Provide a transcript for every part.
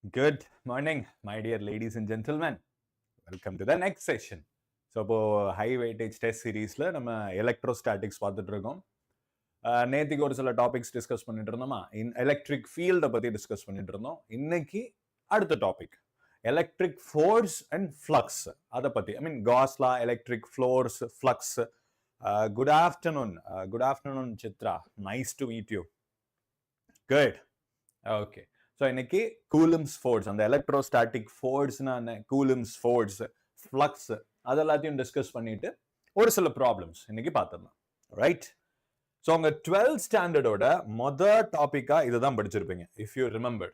Good morning, my dear ladies and gentlemen. Welcome to the next session. So, high weightage test series la nama electrostatics பார்த்துட்டு இருக்கோம். நேத்திக்கு ஒரு சில topics discuss பண்ணிட்டு இருந்தோமா, electric ஃபீல்டை பத்தி டிஸ்கஸ் பண்ணிட்டு இருந்தோம். இன்னைக்கு அடுத்த topic electric force and flux, அதை பத்தி. ஐ மீன் Gauss law, electric force, flux. Good afternoon. Good afternoon, Chitra. Nice to meet you. Good. Okay. So இன்னைக்கு கூலம்ஸ் ஃபோர்ஸ், அந்த எலக்ட்ரோஸ்டாட்டிக் ஃபோர்ஸ்னா என்ன, கூலம்ஸ் ஃபோர்ஸ், ஃப்ளக்ஸ், அது எல்லாத்தையும் டிஸ்கஸ் பண்ணிட்டு ஒரு சில ப்ராப்ளம்ஸ் இன்னைக்கு பார்த்துடலாம். ரைட்? ஸோ உங்க 12th ஸ்டாண்டர்டோட டாபிக்கா இதுதான் படிச்சிருப்பீங்க. இஃப் யூ ரிமெம்பர்,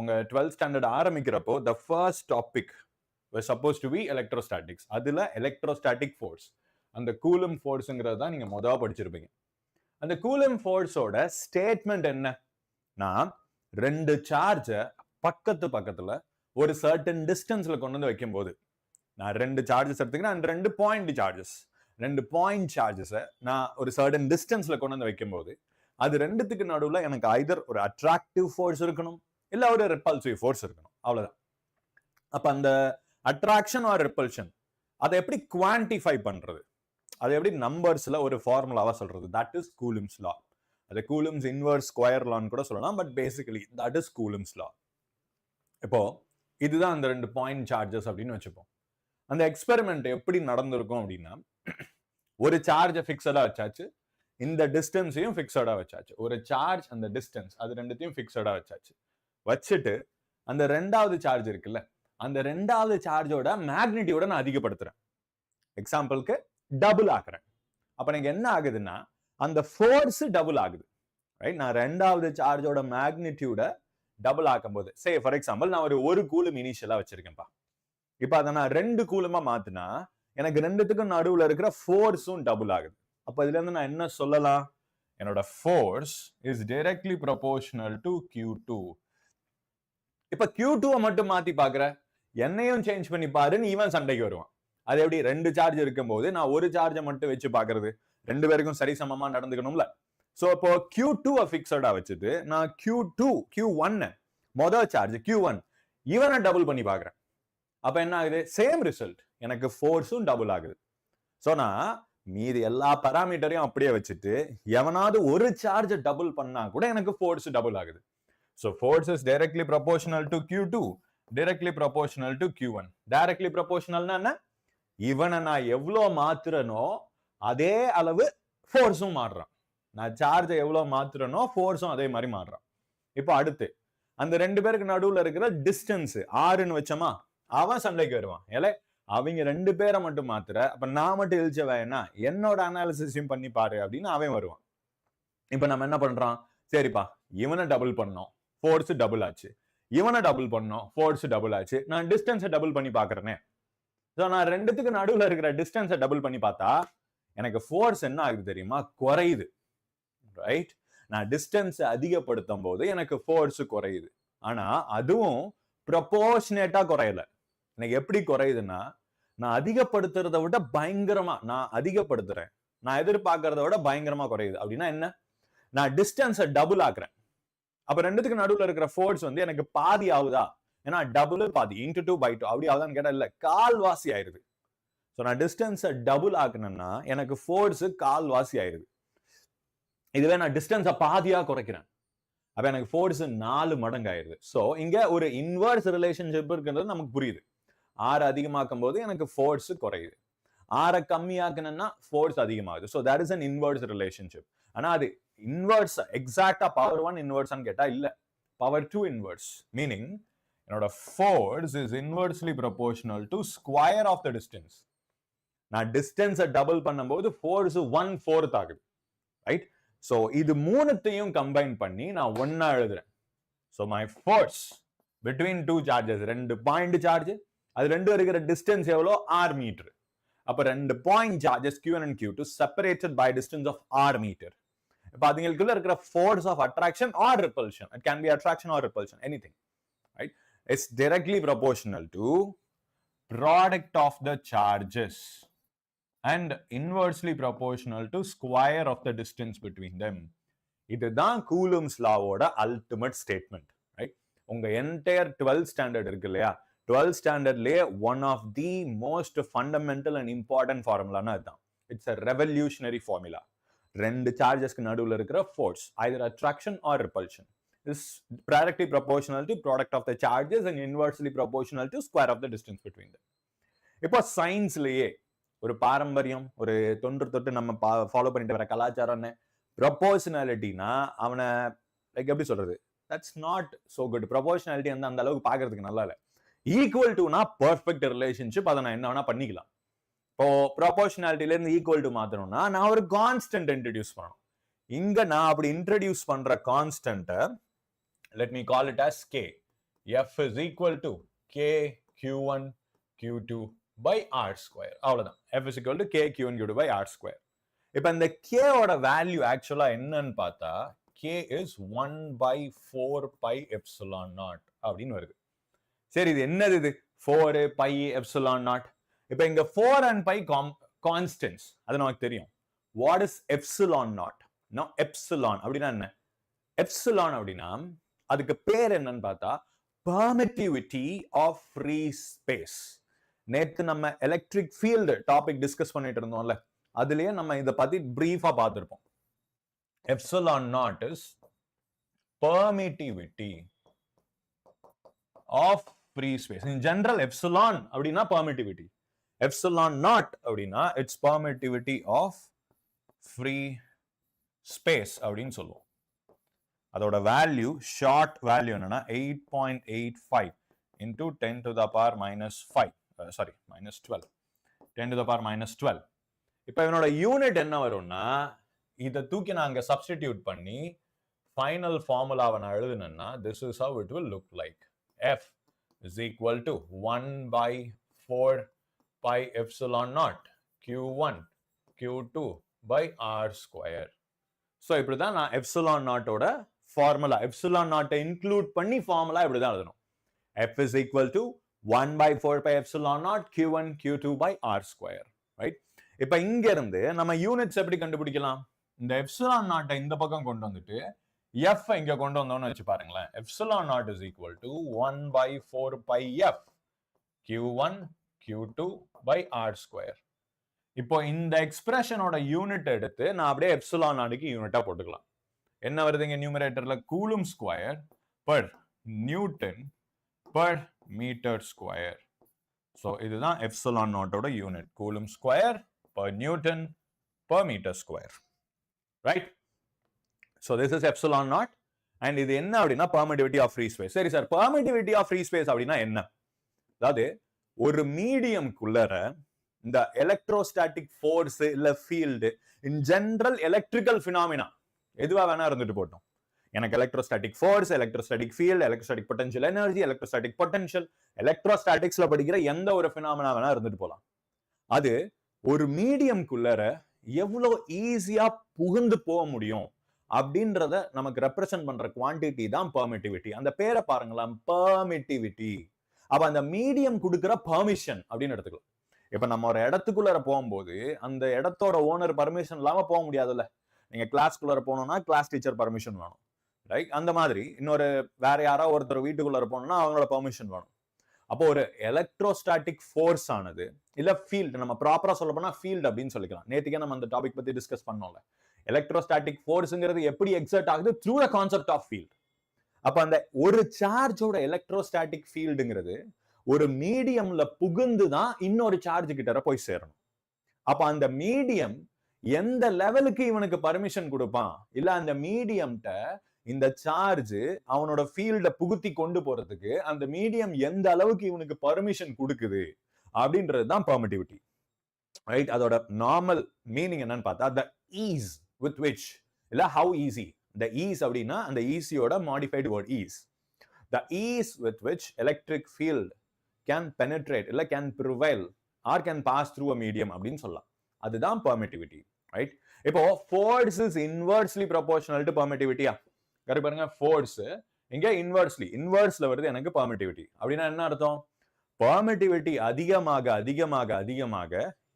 உங்க 12th ஸ்டாண்டர்ட் ஆரம்பிக்கிறப்போ the first topic was supposed to be electrostatics. அதுல எலக்ட்ரோஸ்டாட்டிக் ஃபோர்ஸ், அந்த கூலம் ஃபோர்ஸ்ங்கிறது தான் நீங்க படிச்சிருப்பீங்க. அந்த கூலம் ஃபோர்ஸோட ஸ்டேட்மெண்ட் என்னன்னா, ரெண்டு சார்ஜ பக்கத்துல ஒரு சர்டன் டிஸ்டன்ஸ்ல கொண்டு வந்து வைக்கும் போது, நான் ரெண்டு சார்ஜஸ் எடுத்துக்கிறேன், ரெண்டு பாயிண்ட் சார்ஜஸ் நான் ஒரு சர்டன் டிஸ்டன்ஸ்ல கொண்டு வந்து வைக்கும் போது, அது ரெண்டுத்துக்கு நடுவுல எனக்கு ஐதர் ஒரு அட்ராக்டிவ் ஃபோர்ஸ் இருக்கணும், இல்ல ஒரு ரிப்பல்சிவ் ஃபோர்ஸ் இருக்கணும். அவ்வளவுதான். அப்ப அந்த அட்ராக்ஷன் ஆர் ரிப்பல்ஷன் அதை எப்படி குவான்டிஃபை பண்றது, அதை எப்படி நம்பர்ஸ்ல ஒரு ஃபார்முலாவா சொல்றது, தட் இஸ் கூலம்ஸ் லா. அது கூலம்ஸ் இன்வர்ஸ் ஸ்கொயர் லான்னு கூட சொல்லலாம், but basically that is Coulomb's law. இப்போ இதுதான் அந்த ரெண்டு பாயிண்ட் சார்ஜஸ் அப்படின்னு வச்சுப்போம். அந்த எக்ஸ்பெரிமெண்ட் எப்படி நடந்திருக்கும் அப்படின்னா, ஒரு சார்ஜை ஃபிக்ஸடா வச்சாச்சு, இந்த டிஸ்டன்ஸையும் ஃபிக்ஸடா வச்சாச்சு. ஒரு சார்ஜ், அந்த டிஸ்டன்ஸ், அது ரெண்டுத்தையும் ஃபிக்ஸடா வச்சாச்சு. வச்சுட்டு அந்த ரெண்டாவது சார்ஜ் இருக்குல்ல, அந்த ரெண்டாவது சார்ஜோட மேக்னிட்டியூட நான் அதிகப்படுத்துறேன். எக்ஸாம்பிளுக்கு டபுள் ஆக்குறேன். அப்ப எனக்கு என்ன ஆகுதுன்னா, அந்த ஃபோர்ஸ் டபுள் ஆகுது. ரைட்? நான் ரெண்டாவது சார்ஜோட மேக்னிடியூட டபுள் ஆக்கும் போது, சே ஃபார் எக்ஸாம்பிள் நான் ஒரு கூலும் இனிஷியலா வச்சிருக்கேன்ப்பா. இப்ப அதை நான் 2 கூலுமா மாத்தினா எனக்கு ரெண்டுத்துக்கும் நடுவுல இருக்கிற ஃபோர்ஸும் டபுள் ஆகுது. அப்ப இதுல இருந்து நான் என்ன சொல்லலாம், என்னோட force is directly proportional to Q2. இப்ப Q2 மட்டும் மாத்தி பாக்குற, என்னையும் சேஞ்ச் பண்ணி பாருன்னு இவன் சண்டைக்கு வருவான். அது எப்படி, ரெண்டு சார்ஜ் இருக்கும் போது நான் ஒரு சார்ஜை மட்டும் வச்சு பாக்குறது, ரெண்டு பேருக்கும் சரிசமமா நடந்துக்கணும்ல. சோ இப்போ Q2 ஃபிக்ஸடா வச்சுட்டு நான் Q1 முதல் சார்ஜ் Q1 இவனை டபுள் பண்ணி பாக்குறேன். அப்ப என்ன ஆகுது, சேம் ரிசல்ட், எனக்கு ஃபோர்ஸும் டபுள் ஆகுது. சோ நான் மீதி எல்லா பாராமீட்டரையும் அப்படியே வச்சுட்டு எவனாவது ஒரு சார்ஜ் டபுள் பண்ணா கூட எனக்கு ஃபோர்ஸ் டபுள் ஆகுது. So force is directly proportional to Q2, directly proportional to Q1. Directly ப்ரொபோர்ஷனல்னா என்ன, இவனை நான் எவ்வளவு மாத்துறனோ அதே அளவு ஃபோர்ஸும் மாறுறான். நான் சார்ஜை எவ்வளவு மாத்துறனோ ஃபோர்ஸும் அதே மாதிரி மாறுறான். இப்போ அடுத்து அந்த ரெண்டு பேருக்கு நடுவுல இருக்கிற டிஸ்டன்ஸ் ஆறுன்னு வச்சோமா, அவன் சண்டைக்கு வருவான். ஏலே அவங்க ரெண்டு பேரை மட்டும் மாத்துற, அப்ப நான் மட்டும் இழிச்சவேன்னா என்னோட அனாலிசிஸையும் பண்ணி பாரு அப்படின்னு அவன் வருவான். இப்ப நம்ம என்ன பண்றான், சரிப்பா இவனை டபுள் பண்ணோம், ஃபோர்ஸ் டபுள் ஆச்சு, இவனை டபுள் பண்ணோம், ஃபோர்ஸ் டபுள் ஆச்சு, நான் டிஸ்டன்ஸை டபுள் பண்ணி பாக்குறேனே. நான் ரெண்டுத்துக்கு நடுவுல இருக்கிற டிஸ்டன்ஸை டபுள் பண்ணி பார்த்தா எனக்கு ஃபோர்ஸ் என்ன ஆகுது தெரியுமா, குறையுது. ரைட்? நான் டிஸ்டன்ஸ் அதிகப்படுத்தும் போது எனக்கு ஃபோர்ஸ் குறையுது. ஆனா அதுவும் ப்ரொபோர்ஷனேட்டா குறையல. எனக்கு எப்படி குறையுதுன்னா, நான் அதிகப்படுத்துறதை விட பயங்கரமா நான் அதிகப்படுத்துறேன், நான் எதிர்பார்க்கறத விட பயங்கரமா குறையுது. அப்படின்னா என்ன, நான் டிஸ்டன்ஸை டபுள் ஆக்குறேன். அப்ப ரெண்டுத்துக்கு நடுவுல இருக்கிற ஃபோர்ஸ் எனக்கு பாதி ஆகுதா, ஏன்னா டபுள் பாதி இன்டு 2/2 அப்படி ஆகுதான்னு கேட்டா இல்ல, கால்வாசி ஆயிருது. சோ நான் டிஸ்டன்ஸை டபுள் ஆக்குனேன்னா எனக்கு ஃபோர்ஸ் கால்வாசி ஆயிருது. இதுவே நான் டிஸ்டன்ஸை பாதியா குறைக்கிறேன், அப்ப எனக்கு ஃபோர்ஸ் 4 மடங்கு ஆயிருது. சோ இங்க ஒரு இன்வர்ஸ் ரிலேஷன்ஷிப் இருக்குன்றது நமக்கு புரியுது. R அதிகமாக்கும் போது எனக்கு ஃபோர்ஸ் குறையுது, R கம்மியாக்குனா ஃபோர்ஸ் அதிகமாகுது. So that is an inverse relationship. ஆனா அது இன்வர்ஸ் எக்ஸாக்டா பவர் 1 இன்வர்ஸ்னு கேட்டா இல்ல, பவர் 2 இன்வர்ஸ். மீனிங் என்னோட force is inversely proportional to square of the distance. நான் டிஸ்டன்ஸை டபுள் பண்ணும்போது ஃபோர்ஸ் 1/4 ஆகுது. ரைட்? சோ இது மூணுத்தையும் கம்பைன் பண்ணி நான் ஒன்னா எழுதுறேன். So my force between two charges, ரெண்டு பாயிண்ட் சார்ஜ், அது ரெண்டு இருக்கிற டிஸ்டன்ஸ் எவ்வளோ, R மீட்டர். அப்ப ரெண்டு point charges Q1 and Q2 separated by distance of R meter. இப்ப அதுங்களுக்குள்ள இருக்கிற force of attraction or repulsion, it can be attraction or repulsion, anything. Right? It's directly proportional to product of the charges and inversely proportional to square of the distance between them. இதுதான் Coulomb's லாவோட ultimate statement. Right? உங்க entire 12th standard இருக்கு இல்லையா, 12th ஸ்டாண்டர்ட்லயே one of the most fundamental and important ஃபார்முலானா அதுதான். It's a revolutionary formula. ரெண்டு சார்ஜஸ்க்கு நடுவில் இருக்கிற force either attraction or repulsion is directly proportional to product of the charges and inversely proportional to square of the distance between them. இப்போ சயின்ஸ்லயே ஒரு பாரம்பரியம், ஒரு தொன்று தொட்டு நம்ம ஃபாலோ பண்ணிட்டு வர கலாச்சாரம் என்ன, ப்ரொபோர்ஷனாலிட்டினா அவனை லைக் எப்படி சொல்றது, that's not so good. Proportionality வந்து அந்த அளவுக்கு பாக்குறதுக்கு நல்லா இல்லை. ஈக்குவல் டுனா பர்ஃபெக்ட் ரிலேஷன்ஷிப், அதை நான் என்ன வேணா பண்ணிக்கலாம். இப்போ ப்ரொபோர்ஷனாலிட்டில இருந்து ஈக்குவல் டு மாத்தணும்னா நான் ஒரு கான்ஸ்டன்ட் இன்ட்ரடியூஸ் பண்ணணும். இங்க நான் அப்படி இன்ட்ரடியூஸ் பண்ற கான்ஸ்டன்ட்டை let me call it as k. F is equal to k q1 q2 by r square. அவ்வளவுதான். F is equal to k q1 q2 by r square. இப்போ இந்த k ஓட வேல்யூ ஆக்சுவலா என்னன்னு பார்த்தா k is 1 by 4 pi epsilon naught அப்படின்னு வருது. சரி, இது என்னது? இது 4 pi epsilon naught. இப்போ இங்க 4 and pi கான்ஸ்டன்ட்ஸ், அது நமக்கு தெரியும். What is epsilon naught? No, epsilon அப்படின்னா என்ன? எப்சிலான் அப்படின்னா அதுக்கு பேர் என்னன்னு பார்த்தா பெர்மிட்டிவிட்டி ஆஃப் ஃப்ரீ ஸ்பேஸ். நேத்து நம்ம எலக்ட்ரிக் ஃபீல்டு டாபிக் டிஸ்கஸ் பண்ணிட்டு இருந்தோம்ல, அதுலயே நம்ம இதை பத்தி பிரீஃபா பார்த்திருப்போம். Epsilon naught is permittivity of free space. In general epsilon அப்படின்னா பெர்மிட்டிவிட்டி, எப்சிலான் நாட் அப்படின்னா it's permittivity of free space அப்படின்னு சொல்லுவோம். அதோட வேல்யூ, ஷார்ட் வேல்யூ என்னன்னா 8.85 into 10 to the power minus 5, sorry minus 12, 10 to the power minus 12. இப்போ இவனோட unit என்ன வரும்னா, இதை தூக்கி நான் அங்க சப்ஸ்டிடியூட் பண்ணி ஃபைனல் ஃபார்முலாவை நான் எழுதுனேன்னா this is how it will look like. F is equal to 1 by 4 pi epsilon naught q1 q2 by r square. So இப்படிதான் நான் எப்சிலான் நாட்டோட ஃபார்முலா, எப்சிலான் நாட்டை இன்க்ளூட் பண்ணி ஃபார்முலா இப்படிதான் எழுதணும். F is equal to 1 by 4 pi epsilon naught q1 q2 by r square, right? இப்ப இங்க இருந்து நம்ம யூனிட்ஸ் எப்படி கண்டுபிடிக்கலாம்? இந்த எப்சிலான் நாட்டை இந்த பக்கம் கொண்டு வந்துட்டு F இங்க கொண்டு வந்தோம்னு வச்சு பாருங்களேன். Epsilon not is equal to 1 by 4 pi F q1 q2 by r square. இப்போ இந்த எக்ஸ்பிரஷனோட யூனிட் எடுத்து நான் அப்படியே எப்சிலான் நாட்டுக்கு யூனிட்டா போட்டுக்கலாம். என்ன வருதுங்க நியூமரேட்டர்ல? Coulomb square per newton per metre square. So இதுதான் எப்சிலான் நாட்டோட unit, coulomb square per newton per metre square, right? So this is epsilon naught. And இது என்ன அப்படின்னா பெர்மிட்டிவிட்டி ஆஃப் ஃப்ரீ ஸ்பேஸ். சரி sir, permittivity of free space அப்படின்னா என்ன? அதாவது ஒரு மீடியம்குள்ளர இந்த எலக்ட்ரோஸ்டாட்டிக் ஃபோர்ஸ் இல்ல field, in general electrical phenomena எதுவா வேணா இருந்துட்டு போட்டோம். எனக்கு electrostatic force, electrostatic field, electrostatic potential energy, electrostatic potential, எலக்ட்ரோஸ்டாட்டிக்ஸ்ல படிக்கிற எந்த ஒரு பினாமினா வேணா இருந்துட்டு போலாம். அது ஒரு மீடியம்குள்ளர எவ்வளவு ஈஸியா புகுந்து போக முடியும் அப்படின்றத நமக்கு ரெப்ரசென்ட் பண்ற குவான்டிட்டி தான் பெர்மிட்டிவிட்டி. அந்த பேரை பாருங்களேன், பெர்மிட்டிவிட்டி. அப்ப அந்த மீடியம் கொடுக்கிற பெர்மிஷன் அப்படின்னு எடுத்துக்கலாம். இப்ப நம்ம ஒரு இடத்துக்குள்ளார போகும்போது அந்த இடத்தோட ஓனர் பர்மிஷன் இல்லாம போக முடியாதுல்ல. நீங்க கிளாஸ்க்குள்ளார போகணும்னா கிளாஸ் டீச்சர் பர்மிஷன் வேணும், ரைட்? அந்த மாதிரி இன்னொரு வேற யாரோ ஒருத்தர் வீட்டுக்குள்ளார போகணும்னா அவங்களோட பர்மிஷன் வேணும். அப்போ ஒரு எலக்ட்ரோஸ்டாட்டிக் ஃபோர்ஸ் ஆனது இல்ல ஃபீல்டு, நம்ம ப்ராப்பரா சொல்ல போனா ஃபீல்டு அப்படின்னு சொல்லிக்கலாம். நேற்றுக்கே நம்ம அந்த டாபிக் பத்தி டிஸ்கஸ் பண்ணோம்ல. எலக்ட்ரோஸ்டாட்டிக் ஃபோர்ஸ்ங்கிறது எப்படி எக்ஸர்ட் ஆகுது? Through the concept of field. அப்ப அந்த ஒரு சார்ஜோட எலக்ட்ரோஸ்டாட்டிக் ஃபீல்டுங்கிறது ஒரு மீடியம்ல புகுந்து தான் இன்னொரு சார்ஜ் கிட்ட போய் சேரணும். அப்ப அந்த மீடியம் எந்த லெவலுக்கு இவனுக்கு பர்மிஷன் கொடுப்பான், இல்ல அந்த மீடியம்ட்ட இந்த சார்ஜ் அவனோட ஃபீல்ட புகுத்தி கொண்டு போறதுக்கு அந்த மீடியம் எந்த அளவுக்கு இவனுக்கு பர்மிஷன் கொடுக்குது அப்படின்றது தான் பெர்மிட்டிவிட்டி, ரைட்? அதோட நார்மல் மீனிங் என்னன்னு பார்த்தா the ease with which, இல்ல how easy. the ease அப்படின்னா அந்த ஈஸியோட modified word ease. the ease with which electric field can penetrate, இல்ல can prevail or can pass through a medium அப்படின்னு சொல்லலாம். அதுதான் permittivity, right? இப்போ force is inversely proportional to permittivity. Correct பாருங்க, force இங்க இன்வெர்ஸ்ல வருது எனக்கு permittivity. அப்படின்னா என்ன அர்த்தம்? permittivity அதிகமாக அதிகமாக அதிகமாக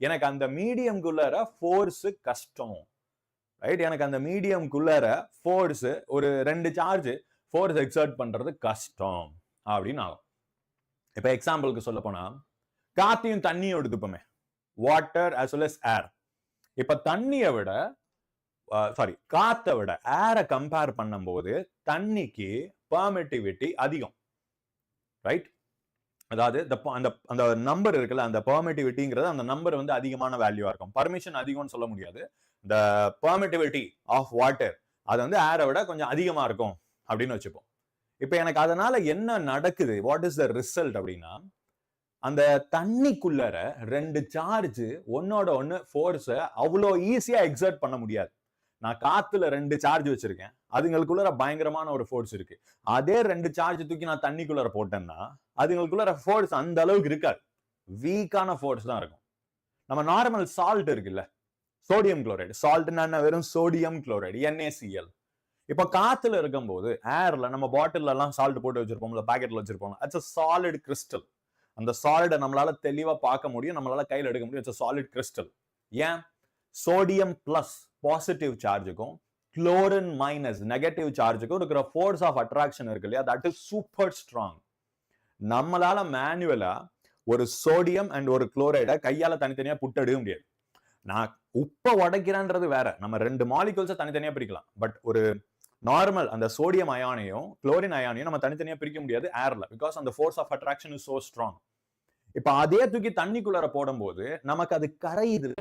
எனக்கு அந்த மீடியம்குள்ளார ஃபோர்ஸ் கஷ்டம், ரைட்? எனக்கு அந்த மீடியம்குள்ளார ஃபோர்ஸ் ஒரு ரெண்டு சார்ஜ் ஃபோர்ஸ் எக்ஸர்ட் பண்றது கஷ்டம் அப்படின்னு ஆகும். இப்ப எக்ஸாம்பிளுக்கு சொல்ல போனா காத்தையும் தண்ணியும் எடுத்துப்போமே, வாட்டர் as well as ஏர். இப்ப தண்ணியை விட காத்தை விட ஏரை கம்பேர் பண்ணும்போது தண்ணிக்கு பெர்மிட்டிவிட்டி அதிகம், ரைட்? அதாவது அந்த நம்பர் இருக்குல்ல, அந்த பெர்மிட்டிவிட்டிங்கிறது அந்த நம்பர் வந்து அதிகமான வேல்யூவா இருக்கும். பர்மிஷன் அதிகம்னு சொல்ல முடியாது. இந்த பெர்மிட்டிவிட்டி ஆஃப் வாட்டர் அது வந்து ஏரை விட கொஞ்சம் அதிகமா இருக்கும் அப்படின்னு வச்சுப்போம். இப்ப எனக்கு அதனால என்ன நடக்குது, வாட் இஸ் த ரிசல்ட் அப்படின்னா, அந்த தண்ணிக்குள்ளர ரெண்டு சார்ஜ் ஒன்னோட ஒன்னு ஃபோர்ஸை அவ்வளோ ஈஸியா எக்ஸர்ட் பண்ண முடியாது. நான் காத்துல ரெண்டு சார்ஜ் வச்சிருக்கேன், அதுங்களுக்குள்ள பயங்கரமான ஒரு ஃபோர்ஸ் இருக்கு. அதே ரெண்டு சார்ஜ் தூக்கி நான் தண்ணிக்குள்ள போட்டேன்னா அதுங்களுக்குள்ள ஃபோர்ஸ் அந்த அளவுக்கு இருக்காது, வீக்கான ஃபோர்ஸ் தான் இருக்கும். நம்ம நார்மல் சால்ட் இருக்குல்ல, சோடியம் குளோரைடு, சால்ட்னா என்ன, வெறும் சோடியம் குளோரைடு, NaCl. இப்ப காத்துல இருக்கும் போது ஏர்ல நம்ம பாட்டில் எல்லாம் சால்ட் போட்டு வச்சிருப்போம்ல, பாக்கெட்ல வச்சிருப்போம், அட்ஸ் a solid crystal. அந்த சாலிட நம்மளால தெளிவா பார்க்க முடியும், நம்மளால கையில எடுக்க முடியும், இட்ஸ் a solid crystal. ஏன்? சோடியம் பிளஸ் பாசிட்டிவ் சார்ஜுக்கும் குளோரின் மைனஸ் நெகட்டிவ் சார்ஜுக்கும் இருக்கிற ஃபோர்ஸ் ஆஃப் அட்ராக்ஷன் இருக்கு இல்லையா, தட் இஸ் சூப்பர் ஸ்ட்ராங். நம்மளால மேனுவலா ஒரு சோடியம் அண்ட் ஒரு குளோரைட கையால தனித்தனியா புட்டெடுக்க முடியாது. நான் உப்பை உடைக்கிறேன்றது வேற, நம்ம ரெண்டு மாலிகூல்ஸை தனித்தனியா பிரிக்கலாம். பட் ஒரு நார்மல் அந்த சோடியம் அயானையும் குளோரின் அயானையும் நம்ம தனித்தனியா பிரிக்க முடியாது ஏர்ல, பிகாஸ் அந்த force of attraction is so strong. இப்ப அதே தூக்கி தண்ணிக்குள்ளார போடும்போது நமக்கு அது கரையுது.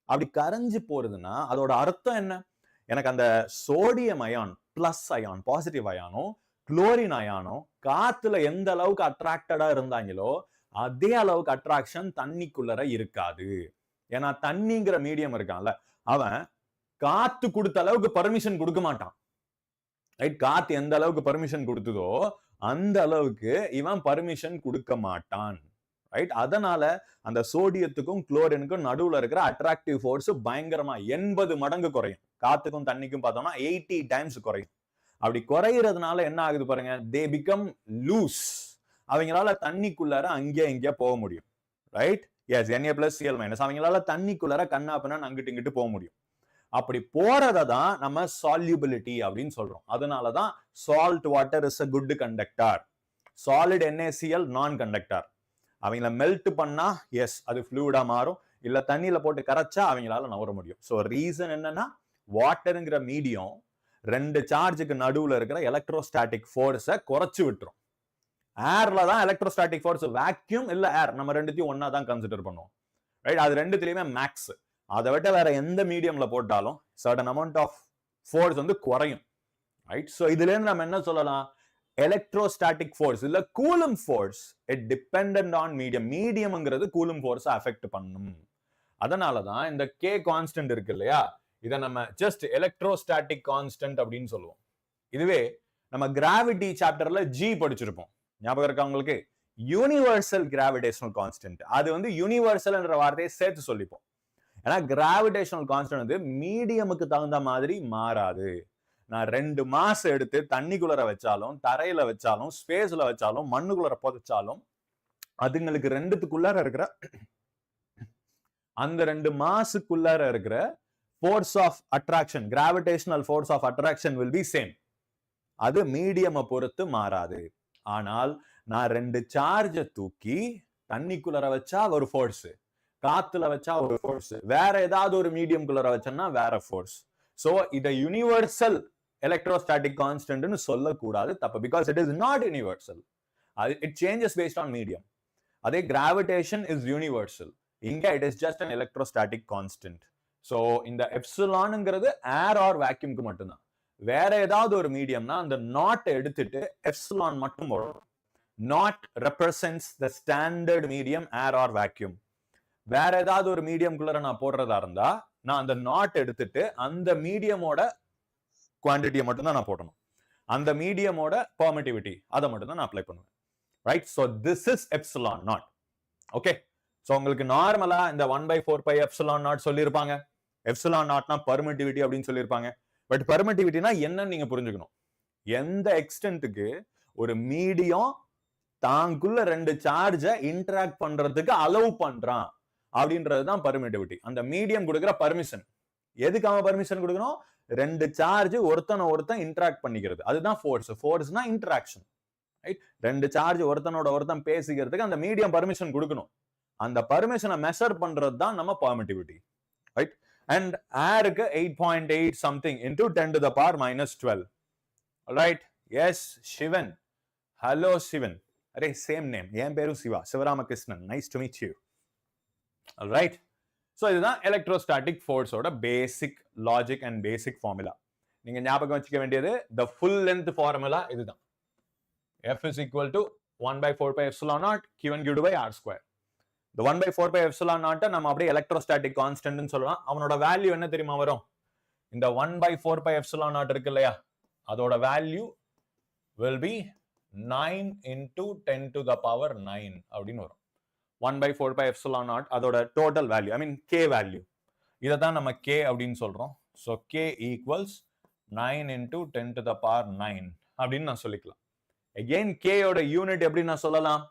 அப்படி கரைஞ்சு போறதுன்னா அதோட அர்த்தம் என்ன? எனக்கு அந்த sodium ion plus ion positive அயானும் குளோரின் அயானும் காத்துல எந்த அளவுக்கு அட்ராக்டடா இருந்தாங்களோ அதே அளவுக்கு அட்ராக்ஷன் தண்ணிக்குள்ளர இருக்காது. ஏன்னா தண்ணிங்கிற மீடியம் இருக்கான்ல, அவன் காத்து கொடுத்த அளவுக்கு பர்மிஷன் கொடுக்க மாட்டான், ரைட்? காத்து எந்த அளவுக்கு பர்மிஷன் கொடுத்ததோ அந்த அளவுக்கு இவன் பர்மிஷன் கொடுக்க மாட்டான், ரைட்? அதனால அந்த சோடியத்துக்கும் குளோரினுக்கும் நடுவுல இருக்கிற அட்ராக்டிவ் ஃபோர்ஸ் பயங்கரமா 80 மடங்கு குறையும். காத்துக்கும் தண்ணிக்கும் பார்த்தோம்னா 80 டைம்ஸ் குறையும். அப்படி குறையிறதுனால என்ன ஆகுது பாருங்க, தே பிகம் லூஸ். அவங்களால தண்ணிக்குள்ளார அங்கே இங்கே போக முடியும், ரைட்? S, Na+Cl-. அவங்களால தண்ணிக்குள்ளார கண்ணாப்பனா அங்கிட்டு இங்கிட்டு போக முடியும். அப்படி போறதை தான் நம்ம சால்யூபிலிட்டி அப்படின்னு சொல்றோம். அதனாலதான் salt water is a good conductor, solid NaCl நான் கண்டக்டர். அவங்கள மெல்ட் பண்ணா எஸ் அது ஃப்ளூயிடா மாறும், இல்ல தண்ணியில போட்டு கரைச்சா அவங்களால நவர முடியும். ஸோ ரீசன் என்னன்னா, வாட்டருங்கிற மீடியம் ரெண்டு சார்ஜுக்கு நடுவுல இருக்கிற எலக்ட்ரோஸ்டாட்டிக் ஃபோர்ஸை குறைச்சு விட்டுரும். ஏர்ல தான் எலக்ட்ரோஸ்டாட்டிக் ஃபோர்ஸ், வேக்யூம் இல்ல ஏர், நம்ம ரெண்டுத்தையும் ஒன்னா தான் கன்சிடர் பண்ணுவோம், ரைட்? அது ரெண்டுத்திலயுமே மேக்ஸ். அதை விட வேற எந்த மீடியம்ல போட்டாலும் சர்டன் அமௌண்ட் ஆஃப் ஃபோர்ஸ் வந்து குறையும், ரைட்? ஸோ இதுல இருந்து நம்ம என்ன சொல்லலாம், எலக்ட்ரோஸ்டாட்டிக் ஃபோர்ஸ் இல்ல Coulomb force it dependent on medium. மீடியம்ங்கிறது கூலும் ஃபோர்ஸை அஃபெக்ட் பண்ணும். அதனாலதான் இந்த கே கான்ஸ்டன்ட் இருக்கு இல்லையா, இதை நம்ம ஜஸ்ட் எலக்ட்ரோஸ்டாட்டிக் கான்ஸ்டன்ட் அப்படின்னு சொல்லுவோம். இதுவே நம்ம கிராவிட்டி சாப்டர்ல ஜி படிச்சிருப்போம், ஞாபகம் இருக்கா உங்களுக்கு? Universal gravitational constant. அது வந்து யூனிவர்சல் என்ற வார்த்தையை சேர்த்து சொல்லிப்போம். ஏன்னா கிராவிடேஷனல் கான்ஸ்டன்ட் வந்து மீடியமுக்கு தகுந்த மாதிரி மாறாது. நான் 2 மாஸ் எடுத்து தண்ணிக்குள்ளர வச்சாலும், தரையில வச்சாலும், ஸ்பேஸ்ல வச்சாலும், மண்ணுக்குள்ளர புதைச்சாலும், அதுங்களுக்கு ரெண்டுத்துக்குள்ளார இருக்கிற அந்த 2 மாசுக்குள்ளார இருக்கிற force of attraction, gravitational force of attraction will be same. அது மீடியம் பொறுத்து மாறாது. ஆனால் நான் 2 சார்ஜை தூக்கி தண்ணிக்குள்ளர வச்சா ஒரு ஃபோர்ஸ், காத்துல வச்சா ஒரு ஃபோர்ஸ், வேற ஏதாவது ஒரு மீடியம் குள்ளர வச்சேன்னா வேற ஃபோர்ஸ். சோ இத யூனிவர்சல் எலக்ட்ரோஸ்டாட்டிக் கான்ஸ்டன்ட்னு சொல்லக்கூடாது, தப்பு. Because it is not universal, it changes based on medium. அதே கிராவிடேஷன் இஸ் யூனிவர்சல், இங்க it is just an electrostatic constant. So இந்த எப்சிலான்ங்கிறது ஏர் ஆர் வேக்யூம்க்கு மட்டும்தான். வேற ஏதாவது ஒரு மீடியம்னா அந்த நாட் எடுத்துட்டு எப்சிலான் மட்டும் போடணும். Naught represents the standard medium air or vacuum. வேற ஏதாவது ஒரு மீடியம்குள்ள நான் போடுறதா இருந்தா நான் அந்த நாட் எடுத்துட்டு அந்த மீடியமோட குவான்டிட்டியை மட்டும் தான் நான் போடணும். அந்த மீடியமோட பெர்மிட்டிவிட்டி அதை மட்டும் தான் நான் அப்ளை பண்ணுவேன், right? So this is epsilon not. Okay, so உங்களுக்கு நார்மலா இந்த 1/4π எப்சிலான் நாட் சொல்லியிருப்பாங்க. எப்சிலான் நாட்னா பெர்மிட்டிவிட்டி அப்படின்னு சொல்லியிருப்பாங்க. பட் பெர்மிட்டிவிட்டினா என்னன்னு நீங்க புரிஞ்சுக்கணும். எந்த எக்ஸ்டென்ட்டுக்கு ஒரு மீடியம் தாங்குள்ள 2 சார்ஜை இன்டராக்ட் பண்றதுக்கு அலோவ் பண்றான் அப்படின்றதுதான் பெர்மிட்டிவிட்டி. அந்த மீடியம் கொடுக்குற பர்மிஷன். எதுக்கு அவன் பர்மிஷன் கொடுக்கணும்? ரெண்டு சார்ஜ் ஒருத்தன் இன்டராக்ட் பண்ணிக்கிறது, அதுதான் ஃபோர்ஸ். ஃபோர்ஸ்னா இன்டராக்ஷன், ரைட்? ரெண்டு சார்ஜ் ஒருத்தன் பேசிக்கிறதுக்கு அந்த மீடியம் பர்மிஷன் கொடுக்கணும். அந்த பர்மிஷனை மெஷர் பண்றது தான் நம்ம பெர்மிட்டிவிட்டி, ரைட்? அண்ட் ஏருக்கு 8.8 something into 10 to the power minus 12. Alright? Yes, Shivan. Hello, Shivan. Arey, same name. என் பேரும் Siva, Sivaramakrishnan. Nice to meet you. Alright? So, இதுதான் electrostatic force ஓட basic logic and basic formula. நீங்க ஞாபகம் வச்சுக்க வேண்டியது the full length formula இதுதான். F is equal to 1 by 4 pi epsilon naught Q1 Q2 by R square. The 1 by 4 pi epsilon naught நம்ம அப்படியே electrostatic constant ன்னு சொல்லலாம். அவனோட வேல்யூ என்ன தெரியுமா வரும்? இந்த 1 by 4 pi epsilon naught இருக்கு இல்லையா, அதோட value will be 9 into 10 to the power 9 அப்படின்னு வரும். 1 by 4 pi epsilon naught அதோட total value, I mean K value. இதை தான் நம்ம K அப்படின்னு சொல்றோம். So K equals 9 into 10 to the power 9 அப்படின்னு நான் சொல்லிக்கலாம். Again K ஓட யூனிட் எப்படி நான் சொல்லலாம்?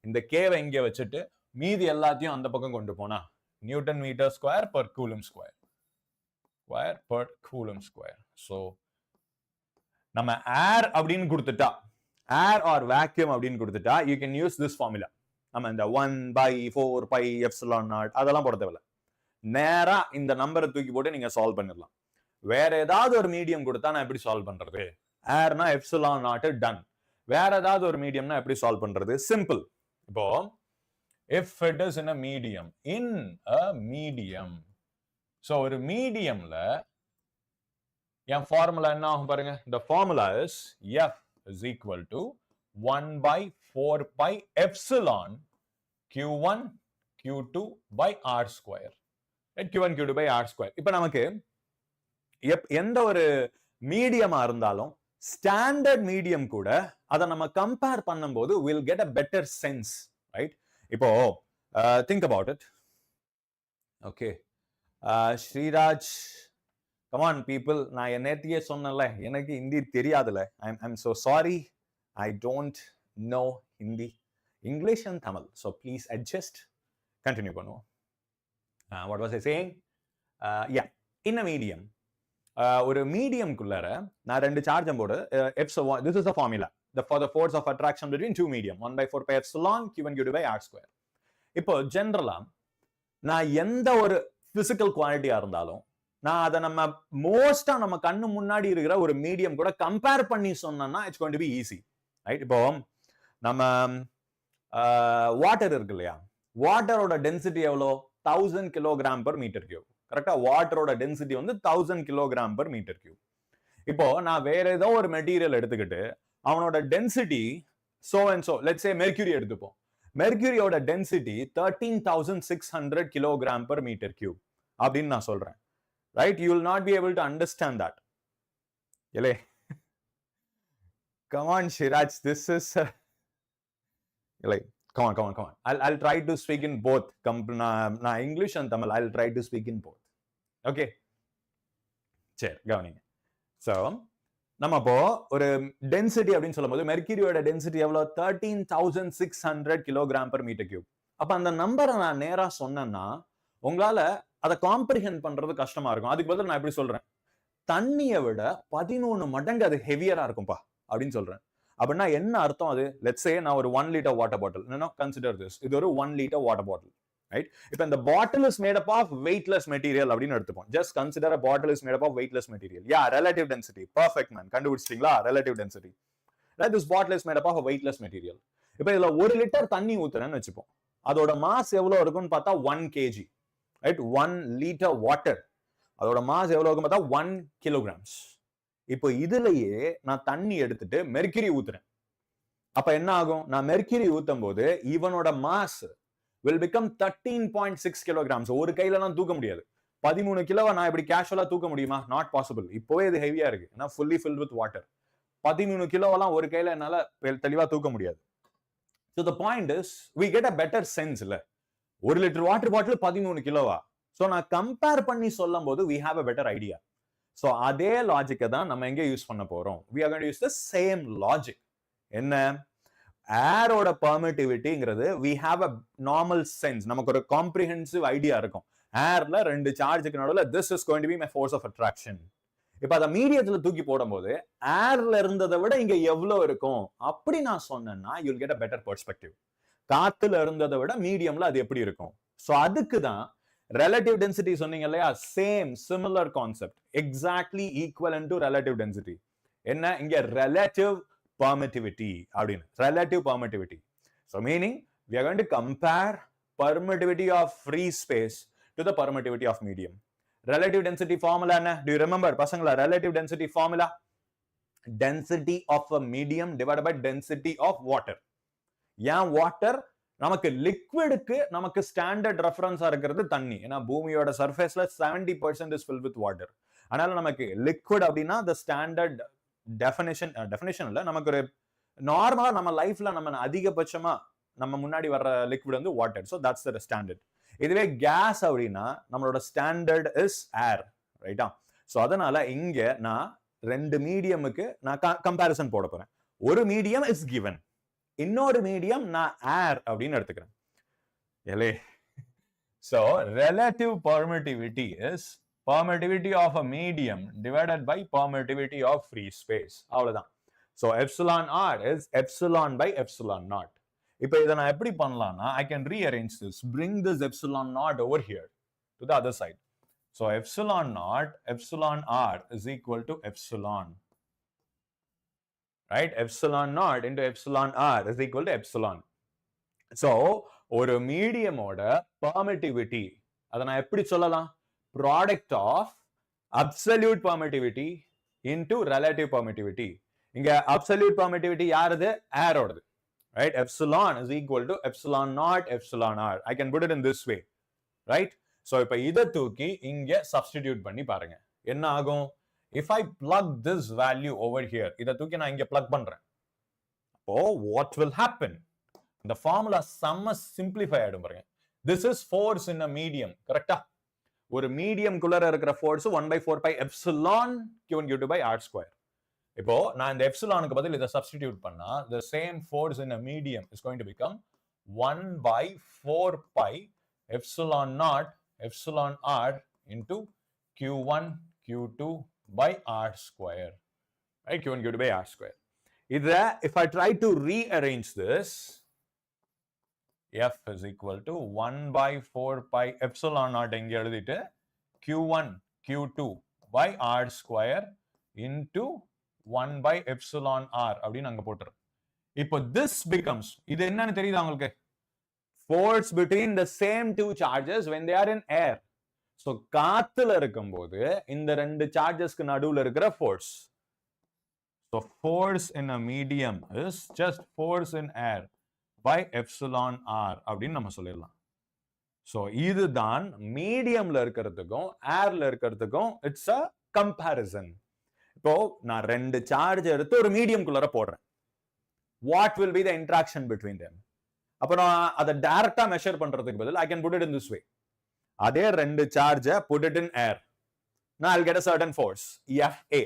இந்த K வை இங்கே வச்சுட்டு மீதி எல்லாத்தையும் அந்த பக்கம் கொண்டு போனா newton meter square per coulomb square, square per coulomb square. So நம்ம ஏர் அப்படின்னு கொடுத்துட்டா, ஏர் ஆர் வேக்யூம் அப்படின்னு கொடுத்துட்டா you can use this formula. நம்ம இந்த 1 by 4 pi epsilon naught அதெல்லாம் போட தேவையில்ல. நேரா இந்த நம்பரை தூக்கி போட்டு நீங்க சால்வ் பண்ணிடலாம். வேற ஏதாவது ஒரு மீடியம் கொடுத்தா நான் எப்படி சால்வ் பண்றது? ஏர்னா எப்சிலான் நாட் டன். வேற ஏதாவது ஒரு மீடியம்னா எப்படி சால்வ் பண்றது? சிம்பிள். இப்போ if it is in a medium, so ஒரு மீடியம்ல என் ஃபார்முலா என்ன ஆகும் பாருங்க. the formula is F is equal to 1 by 4 pi epsilon Q1 Q2 by R square. Q1 Q2 by R square. இப்போ நமக்கு எந்த ஒரு மீடியமா இருந்தாலும் ஸ்டாண்டர்ட் மீடியம் கூட அதை நம்ம கம்பேர் பண்ணும்போது we'll get a better sense, right? இப்போ think about it. Okay. Sriraj, come on people, நான் நேத்தியே சொன்னேன்ல எனக்கு ஹிந்தி தெரியாதுல. I'm so sorry, I don't know Hindi, English and Tamil, so please adjust. Continue பண்ணுவோம். What was I saying? Yeah, in a medium, ஒரு மீடியம்குள்ளார நான் ரெண்டு charge போடு this is the formula for the force of attraction between two medium, 1 by 4 pi epsilon Q1 Q2 by R square. இப்போ ஜெனரலா நான் எந்த ஒரு பிசிக்கல் குவாலிட்டியா இருந்தாலும் நான் அதை நம்ம மோஸ்டா நம்ம கண்ணு முன்னாடி இருக்கிற ஒரு மீடியம் கூட கம்பேர் பண்ணி சொன்னோம்னா it's going to be easy, right? இப்போ நம்ம வாட்டர் இருக்கு இல்லையா, வாட்டரோட டென்சிட்டி எவ்வளோ? 1000 கிலோகிராம் per மீட்டர் கியூப். கரெக்டா? வாட்டரோட டென்சிட்டி வந்து 1000 கிலோகிராம் per மீட்டர் கியூப். இப்போ நான் வேற ஏதோ ஒரு மெட்டீரியல் எடுத்துக்கிட்டு அவனோட density so and so, let's say mercury எடுத்துப்போம். மெர்க்யூரியோட density 13,600 kilogram per metre cube அப்படின்னு நான் சொல்றேன், right? You will not be able to understand that. இல்லே, come on Shiraj, this is like come on. I'll try to speak in both. Na English and Tamil, I'll try to speak in both. Okay, சரி கவனிங்க. So நம்ம இப்போ ஒரு density அப்படின்னு சொல்லும்போது மெர்க்யூரியோட density எவ்வளோ? 13,600 kilogram per metre cube. அப்போ அந்த நம்பரை நான் நேரா சொன்னேன்னா உங்களால அதை காம்ப்ரிஹெண்ட் பண்றது கஷ்டமா இருக்கும். அதுக்கு பதில் நான் எப்படி சொல்றேன்? தண்ணியை விட 13 மடங்கு அது ஹெவியரா இருக்கும்பா அப்படின்னு சொல்றேன். அப்படின்னா என்ன அர்த்தம்? அது லெட்ஸ் சே நான் ஒரு 1 liter water bottle, consider this, இது ஒரு 1 liter வாட்டர் பாட்டில், ரைட்? இப்போ இந்த bottle is made up of weightless material அப்படின்னு எடுத்துப்போம். Just consider a bottle is made up of weightless material. Yeah, relative density. Perfect man. கண்டுபிடிச்சிட்டீங்களா? relative density. Right, this bottle is made up of a weightless material. இப்போ இதுல 1 liter தண்ணி ஊத்துறேன்னு வச்சுப்போம். அதோட mass எவ்வளவு இருக்குன்னு பார்த்தா 1 kg, ரைட்? 1 liter வாட்டர் அதோட மாஸ் எவ்வளவு இருக்கும் பார்த்தா 1 kilograms. இப்போ இதுலயே நான் தண்ணி எடுத்துட்டு மெர்க்யூரி ஊத்துறேன். அப்ப என்ன ஆகும்? நான் மெர்க்யூரி ஊத்தும் போது இவனோட மாஸ் will become 13.6 kilograms. ஒரு கையில நான் தூக்க முடியாது. 13 கிலோவை நான் இப்படி கேஷுவலா தூக்க முடியுமா? Not possible. இப்போவே இது ஹெவியா இருக்கு, ஏன்னா ஃபுல்லி ஃபில்ட் வித் வாட்டர். 13 கிலோவெல்லாம் ஒரு கையில என்னால தெளிவா தூக்க முடியாது. So the point is we get a better sense இல்ல. 1 லிட்டர் வாட்டர் பாட்டில் 13 கிலோவா? ஸோ நான் கம்பேர் பண்ணி சொல்லும் போது we have a better idea. So அதே லாஜிக்கை தான் நம்ம எங்க யூஸ் பண்ண போறோம்? we are going to use the same logic. என்ன? ஏரோட பெர்மிட்டிவிட்டிங்கிறது we have a normal sense, நமக்கு ஒரு காம்ப்ரிஹென்சிவ் ஐடியா இருக்கும். ஏர்ல ரெண்டு சார்ஜுக்கு நடுவில் this is going to be my force of attraction. இப்ப அத மீடியத்துல தூக்கி போடும்போது ஏர்ல இருந்ததை விட இங்க எவ்வளவு இருக்கும் அப்படி நான் சொன்னேன்னா you'll get a better perspective. காத்துல இருந்ததை விட மீடியம்ல அது எப்படி இருக்கும். சோ அதுக்கு தான் relative density சொன்னீங்க இல்லையா, same similar concept, exactly equivalent to relative density. என்ன இங்க relative permittivity அப்படின்னு, relative permittivity. So meaning we are going to compare permittivity of free space to the permittivity of medium. Relative density formula என்ன? Do you remember பசங்களா? Relative density formula, density of a medium divided by density of water. ஏன் water? நமக்கு லிக்விடுக்கு நமக்கு standard ரெஃபரன்ஸா இருக்கிறது தண்ணி. ஏன்னா பூமியோட சர்ஃபேஸ்ல 70% is filled with water. அதனால நமக்கு லிக்விட் அப்படின்னா the standard definition இல்ல, நமக்கு ஒரு நார்மலா நம்ம லைஃப்ல நம்ம அதிகபட்சமா நம்ம முன்னாடி வர்ற லிக்விட் வந்து water. So that's the standard. இதுவே கேஸ் அப்படின்னா நம்மளோட ஸ்டாண்டர்ட் இஸ் ஏர், ரைட்டா? ஸோ அதனால இங்க நான் ரெண்டு மீடியமுக்கு நான் கம்பேரிசன் போட போறேன். ஒரு மீடியம் இஸ் கிவன், இன்னொரு மீடியம் நான் ஏர் அப்படின்னு எடுத்துக்கிறேன். எலே so relative permittivity is permittivity of a medium divided by permittivity of free space. அவ்வளவுதான். So epsilon r is epsilon by epsilon naught. இப்போ இதை நான் எப்படி பண்ணலாம்னா, I can rearrange this, bring this epsilon naught over here to the other side. So epsilon naught, epsilon r is equal to epsilon, right? Epsilon naught into epsilon r is equal to epsilon. So ஒரு மீடியமோட permittivity அதை நான் எப்படி சொல்லலாம்? Product of absolute permittivity into relative permittivity. இங்க absolute permittivity யாருது? ஏரோடது, right? Epsilon is equal to epsilon naught epsilon r. I can put it in this way, right? So இப்ப இதை தூக்கி இங்க substitute பண்ணி பாருங்க, என்ன ஆகும்? If I plug this value over here, இதை தூக்கி நான் இங்க plug பண்றேன், அப்போ what will happen? இந்த formula செம்ம simplify ஆயிடும் பாருங்க. This is force in a medium, கரெக்டா? ஒரு மீடியம் குள்ளர இருக்கிற force 1/4 pi epsilon q1 q2 by r square. இப்போ நான் இந்த எப்சிலானுக்கு பதில் இதை சப்ஸ்டிடியூட் பண்ணா the same force in a medium is going to become 1/4 pi epsilon naught epsilon r into q1 q2 by r square, right? q1 q2 by r square. இத if I try to rearrange this, f is equal to 1/4 pi epsilon naught இங்க எழுதிட்டு q1 q2 by r square into 1 by epsilon r அப்படின்னு அங்க போட்டுரும். இப்போ this becomes, இது என்னன்னு தெரியுதா உங்களுக்கு? Force between the same two charges when they are in air. So காத்துல இருக்கும்போது இந்த ரெண்டு சார்ஜஸ்க்கு நடுவுல இருக்கிற force. So force in a medium is just force in air by epsilon r அப்படின்னு நம்ம சொல்லிடலாம். So இதுதான் மீடியம்ல இருக்கிறதுக்கும் ஏர்ல இருக்கிறதுக்கும் இட்ஸ் a comparison. இப்போ நான் ரெண்டு சார்ஜ் எடுத்து ஒரு மீடியம் குள்ளர போடுறேன். What will be the interaction between them? அப்ப நான் அதை டைரக்டா மெஷர் பண்றதுக்கு பதில் I can put it in this way. அதே ரெண்டு சார்ஜ put it in air. Now I'll get a certain force, FA,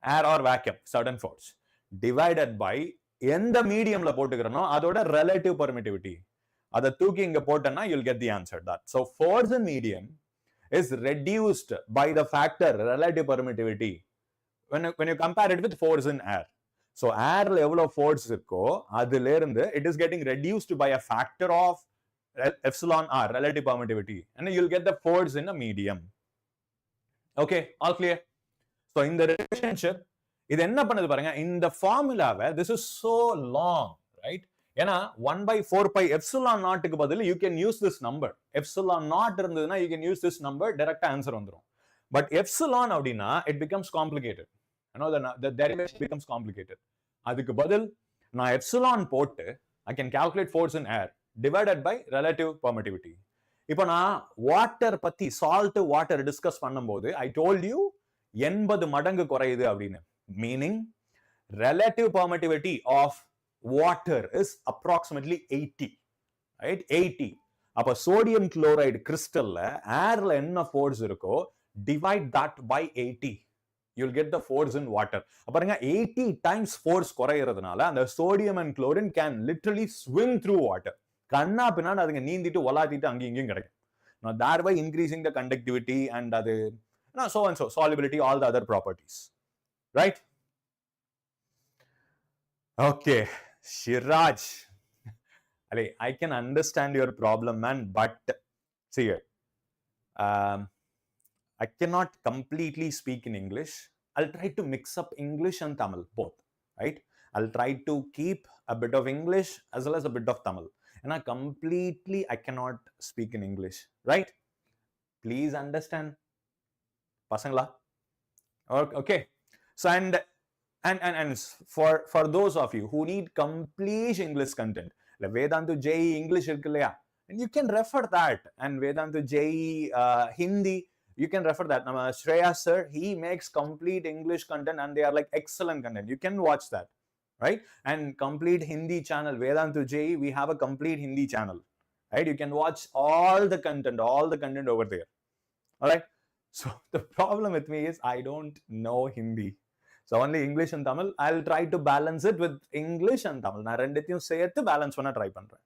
air or vacuum, certain force, divided by எந்த மீடியம்ல போட்டுக்கிறனோ அதோட relative permittivity. அதை தூக்கி இங்க போட்டேன்னா you'll get the answer that. So force in medium is reduced by the factor relative permittivity when you compare it with force in air. So airல எவ்வளவு force இருக்கோ அதுல இருந்து it is getting reduced by a factor of epsilon r, relative permittivity, and you'll get the force in a medium. Okay, all clear? So in the relationship இது என்ன பண்ணுது பாருங்க, இந்த ஃபார்முலாவை this is so long, right? ஏன்னா 1/4 pi epsilon நாட்டுக்கு பதில் you can use this number. epsilon not இருந்ததுன்னா you can use this number, direct answer வந்துரும். But epsilon அப்படின்னா it becomes complicated. You know, the derivation becomes complicated. அதுக்கு பதில் நான் epsilon போட்டு I can calculate force in air divided by relative permittivity. இப்போ நான் water பத்தி, சால்ட் வாட்டர் டிஸ்கஸ் பண்ணும்போது I told you 80 மடங்கு குறையுது அப்படின்னு. Meaning relative permittivity of water is approximately 80, right? 80. அப்ப sodium chloride crystalல airல என்ன force இருக்கோ divide that by 80, you'll get the force in water. பாருங்க 80 times force குறையிறதுனால அந்த sodium and chlorine can literally swim through water. கண்ணா பின்னாடி அதுங்க நீந்திட்டு ஒலாத்திட்டு அங்கேயும் இங்கேயும் கிடைக்கும். Now thereby increasing the conductivity and அது Now, so and so, solubility, all the other properties, right? Okay, Shiraj, I can understand your problem, man, but see here, I cannot completely speak in English. I'll try to mix up English and Tamil, both, right? I'll try to keep a bit of English as well as a bit of Tamil. And I cannot speak in English, right? Please understand. Pasangla? Okay. So, and for those of you who need complete English content, like Vedantu JEE English, and you can refer that. And Vedantu JEE Hindi, you can refer that. Shreya Sir, he makes complete English content and they are like excellent content. You can watch that, right? And complete Hindi channel, Vedantu JEE, we have a complete Hindi channel, right? You can watch all the content over there, all right? So the problem with me is I don't know Hindi. So only English and Tamil. I'll try to balance it with English and Tamil. Na rendithiyum சேர்த்து balance பண்ண try பண்றேன்.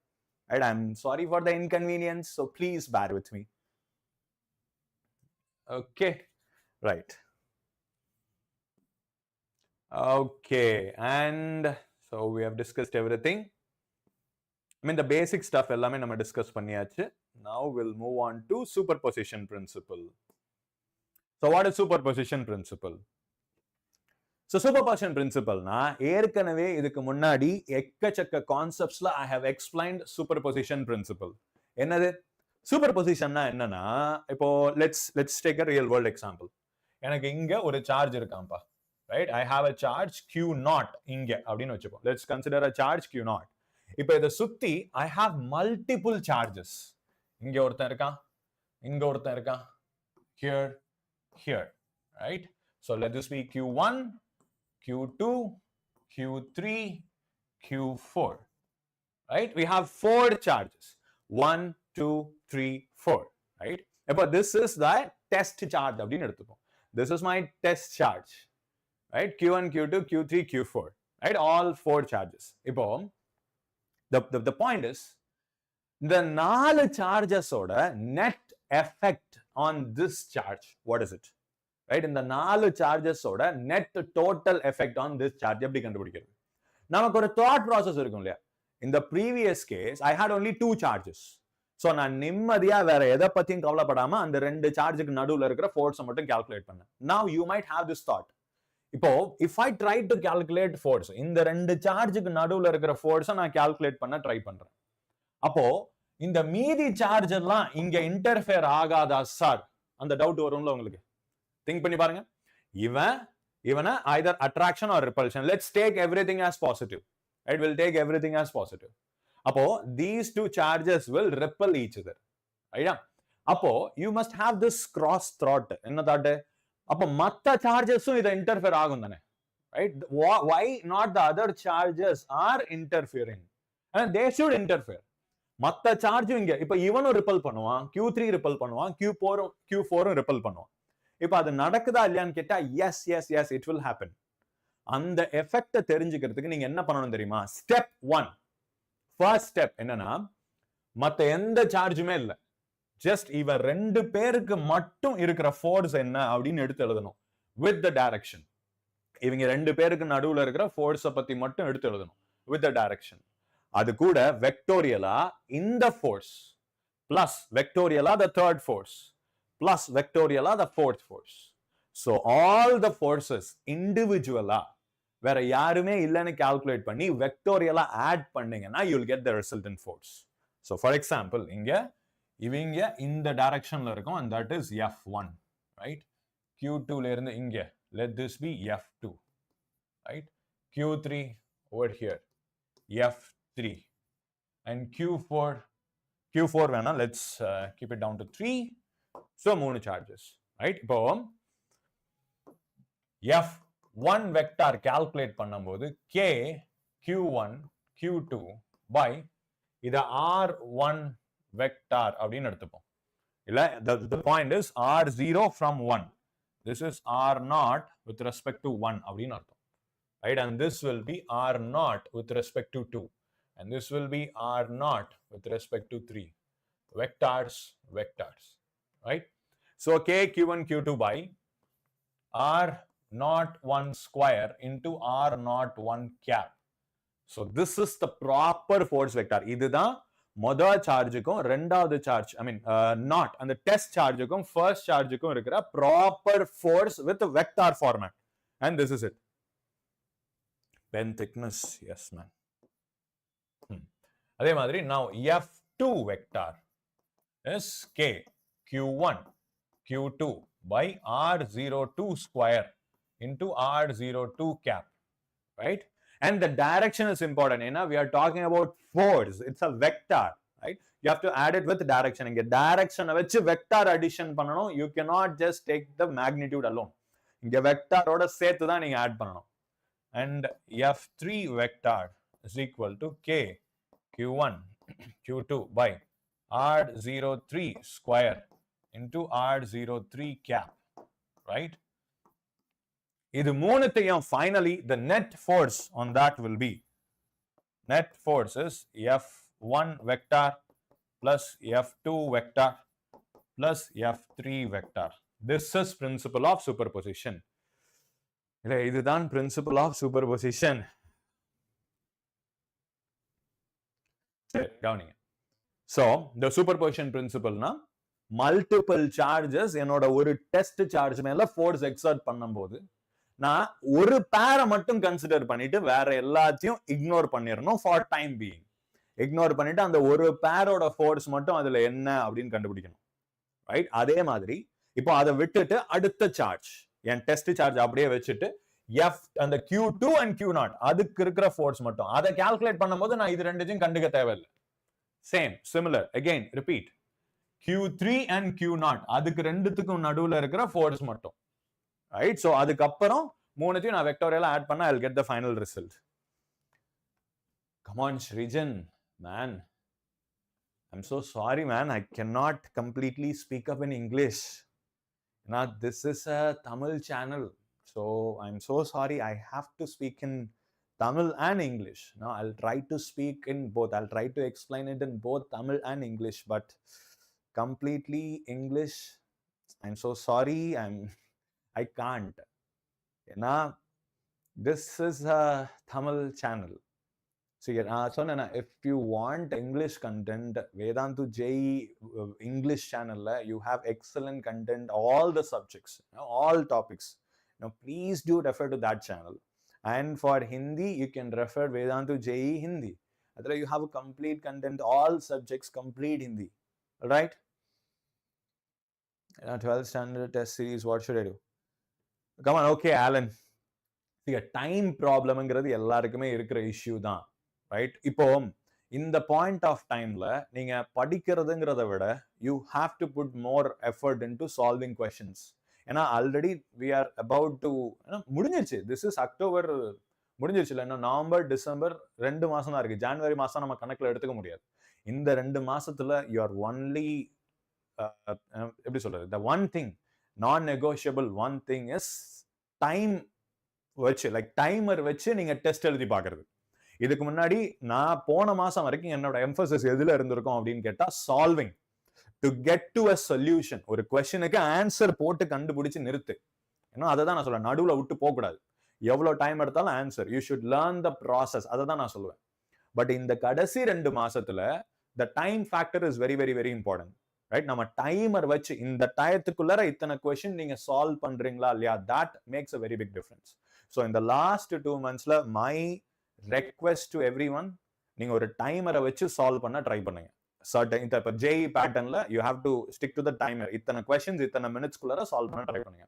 Right? I'm sorry for the inconvenience. So please bear with me. Okay. Right. Okay. And so we have discussed everything. I mean the basic stuff எல்லாமே நம்ம discuss பண்ணியாச்சு. Now we'll move on to superposition principle. So what is superposition principle? So superposition principle na ஏற்கனவே இதுக்கு முன்னாடி எக்கச்சக்க கான்செப்ட்ஸ்ல I have explained superposition principle. என்னது superposition னா என்னன்னா இப்போ let's take a real world example. எனக்கு இங்க ஒரு charge இருக்காம்பா, right? I have a charge Q0 இங்க அப்படினு வெச்சுப்போம். Let's consider a charge Q0. இப்போ இத சுத்தி I have multiple charges. இங்க ஒருத்தன் இருக்கான், இங்க ஒருத்தன் இருக்கான், here, right? So let this be Q1, Q2, Q3, Q4, right? We have 4 charges. 1, 2, 3, 4, right? But this is the test charge. This is my test charge, right? Q1, Q2, Q3, Q4, right? All 4 charges. The point is, the 4 charges oda net effect on this charge, what is it? Right? In the 4 charges oda net total effect on this charge எப்படி கண்டுபிடிக்கிறது? நமக்கு ஒரு thought process இருக்கும் இல்லையா? In the previous case I had only 2 charges. So நான் நிம்மதியா வேற எதை பத்தியும் கவலைப்படாம அந்த 2 சார்ஜுக்கு நடுவுல இருக்கிற ஃபோர்ஸை மட்டும் கால்குலேட் பண்ணேன். Now you might have this thought. இப்போ if I try to calculate force, இந்த 2 சார்ஜுக்கு நடுவுல இருக்கிற ஃபோர்ஸை நான் கால்குலேட் பண்ண ட்ரை பண்றேன். அப்போ இந்த மீதி சார்ஜ் எல்லாம் இங்க இன்டர்ஃபியர் ஆகாதா சார்? அந்த டவுட் வரும்ல உங்களுக்கு. திங்க் பண்ணி பாருங்க. இவன either attraction or repulsion. Let's take everything as positive. Right? We'll take everything as positive. அப்போ these 2 charges will repel each other. Right? அப்போ you must have this cross thought. என்ன thought? அப்போ மத்த சார்ஜஸும் இத இன்டர்ஃபியர் ஆகும் தானே. Right? Why not the other charges are interfering? And they should interfere. மத்த சார்ஜும் இங்க இப்ப இவனும் ரிப்பல் பண்ணுவான், Q3 ரிப்பல் பண்ணுவான், Q4 ரிப்பல் பண்ணுவான். இப்ப அது நடக்குதா இல்லையான்னு கேட்டா yes it will happen. அந்த எஃபெக்ட தெரிஞ்சுக்கிறதுக்கு நீங்க என்ன பண்ணணும் தெரியுமா? ஸ்டெப் 1, ஃபர்ஸ்ட் ஸ்டெப் என்னன்னா, மத்த எந்த சார்ஜுமே இல்ல, ஜஸ்ட் இவ 2 பேருக்கு மட்டும் இருக்கிற ஃபோர்ஸ் என்ன அப்படின்னு எடுத்து எழுதணும் with the direction. இவங்க 2 பேருக்கு நடுவுல இருக்கிற ஃபோர்ஸை பத்தி மட்டும் எடுத்து எழுதணும் with the direction. அது கூட வெக்டோரியலா இந்த ஃபோர்ஸ் பிளஸ் வெக்டோரியலா the third force plus vectorial the fourth force. So all the forces individually வேற யாருமே இல்லன்னு கால்குலேட் பண்ணி வெக்டோரியலா ஆட் பண்ணீங்கன்னா you will get the resultant force. So for example இவங்க இந்த டைரக்ஷன்ல இருக்கும் and that is F1, right? Q2 ல இருந்து இங்க let this be F2, right? Q3 over here F3 and Q4 வேணா let's keep it down to 3. So 3 charges, right? இப்போ F1 vector calculate பண்ணும்போது K Q1 Q2 by இத R1 vector அப்படின்னு எடுத்துப்போம். இல்ல the point is R0 from 1. This is R0 with respect to 1 அப்படின்னு அர்த்தம். Right? And this will be R0 with respect to 2. And this will be R0 with respect to 3. Vectors. Right? So k q1 q2 by r01 square into r01 cap. So this is the proper force vector. இதுதான் முதல் சார்ஜுக்கும் ரெண்டாவது charge not அந்த test சார்ஜுக்கும் first சார்ஜுக்கும் இருக்கிற proper force with vector format. And this is it. Pen thickness, yes man. அதே மாதிரி now F2 vector is k q1 q2 by r02 square into r02 cap, right? And the direction is important. We are talking about force. It's a vector, right? You have to add it with direction. Inge direction which vector addition pananum. You cannot just take the magnitude alone. Inge vector oda sethu dhaan neenga add pananum. And F3 vector is equal to k q1 q2 by r03 square into r03 cap, right? இது மூணுத்தையும் finally the net force on that will be net force is F1 vector plus F2 vector plus F3 vector. This is principle of superposition. இதுதான் principle of superposition. சரி கவனிங்க. So the superposition principle na multiple charges என்னோட ஒரு test charge மேல force exert பண்ணும்போது நான் ஒரு பேரை மட்டும் கன்சிடர் பண்ணிட்டு வேற எல்லாத்தையும் இக்னோர் பண்ணிடணும் ஃபார் டைம் பீயிங். இக்னோர் பண்ணிட்டு அந்த ஒரு பேரோட ஃபோர்ஸ் மட்டும் அதுல என்ன அப்படின்னு கண்டுபிடிக்கணும், ரைட்? அதே மாதிரி இப்போ அதை விட்டுட்டு அடுத்த சார்ஜ் என் டெஸ்ட் சார்ஜ் அப்படியே வச்சுட்டு F அந்த Q2 and Q0 அதுக்கு இருக்கிற ஃபோர்ஸ் மட்டும் அதை கால்குலேட் பண்ணும்போது நான் இது ரெண்டுத்தையும் கண்டுக்க தேவையில்லை. Same similar again repeat Q3 and Q0 அதுக்கு ரெண்டுத்துக்கும் நடுவுல இருக்கிற ஃபோர்ஸ் மட்டும், ரைட்? சோ அதுக்கப்புறம் மூணுத்தையும் நான் வெக்டோரியலா ஆட் பண்ணா I'll get the final result. Come on Srijan, man. I'm so sorry man, I cannot completely speak up in English. Now this is a Tamil channel, so I'm so sorry I have to speak in Tamil and English. Now I'll try to speak in both. I'll try to explain it in both Tamil and English, but completely English, I'm so sorry, I can't. Now this is a Tamil channel. So if you want English content, Vedantu JEE English channel, you have excellent content, all the subjects, all topics. Now please do refer to that channel. And for Hindi, you can refer Vedantu JEE Hindi. Otherwise, you have a complete content, all subjects, complete Hindi. All right? 12th standard test series, what should I do? Come on, okay, Alan. See, time problemங்கிறது எல்லாருக்குமே இருக்கிற issue தான், right? இப்போ இந்த point of டைம்ல நீங்க படிக்கிறதுங்கிறத விட you have to put more effort into solving questions. ஏன்னா already we are about to முடிஞ்சிருச்சு. திஸ் இஸ் அக்டோபர் முடிஞ்சிருச்சு இல்லை, இன்னும் நவம்பர் டிசம்பர் 2 மாசம் தான் இருக்கு. ஜனவரி மாசம் நம்ம கணக்குல எடுத்துக்க முடியாது. இந்த 2 மாசத்துல யூ ஆர் ஒன்லி எப்படி சொல்றது, the one thing non-negotiable one thing is time வச்சு, லைக் டைமர் வச்சு நீங்க டெஸ்ட் எழுதி பாக்குறது. இதுக்கு முன்னாடி நான் போன மாசம் வரைக்கும் என்னோட எம்பசிஸ் எதுல இருந்திருக்கும் அப்படின்னு கேட்டா solving, to get to a solution. ஒரு கொஸ்டினுக்கு ஆன்சர் போட்டு கண்டுபிடிச்சு நிறுத்து. ஏன்னா அதை தான் நான் சொல்லுவேன், நடுவுல விட்டு போக கூடாது. எவ்வளவு டைம் எடுத்தாலும் answer, you should learn the process, அதை தான் நான் சொல்லுவேன். பட் இந்த கடைசி 2 மாசத்துல the time factor is very very very important, right? நம்ம டைமர் வச்சு இந்த டயத்துக்குள்ளார இத்தனை கொஸ்டின் நீங்க சால்வ் பண்றீங்களா இல்லையா, that makes a very big difference. So இந்த லாஸ்ட் 2 monthsல my request to everyone, நீங்க ஒரு டைமரை வச்சு சால்வ் பண்ண ட்ரை பண்ணுங்க. சர்டன் இப்போ JEE பேட்டர்ன்ல you have to stick to the timer. இத்தனை கொஸ்டின்ஸ் இத்தனை மினிட்ஸ்க்குள்ளார சால்வ் பண்ண ட்ரை பண்ணுங்க.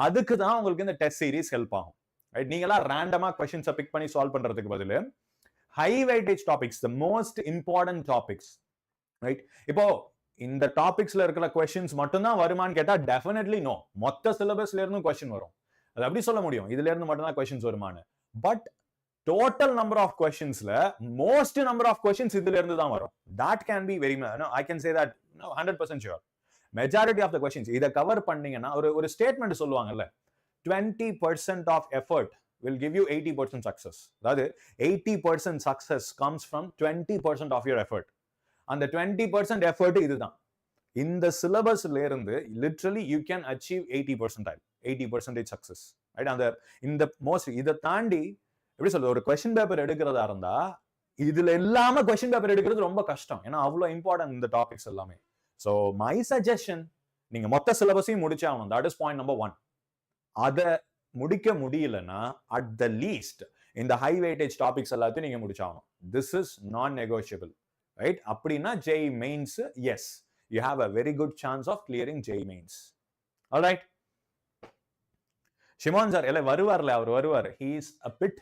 அதுக்கு தான் உங்களுக்கு இந்த டெஸ்ட் சீரிஸ் ஹெல்ப் ஆகும், ரைட்? நீங்களா ரேண்டமா கொஸ்டின்ஸை பிக் பண்ணி சால்வ் பண்றதுக்கு பதில் high weightage topics, the most important topics, right? இப்போ இந்த டாபிக்ஸ்ல இருக்கிற கொஸ்டின்ஸ் மட்டும் தான் வருமான்னு கேட்டா டெஃபினெட்லி நோ. மொத்த சிலபஸ்ல இருந்து கொஸ்டின் வரும், அது அப்படி சொல்ல முடியும். இதுல இருந்து மட்டும் தான் கொஸ்டின்ஸ் வருமானு. பட் டோட்டல் நம்பர் ஆஃப் கொஸ்டின்ஸ்ல மோஸ்ட் நம்பர் ஆஃப் கொஸ்டின்ஸ் இதுல இருந்து தான் வரும். that can be very no, I can say that 100% sure. majority of the questions இத கவர் பண்ணீங்கன்னா ஒரு ஸ்டேட்மென்ட் சொல்லுவாங்கல்ல, 20% of effort will give you 80% success. அதாவது 80% success comes from 20% of your effort. அந்த 20% effort இதுதான். இந்த சிலபஸ்ல இருந்து literally you can achieve 80% success, right? அந்த இந்த மோஸ்ட் இதை தாண்டி எப்படி சொல்றது, ஒரு கொஸ்டின் பேப்பர் எடுக்கிறதா இருந்தா இதுல இல்லாம கொஸ்டின் பேப்பர் எடுக்கிறது ரொம்ப கஷ்டம். ஏன்னா அவ்வளவு இம்பார்ட்டன்ட் இந்த டாபிக்ஸ் எல்லாமே. ஸோ மை சஜஷன், நீங்க மொத்த சிலபஸையும் முடிச்சாகணும். That is point number 1. அதை முடிக்க முடியலன்னா அட் த லீஸ்ட் இந்த ஹை வெயிட்டேஜ் டாபிக்ஸ் எல்லாத்தையும் நீங்க முடிச்சாகணும். This is non negotiable, right? அப்படின்னா JEE Mains, yes, you have a very good chance of clearing JEE mains. All right. Shimon sir, ele varuvarla, avaru varuvar. He is a bit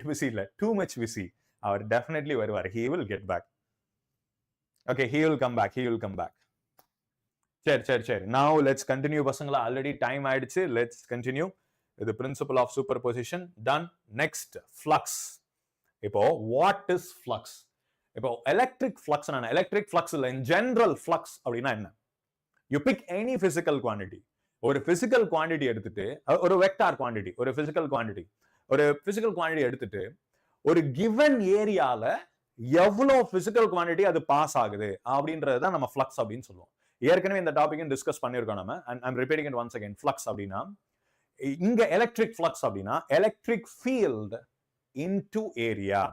busy illa, too much busy. Avaru definitely varuvar. He will get back. Okay, he will come back. Sure. Now let's continue pasangala. Already time aidichu. Let's continue. The principle of superposition done. Next, flux. Ipo what is flux? இப்போ electric flux, electric flux இல்லை, இன் general flux அப்படின்னா என்ன? You pick any physical quantity. ஒரு physical quantity எடுத்துட்டு, ஒரு vector quantity, ஒரு physical quantity எடுத்துட்டு ஒரு கிவன் ஏரியால எவ்வளவு பிசிக்கல் குவான்டிட்டி அது பாஸ் ஆகுது அப்படின்றது தான் நம்ம ஃப்ளக்ஸ் அப்படின்னு சொல்லுவோம். ஏற்கனவே இந்த டாபிக் டிஸ்கஸ் பண்ணியிருக்கோம் நம்ம. And I'm repeating it once again. Flux அப்படின்னா இங்க எலக்ட்ரிக் ஃப்ளக்ஸ் அப்படின்னா எலக்ட்ரிக் ஃபீல்ட் இன்டு ஏரியா.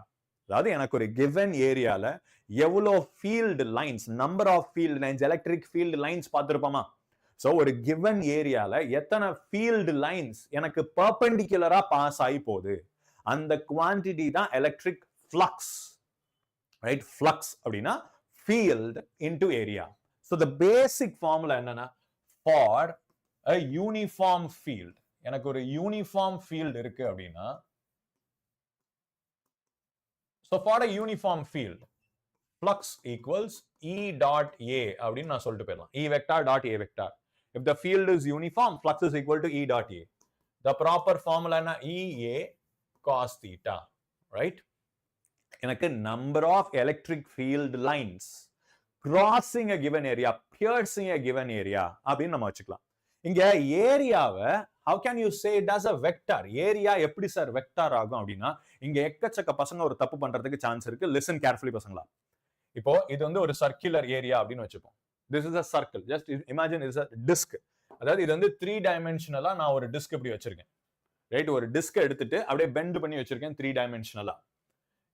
அதாவது எனக்கு ஒரு கிவன் ஏரியால எவ்வளோ field lines, number of field lines, electric field lines பார்த்துருப்போமா? ஸோ ஒரு கிவன் ஏரியால எத்தனை ஃபீல்டு லைன்ஸ் எனக்கு பர்பெண்டிகுலரா பாஸ் ஆகி போகுது, அந்த குவான்டிட்டி தான் எலக்ட்ரிக் ஃப்ளக்ஸ், ரைட்? ஃப்ளக்ஸ் அப்படின்னா field into area. So the basic formula என்னன்னா, ஃபார் அ யூனிஃபார்ம் ஃபீல்ட், எனக்கு ஒரு யூனிஃபார்ம் ஃபீல்டு இருக்கு அப்படின்னா, so for a uniform field, flux equals E dot A அப்படின்னு நான் சொல்லிட்டு போயிடலாம். E vector dot A vector. If the field is uniform, flux is equal to E dot A. The proper formula என்ன? EA cos theta, right? எனக்கு number of electric field lines crossing a given area, piercing a given area அப்படின்னு நம்ம வச்சுக்கலாம். இங்க ஏரியாவை how can you say it as a vector? Area எப்படி sir vector ஆகும் அப்படின்னா, இங்க எக்கச்சக்க பசங்க ஒரு தப்பு பண்றதுக்கு சான்ஸ் இருக்கு. லிசன் கேர்ஃபுல்லி பசங்களா. இப்போ இது வந்து ஒரு சர்க்குலர் ஏரியா அப்படின்னு வச்சுப்போம். This is a circle. Just imagine is a disk. அதாவது இது வந்து 3 டைமென்ஷனலா நான் ஒரு டிஸ்க் இப்படி வச்சிருக்கேன், ரைட்? ஒரு டிஸ்க் எடுத்துட்டு அப்படியே பெண்ட் பண்ணி வச்சிருக்கேன் 3 டைமென்ஷனலா.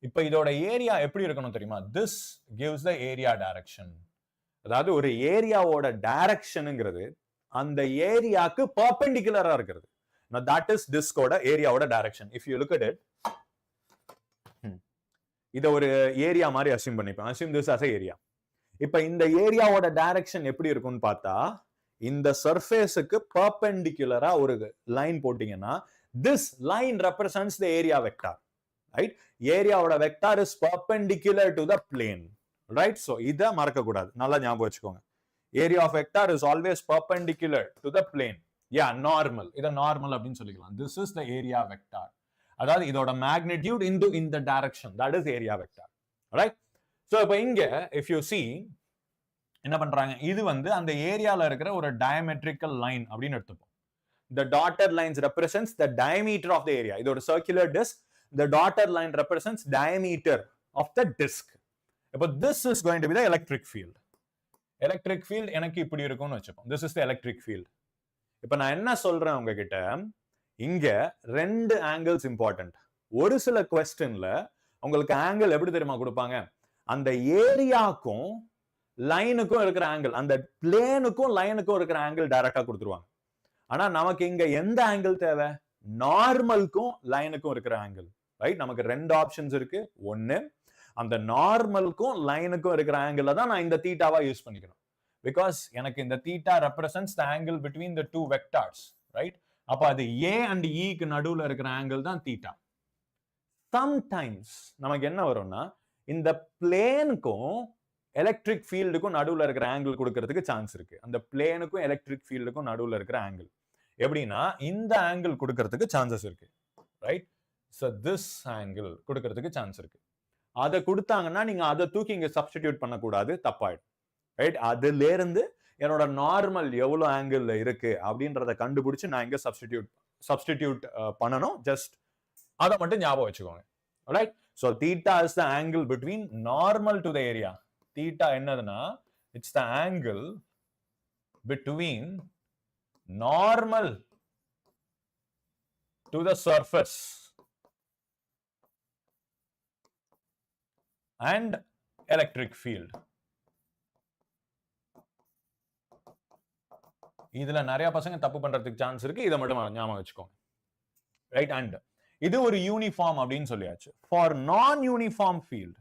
இப்போ இதோட ஏரியா எப்படி இருக்கணும் தெரியுமா? This gives the area direction. அதாவது ஒரு ஏரியாவோட டைரக்ஷனுங்கிறது அந்த ஏரியாக்கு பர்பெண்டிகுலரா இருக்கிறது. Now that is diskோட ஏரியாவோட direction. If you look at it, இத ஒரு ஏரியா மாதிரி அஸ்யூம் பண்ணிப்போம். Assume this as a area. இப்ப இந்த ஏரியாவோட டைரக்ஷன் எப்படி இருக்கும்னு பார்த்தா, இந்த சர்ஃபேஸுக்கு பர்பெண்டிகுலரா ஒரு லைன் போட்டீங்கன்னா this line represents the area vector, right? ஏரியாவோட vector is perpendicular to the plane, right? So இத மறக்க கூடாது, நல்லா ஞாபகம் வச்சுக்கோங்க. Area of vector is always perpendicular to the plane. Yeah, normal. இத normal அப்படின்னு சொல்லிக்கலாம். This is the area vector. அதாவது இதோட magnitude into in the direction. That is area vector. Right? So இப்போ இங்க if you see என்ன பண்றாங்க, இது வந்து அந்த ஏரியால இருக்கிற ஒரு diametrical line அப்படின்னு எடுத்துப்போம். The dotted lines represents the diameter of the area. இது ஒரு circular disk. The dotted line represents diameter of the disk. இப்போ this is going to be the electric field. Electric field எனக்கு இப்படி இருக்கும்னு வச்சுப்போம். This is the electric field. இப்ப நான் என்ன சொல்றேன் உங்ககிட்ட, இங்க 2 ஆங்கிள்ஸ் இம்பார்ட்டன்ட். ஒரு சில क्वेश्चनல உங்களுக்கு ஆங்கிள் எப்படி தெரியுமா கொடுப்பாங்க, அந்த ஏரியாக்கும் லைனுக்கும் இருக்கிற ஆங்கிள், அந்த பிளேனுக்கும் லைனுக்கும் இருக்கிற ஆங்கிள் டைரக்டா கொடுத்துருவாங்க. ஆனா நமக்கு இங்க எந்த ஆங்கிள் தேவை, நார்மலுக்கும் லைனுக்கும் இருக்கிற ஆங்கிள், ரைட்? நமக்கு 2 ஆப்ஷன்ஸ் இருக்கு. ஒன்னு, அந்த நார்மலுக்கும் லைனுக்கும் இருக்கிற ஆங்கிள் தான் நான் இந்த தீட்டாவா யூஸ் பண்ணிக்கணும். பிகாஸ் எனக்கு இந்த theta represents the angle between the 2 vectors, right? அப்ப அது A and E க்கு நடுவுல இருக்கிற ஆங்கிள் தான் தீட்டா. சம்டைம்ஸ் நமக்கு என்ன வரும்னா, இந்த பிளேனுக்கும் எலக்ட்ரிக் ஃபீல்டுக்கும் நடுவுல இருக்கிற ஆங்கிள் கொடுக்கறதுக்கு சான்ஸ் இருக்கு. அந்த பிளேனுக்கும் எலக்ட்ரிக் ஃபீல்டுக்கும் நடுவுல இருக்கிற ஆங்கிள் எப்படின்னா இந்த ஆங்கிள் கொடுக்கறதுக்கு சான்சஸ் இருக்கு, ரைட்? சோ திஸ் ஆங்கிள் கொடுக்கறதுக்கு சான்ஸ் இருக்கு. அதை கொடுத்தாங்கன்னா நீங்க அதை தூக்கி இங்க சப்ஸ்டிடியூட் பண்ணக்கூடாது, தப்பாயிடும், ரைட்? அதுல இருந்து என்னோட நார்மல் எவ்வளவு ஆங்கிள் இருக்கு அப்படின்றத கண்டுபிடிச்சு நான் இங்க சப்ஸ்டிடியூட் பண்ணணும். ஜஸ்ட் அதை மட்டும் ஞாபகம் வச்சுக்கோங்க, right? So theta is the angle between normal to the area. Theta என்னதுன்னா It's the angle between normal to the surface and electric field. இதுல நிறைய பசங்க தப்பு பண்றதுக்கு சான்ஸ் இருக்கு. இதை மட்டும் ஞாபகம் வச்சுக்கோங்க. ரைட்? அண்ட் இது ஒரு யூனிஃபார்ம் அப்படின்னு சொல்லியாச்சு. ஃபார் நான் uniform field,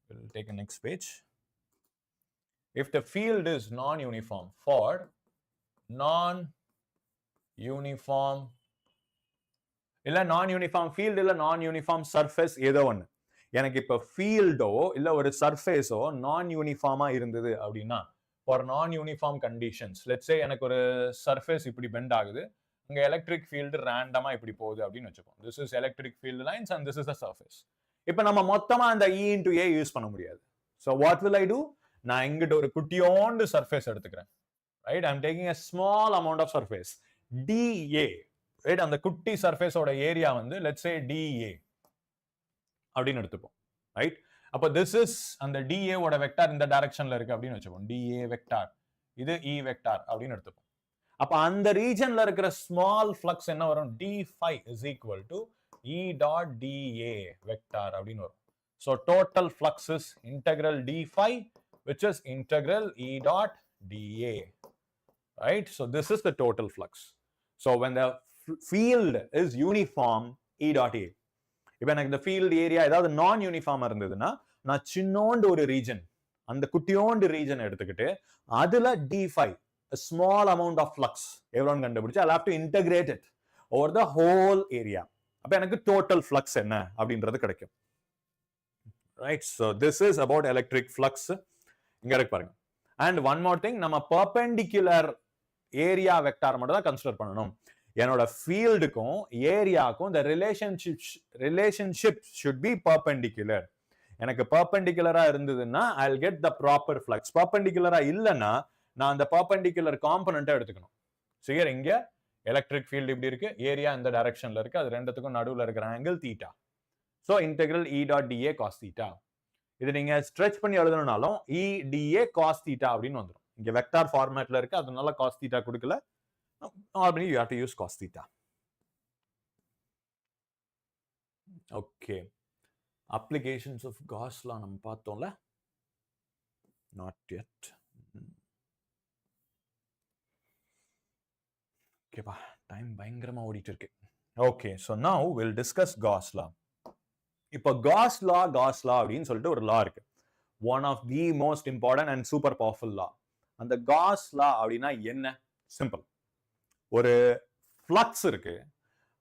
we'll take a next page. If the field is non-uniform, for non-uniform இல்ல non-uniform field இல்ல non-uniform surface ஏதோ ஒண்ணு, எனக்கு இப்ப ஃபீல்டோ இல்ல ஒரு சர்ஃபேஸோ நான் யூனிஃபார்மா இருந்தது அப்படின்னா, ஃபார் நான் யூனிஃபார்ம் கண்டிஷன்ஸ், லெட்ஸ் சே எனக்கு ஒரு சர்ஃபேஸ் இப்படி பெண்ட் ஆகுது, அங்க எலக்ட்ரிக் ஃபீல்டு ரேண்டமா இப்படி போகுது அப்படின்னு வச்சுப்போம். This is electric field lines and this is the surface. இப்ப நம்ம மொத்தமா அந்த E into A யூஸ் பண்ண முடியாது. So what will I do? நான் இங்கிட்ட ஒரு குட்டியோண்டு சர்ஃபேஸ் எடுத்துக்கிறேன். Right? I am taking a small amount of surface, DA. Right? அந்த குட்டி சர்ஃபேஸோட ஏரியா வந்து லெட்ஸ் சே DA அப்படின்னு எடுத்துப்போம். ரைட்? அப்ப திஸ் இஸ் அந்த DA ஓட வெக்டார் இந்த டைரக்ஷன்ல இருக்கு அப்படின்னு வச்சுப்போம். DA வெக்டார், இது E வெக்டார் அப்படின்னு எடுத்துப்போம். அப்ப அந்த ரீஜன்ல இருக்கிற ஸ்மால் ஃப்ளக்ஸ் என்ன வரும்? d5 is equal to E dot dA vector அப்படின்னு வரும். So total flux is integral d5, which is integral E dot dA. Right? So this is the total flux. So when the field is uniform, E dot A. இப்ப எனக்கு இந்த field area ஏதாவது நான் யூனிஃபார்மா இருந்ததுன்னா, நான் சின்னோண்டு ஒரு ரீஜன், அந்த குட்டியோண்டு region எடுத்துக்கிட்டு அதுல d5, a small amount of flux எவ்வளோன்னு கண்டுபிடிச்சு I'll have to integrate it over the whole area. அப்ப எனக்கு total flux என்ன அப்படின்றது கிடைக்கும். Right? So this is about electric flux. இங்க இருக்கு பாருங்க. And one more thing, நம்ம perpendicular area vector மட்டும் தான் கன்சிடர் பண்ணணும். என்னோட ஃபீல்டுக்கும் ஏரியாக்கும் the relationship should be perpendicular. எனக்கு perpendicular-ஆ இருந்ததுன்னா I'll get the proper flux. perpendicular-ஆ இல்லைன்னா நான் அந்த perpendicular காம்பனண்ட்டை எடுத்துக்கணும். ஸோ இங்க எலக்ட்ரிக் ஃபீல்டு இப்படி இருக்கு, ஏரியா இந்த டைரக்ஷன்ல இருக்கு, அது ரெண்டுத்துக்கும் நடுவில் இருக்கிற angle theta. So integral E dot dA cos theta. இது நீங்க ஸ்ட்ரெச் பண்ணி எழுதணும்னாலும் E dA cos theta அப்படின்னு வந்துடும். இங்க வெக்டார் ஃபார்மேட்ல இருக்கு, அதனால cos theta கொடுக்கல. Normally you have to use cos theta. Okay. Applications of Gauss law நம்ம பார்த்தோம்ல? Not yet. ஓகேப்பா, டைம் பயங்கரமா ஓடிட்டு இருக்கு. Okay, so now will discuss Gauss law. இப்போ Gauss law அப்படின்னு சொல்லிட்டு ஒரு லா இருக்கு. One of the most important and super powerful law. அந்த Gauss law அப்படின்னா என்ன? சிம்பிள். ஒரு ஃப்ளக்ஸ் இருக்கு,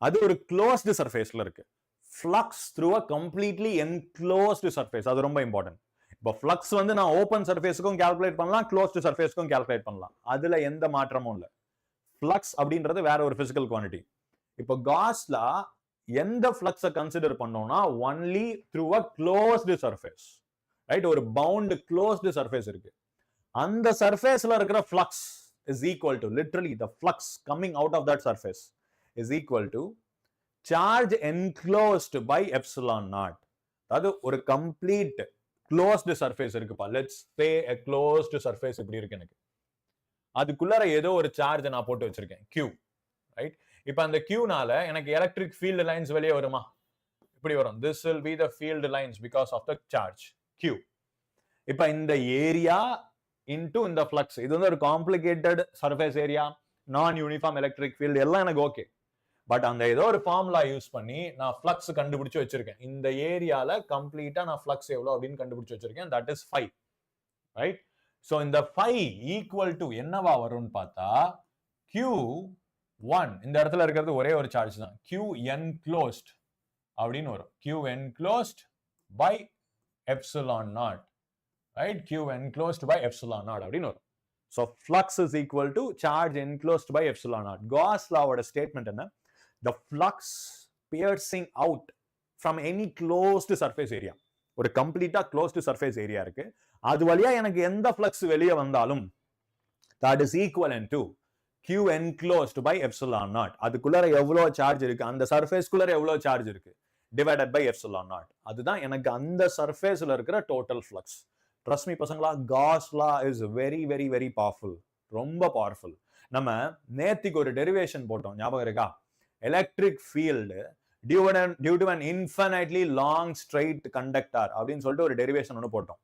அது ஒரு க்ளோஸ்டு சர்ஃபேஸ்ல இருக்கு. Flux through a completely enclosed surface, அது ரொம்ப இம்பார்ட்டன்ட். இப்போ ஃப்ளக்ஸ் வந்து நான் ஓப்பன் சர்ஃபேஸுக்கும் கால்குலேட் பண்ணலாம், க்ளோஸ்டு சர்ஃபேஸ்க்கும் கால்குலேட் பண்ணலாம், அதுல எந்த மாற்றமும் இல்லை. ஃப்ளக்ஸ் அப்படின்றது வேற ஒரு பிசிக்கல் குவான்டிட்டி. இப்போ காஸ்ல எந்த ஃப்ளக்ஸை கன்சிடர் பண்ணோம்னா only through a closed surface. Right? ஒரு பவுண்ட் க்ளோஸ்டு சர்ஃபேஸ் இருக்கு, அந்த சர்ஃபேஸ்ல இருக்கிற flux is equal to, literally the flux coming out of that surface is equal to charge enclosed by epsilon naught. அது ஒரு கம்ப்ளீட் க்ளோஸ்டு சர்ஃபேஸ் இருக்குப்பா. Let's say a closed surface இப்படி இருக்கு, எனக்கு அதுக்குள்ளார ஏதோ ஒரு சார்ஜ் நான் போட்டு வச்சிருக்கேன் Q. ரைட்? இப்போ அந்த Qனால எனக்கு எலக்ட்ரிக் ஃபீல்டு லைன்ஸ் வெளியே வருமா? இப்படி வரும். This will be the field lines because of the charge Q. இப்போ இந்த ஏரியா into இந்த ஃப்ளக்ஸ், இது வந்து ஒரு காம்ப்ளிகேட்டட் சர்ஃபேஸ் ஏரியா, நான் யூனிஃபார்ம் எலக்ட்ரிக் ஃபீல்டு எல்லாம் எனக்கு ஓகே. பட் அந்த ஏதோ ஒரு ஃபார்முலா யூஸ் பண்ணி நான் ஃப்ளக்ஸ் கண்டுபிடிச்சு வச்சிருக்கேன். இந்த ஏரியால கம்ப்ளீட்டா நான் ஃப்ளக்ஸ் எவ்வளவு அப்படின்னு கண்டுபிடிச்சு வச்சிருக்கேன். That is 5. ரைட்? சோ இந்த 5 ஈக்குவல் டு என்னவா வரும்னு பார்த்தா Q1, இந்த இடத்துல இருக்கிறது ஒரே ஒரு சார்ஜ் தான், Q enclosed அப்படின்னு வரும். Q enclosed by epsilon naught. Right? Q enclosed by epsilon naught அப்படின்னு வரும். So flux is equal to charge enclosed by epsilon naught. Gauss law ஓட ஸ்டேட்மெண்ட் என்ன? The flux piercing out from any closed surface area. ஒரு கம்ப்ளீட்டா closed surface area இருக்கு, அது வழியா எனக்கு எந்த flux வெளியே வந்தாலும் that is equivalent to Q enclosed by epsilon naught. அதுக்குள்ளார எவ்வளவு சார்ஜ் இருக்கு, அந்த சர்ஃபேஸ்க்குள்ளார எவ்வளவு சார்ஜ் இருக்கு, divided by epsilon naught. அதுதான் எனக்கு அந்த சர்ஃபேஸ்ல இருக்கிற டோட்டல் ஃப்ளக்ஸ். ட்ரஸ்ட் மீ பசங்களா, Gauss law is very very very powerful. ரொம்ப பவர்ஃபுல். நம்ம நேத்திக்கு ஒரு டெரிவேஷன் போட்டோம், ஞாபகம் இருக்கா? Electric field due to an infinitely long straight conductor அப்படின்னு சொல்லிட்டு ஒரு டெரிவேஷன் ஒன்று போட்டோம்.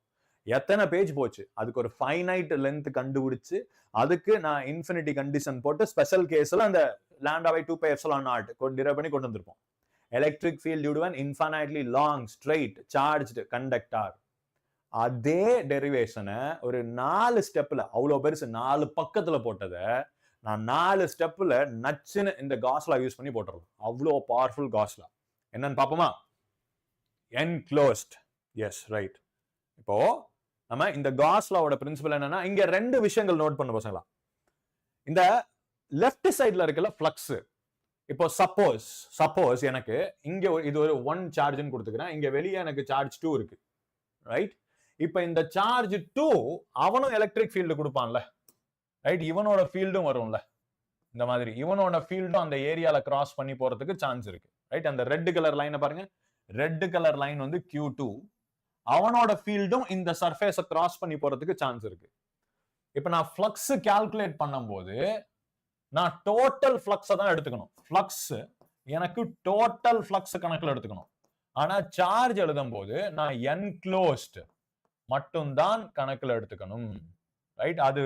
எத்தனை பேஜ் போச்சு? அதுக்கு ஒரு ஃபைனைட் லென்த் கண்டுபிடிச்சு அதுக்கு நான் இன்ஃபினிட்டி கண்டிஷன் போட்டு ஸ்பெஷல் கேஸ்ல அந்த λ/2πε0 டிரைவ் பண்ணி கொண்டு வந்திருப்போம். Electric field due to an infinitely long straight charged conductor. அதே டெரிவேஷனை ஒரு 4 ஸ்டெப்ல, அவ்வளவு பெருசு 4 பக்கத்துல போட்டதை நான் 4 ஸ்டெப்ல நச்சுன்னு இந்த காஸ்லா யூஸ் பண்ணி போட்டுறோம். அவ்வளோ பவர்ஃபுல் காஸ்லா. என்னன்னு பாப்போமா? என்க்ளோஸ்ட். Yes, right. இப்போ நம்ம இந்த காஸ்லாவோட பிரின்சிபல் என்னன்னா, இங்க 2 விஷயங்கள் நோட் பண்ண பசங்களா. இந்த லெஃப்ட் சைட்ல இருக்கல ஃப்ளக்ஸ். இப்போ சப்போஸ் எனக்கு இங்க இது ஒரு 1 சார்ஜ்னு கொடுத்துக்கிறேன், இங்க வெளியே எனக்கு சார்ஜ் 2 இருக்கு, ரைட்? இப்போ இந்த சார்ஜ் 2 அவனும் எலக்ட்ரிக் ஃபீல்டு கொடுப்பான்ல, ரைட்? இவனோட ஃபீல்டும் வரும்ல, இந்த மாதிரி இவனோட ஃபீல்டும் அந்த ஏரியால கிராஸ் பண்ணி போறதுக்கு சான்ஸ் இருக்கு, ரைட்? அந்த ரெட் கலர் லைனை பாருங்க, ரெட் கலர் லைன் வந்து Q2, அவனோட ஃபீல்டும் இந்த சர்ஃபேஸை கிராஸ் பண்ணி போறதுக்கு சான்ஸ் இருக்கு. இப்போ நான் ஃப்ளக்ஸ் கால்குலேட் பண்ணும்போது நான் டோட்டல் ஃப்ளக்ஸை தான் எடுத்துக்கணும். ஃப்ளக்ஸ் எனக்கு டோட்டல் ஃப்ளக்ஸ் கணக்கில் எடுத்துக்கணும். ஆனா சார்ஜ் எழுதும் போது நான் என்க்ளோஸ்ட் மட்டும்தான் கணக்கில் எடுத்துக்கணும், ரைட்? அது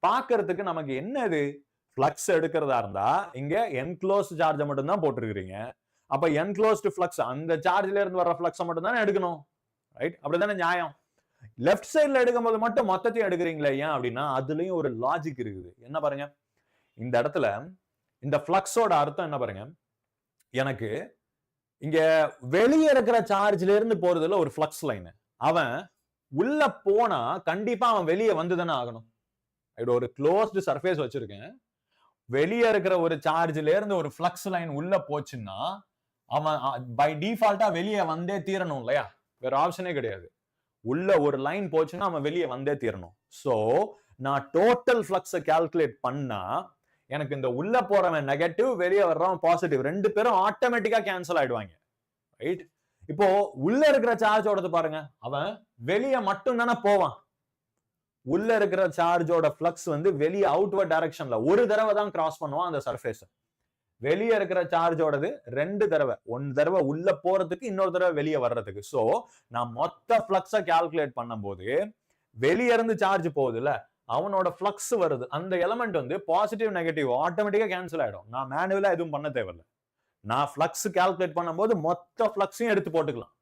பாக்குறதுக்கு நமக்கு என்னது, ஃப்ளக்ஸ் எடுக்கிறதா இருந்தா இங்க என்க்ளோஸ்ட் சார்ஜை மட்டும் தான் போட்டிருக்கிறீங்க. அப்ப என்க்ளோஸ்ட் ஃப்ளக்ஸ், அந்த சார்ஜ்ல இருந்து வர ஃப்ளக்ஸை மட்டும் தானே எடுக்கணும், ரைட்? அப்படிதானே நியாயம். லெஃப்ட் சைட்ல எடுக்கும் போது மட்டும் மொத்தத்தையும் எடுக்கிறீங்களே, ஏன் அப்படின்னா அதுலயும் ஒரு லாஜிக் இருக்குது. என்ன பாருங்க, இந்த இடத்துல இந்த ஃப்ளக்ஸோட அர்த்தம் என்ன பாருங்க, எனக்கு இங்க வெளியே இருக்கிற சார்ஜ்ல இருந்து போறதுல ஒரு ஃப்ளக்ஸ் லைன், அவன் உள்ள போனா கண்டிப்பா அவன் வெளியே வந்துதானே ஆகணும். ஒரு க்ளோஸ்டு சர்ஃபேஸ் வச்சிருக்கேன், வெளியே இருக்கிற ஒரு சார்ஜ்ல இருந்து ஒரு ஃப்ளக்ஸ் லைன் உள்ள போச்சுன்னா அவன் பை டிஃபால்ட்டா வெளியே வந்தே தீரணும் இல்லையா? வேற ஆப்ஷனே கிடையாது. உள்ள ஒரு லைன் போச்சுன்னா அவன் வெளியே வந்தே தீரணும். சோ நான் டோட்டல் ஃப்ளக்ஸை கால்குலேட் பண்ணா எனக்கு இந்த உள்ள போறவன் நெகட்டிவ், வெளியே வர்றவன் பாசிட்டிவ், 2 பேரும் ஆட்டோமேட்டிக்கா கேன்சல் ஆயிடுவாங்க, ரைட்? இப்போ உள்ள இருக்கிற சார்ஜோடது பாருங்க, அவன் வெளியே மட்டும் தானே போவான். உள்ள இருக்கிற சார்ஜோட ஃப்ளக்ஸ் வந்து வெளியே அவுட்வர்ட் டைரக்ஷன்ல ஒரு தடவை தான் கிராஸ் பண்ணுவான் அந்த சர்ஃபேஸ். வெளியே இருக்கிற சார்ஜோடது 2 தடவை, 1 தடவை உள்ள போறதுக்கு, இன்னொரு தடவை வெளியே வர்றதுக்கு. சோ நான் மொத்த ஃப்ளக்ஸை கால்குலேட் பண்ணும்போது வெளியே இருந்து சார்ஜ் போகுதுல்ல, அவனோட ஃப்ளக்ஸ் வருது, அந்த எலமெண்ட் வந்து பாசிட்டிவ் நெகட்டிவ் ஆட்டோமேட்டிக்கா கேன்சல் ஆயிடும். நான் மேனுவலா எதுவும் பண்ண தேவையில்லை. நான் ஃப்ளக்ஸ் கால்குலேட் பண்ணும்போது மொத்த ஃப்ளக்ஸையும் எடுத்து போட்டுக்கலாம்.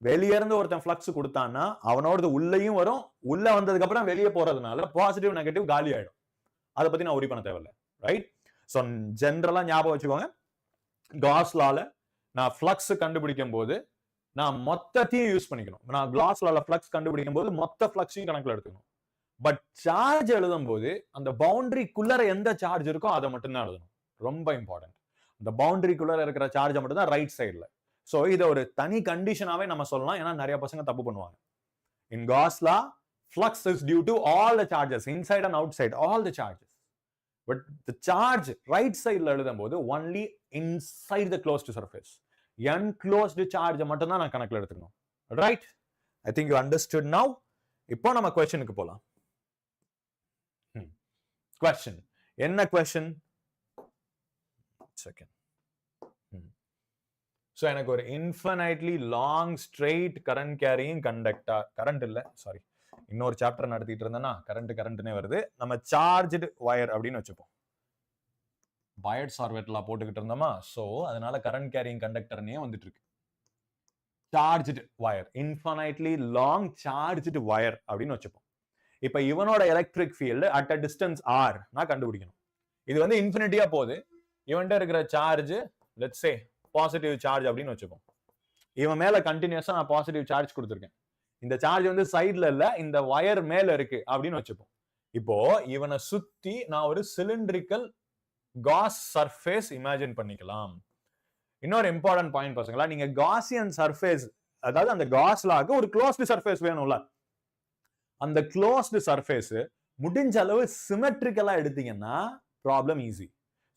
வெளியே இருந்து ஒருத்தன் ஃப்ளக்ஸ் கொடுத்தான்னா அவனோடது உள்ளேயும் வரும், உள்ள வந்ததுக்கு அப்புறம் வெளியே போறதுனால பாசிட்டிவ் நெகட்டிவ் காலி ஆயிடும். அதை பத்தி நான் ஒரி பண்ண தேவையில்லை, ரைட்? ஸோ ஜென்ரலா ஞாபகம் வச்சுக்கோங்க, காஸ் லால நான் ஃப்ளக்ஸ் கண்டுபிடிக்கும் போது நான் மொத்தத்தையும் யூஸ் பண்ணிக்கணும். நான் காஸ் லால ஃப்ளக்ஸ் கண்டுபிடிக்கும் போது மொத்த ஃப்ளக்ஸையும் கணக்கில் எடுத்துக்கணும். பட் சார்ஜ் எழுதும் போது அந்த பவுண்டரிக்குள்ளர எந்த சார்ஜ் இருக்கோ அதை மட்டும் தான் எழுதணும். ரொம்ப இம்பார்ட்டன்ட். இந்த பவுண்டரிக்குள்ளர இருக்கிற சார்ஜை மட்டும் தான் ரைட் சைட்ல. சோ இதை ஒரு தனி கண்டிஷனாவே நம்ம சொல்லலாம், ஏன்னா நிறைய பசங்க தப்பு பண்ணுவாங்க. In Gauss law, flux is due to all the charges, inside and outside, all the charges. But the charge right side ல எழுதும் போது only inside the closed surface. Enclosed charge மட்டும் தான் நான் கணக்குல எடுத்துக்கணும். Right? I think you understood now. இப்போ நம்ம questionக்கு போலாம். Question. என்ன question? Second. So எனக்கு ஒரு infinitely long straight current carrying conductor, current இல்ல, sorry, இன்னொரு சாப்டர் நடத்திட்டு இருந்தேன்னா கரண்ட்னே வருது. நம்ம சார்ஜ்டு வயர் அப்படின்னு வச்சுப்போம். 𝑯𝒆𝒍𝒐 போட்டுக்கிட்டு இருந்தோமா, சோ அதனால கரண்ட் கேரிங் கண்டக்டர்னே வந்துட்டு இருக்கு. Charged wire, infinitely long charged wire அப்படின்னு வச்சுப்போம். இப்ப இவனோட electric field at a distance r நான் கண்டுபிடிக்கணும். இது வந்து இன்ஃபினிட்டியா போகுது. இவன்கிட்ட இருக்கிற charge let's say positive charge அப்படின்னு வச்சுப்போம். இவன் மேல கண்டினியூஸா நான் பாசிட்டிவ் சார்ஜ் கொடுத்துருக்கேன். இந்த சார்ஜ் வந்து சைட்ல இல்ல, இந்த வயர் மேல இருக்கு அப்படின்னு வச்சுப்போம். இப்போ இவனை சுத்தி நான் ஒரு சிலிண்ட்ரிக்கல் காஸ் சர்ஃபேஸ் இமேஜின் பண்ணிக்கலாம். இன்னொரு இம்பார்ட்டன்ட் பாயிண்ட் பசங்களா, நீங்க காசியன் சர்ஃபேஸ், அதாவது அந்த காஸ் லாக்கு ஒரு க்ளோஸ்டு சர்ஃபேஸ் வேணும்ல, அந்த க்ளோஸ்டு சர்ஃபேஸ் முடிஞ்ச அளவு சிமெட்ரிக்கலா எடுத்தீங்கன்னா ப்ராப்ளம் ஈஸி.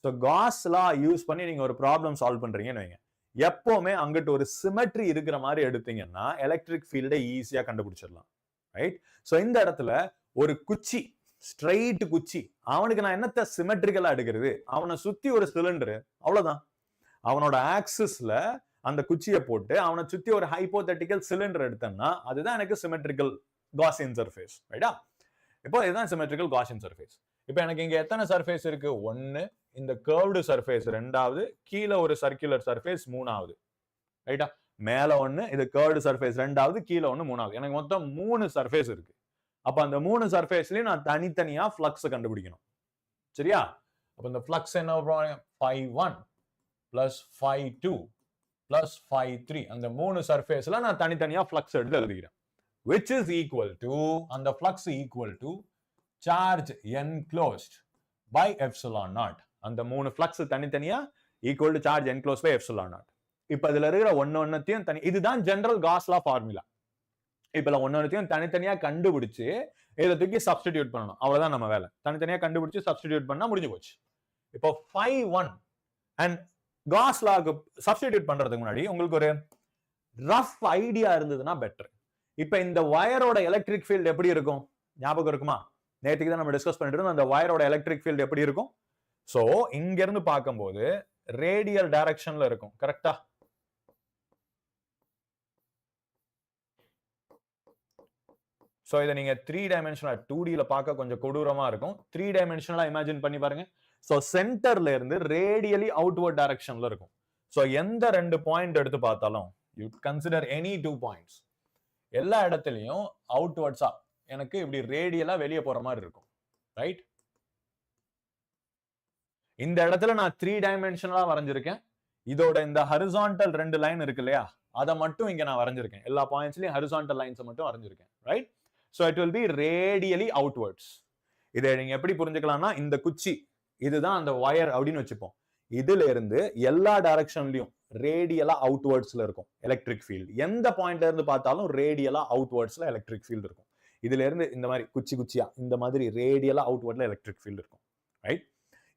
ஸோ காஸ் லா யூஸ் பண்ணி நீங்க ஒரு ப்ராப்ளம் சால்வ் பண்றீங்கன்னு வைங்க, எப்பவுமே அங்கிட்டு ஒரு சிமெட்ரி இருக்கிற மாதிரி எடுத்தீங்கன்னா எலக்ட்ரிக் ஃபீல்டை ஈஸியா கண்டுபிடிச்சிடலாம். ரைட்? சோ இந்த இடத்துல ஒரு குச்சி, ஸ்ட்ரைட் குச்சி, அவனுக்கு நான் என்னத்த சிமெட்ரிக்கலா எடுக்கிறது? அவனை சுத்தி ஒரு சிலிண்டர், அவ்வளவுதான். அவனோட ஆக்சிஸ்ல அந்த குச்சியை போட்டு அவனை சுத்தி ஒரு ஹைப்போதெட்டிக்கல் சிலிண்டர் எடுத்தேன்னா அதுதான் எனக்கு சிமெட்ரிக்கல் காஸியன் சர்ஃபேஸ். ரைட்டா? இப்போ இதுதான் சிமெட்ரிக்கல் காஸியன் சர்ஃபேஸ். இப்போ எனக்கு இங்க எத்தனை சர்ஃபேஸ் இருக்கு? 1, இந்த கர்வ்டு சர்ஃபேஸ் 2வது, கீழே ஒரு சர்க்குலர் சர்ஃபேஸ் 3வது. ரைட்டா? மேல 1, இது கர்வ்டு சர்ஃபேஸ் 2வது, கீழே 1, 3வது. எனக்கு மொத்தம் 3 சர்ஃபேஸ் இருக்கு. அப்ப அந்த 3 சர்ஃபேஸ்லயும் நான் தனித்தனியா ஃப்ளக்ஸ் கண்டுபிடிக்கணும். சரியா? அப்ப இந்த ஃப்ளக்ஸ் என்ன பண்ணுவாங்க? ∅1 plus ∅2 plus ∅3. அந்த 3 சர்ஃபேஸ்ல நான் தனித்தனியா ஃப்ளக்ஸ் எடுத்து எழுதிக்கிறேன். which is equal to, அந்த flux equal to charge enclosed by epsilon naught. அந்த 3 ஃப்ளக்ஸ் தனித்தனியா equal to charge enclosed by epsilon naught. இப்ப இதுல இருக்கிற ஒன்னொன்னையும் தனி, இதுதான் ஜெனரல் காஸ் லா ஃபார்முலா. இப்ப ஒன்னொன்னையும் தனித்தனியா கண்டுபிடிச்சு இதை தூக்கி சப்ஸ்டிடியூட் பண்ணணும். அவ்வளவுதான் நம்ம வேலை. தனித்தனியா கண்டுபிடிச்சு சப்ஸ்டிடியூட் பண்ணா முடிஞ்சு போச்சு. இப்போ ∅1 அண்ட் காஸ் லாக்கு சப்ஸ்டிடியூட் பண்றதுக்கு முன்னாடி உங்களுக்கு ஒரு ரஃப் ஐடியா இருந்ததுன்னா பெட்டர். இப்ப இந்த வயரோட எலக்ட்ரிக் ஃபீல்ட் எப்படி இருக்கும்? ஞாபகம் இருக்குமா? நேற்றுக்கு தான் நம்ம டிஸ்கஸ் பண்ணிட்டு இருந்தோம். அந்த வயரோட எலக்ட்ரிக் ஃபீல்ட் எப்படி இருக்கும்? சோ இங்க இருந்து பார்க்கும்போது ரேடியல் டைரக்ஷன்ல இருக்கும். கரெக்டா? சோ இதை நீங்க 3 டைமென்ஷனலா 2Dல பார்க்க கொஞ்சம் கொடூரமா இருக்கும். 3 டைமென்ஷனலா இமேஜின் பண்ணி பாருங்க. சோ சென்டர்ல இருந்து ரேடியலி அவுட்வர்ட் டைரக்ஷன்ல இருக்கும். சோ எந்த 2 பாயிண்ட் எடுத்து பார்த்தாலும் யூ கன்சிடர் எனி 2 பாயிண்ட்ஸ், எல்லா இடத்துலயும் அவுட்வர்ட்ஸா எனக்கு இப்படி ரேடியலா வெளியே போற மாதிரி இருக்கும். ரைட்? இந்த இடத்துல நான் 3 டைமென்ஷனலா வரைஞ்சிருக்கேன். இதோட இந்த ஹரிசான்டல் 2 லைன் இருக்கு இல்லையா, அதை மட்டும் இங்க நான் வரைஞ்சிருக்கேன். எல்லா பாயிண்ட்ஸ்லயும் ஹரிசான்டல் லைன்ஸ் மட்டும் வரைஞ்சிருக்கேன். Right? So it will be radially outwards. இதை நீங்க எப்படி புரிஞ்சுக்கலாம்னா, இந்த குச்சி இதுதான் அந்த வயர் அப்படின்னு வச்சுப்போம். இதுல இருந்து எல்லா டைரக்ஷன்லயும் ரேடியலா அவுட்வர்ட்ஸ்ல இருக்கும் எலக்ட்ரிக் ஃபீல்ட். எந்த பாயிண்ட்ல இருந்து பார்த்தாலும் ரேடியலா அவுட்வர்ட்ஸ்ல எலக்ட்ரிக் ஃபீல்ட் இருக்கும். இதுல இருந்து இந்த மாதிரி குச்சி குச்சியா இந்த மாதிரி ரேடியலா அவுட்வர்ட்ல எலக்ட்ரிக் ஃபீல்ட் இருக்கும். ரைட்?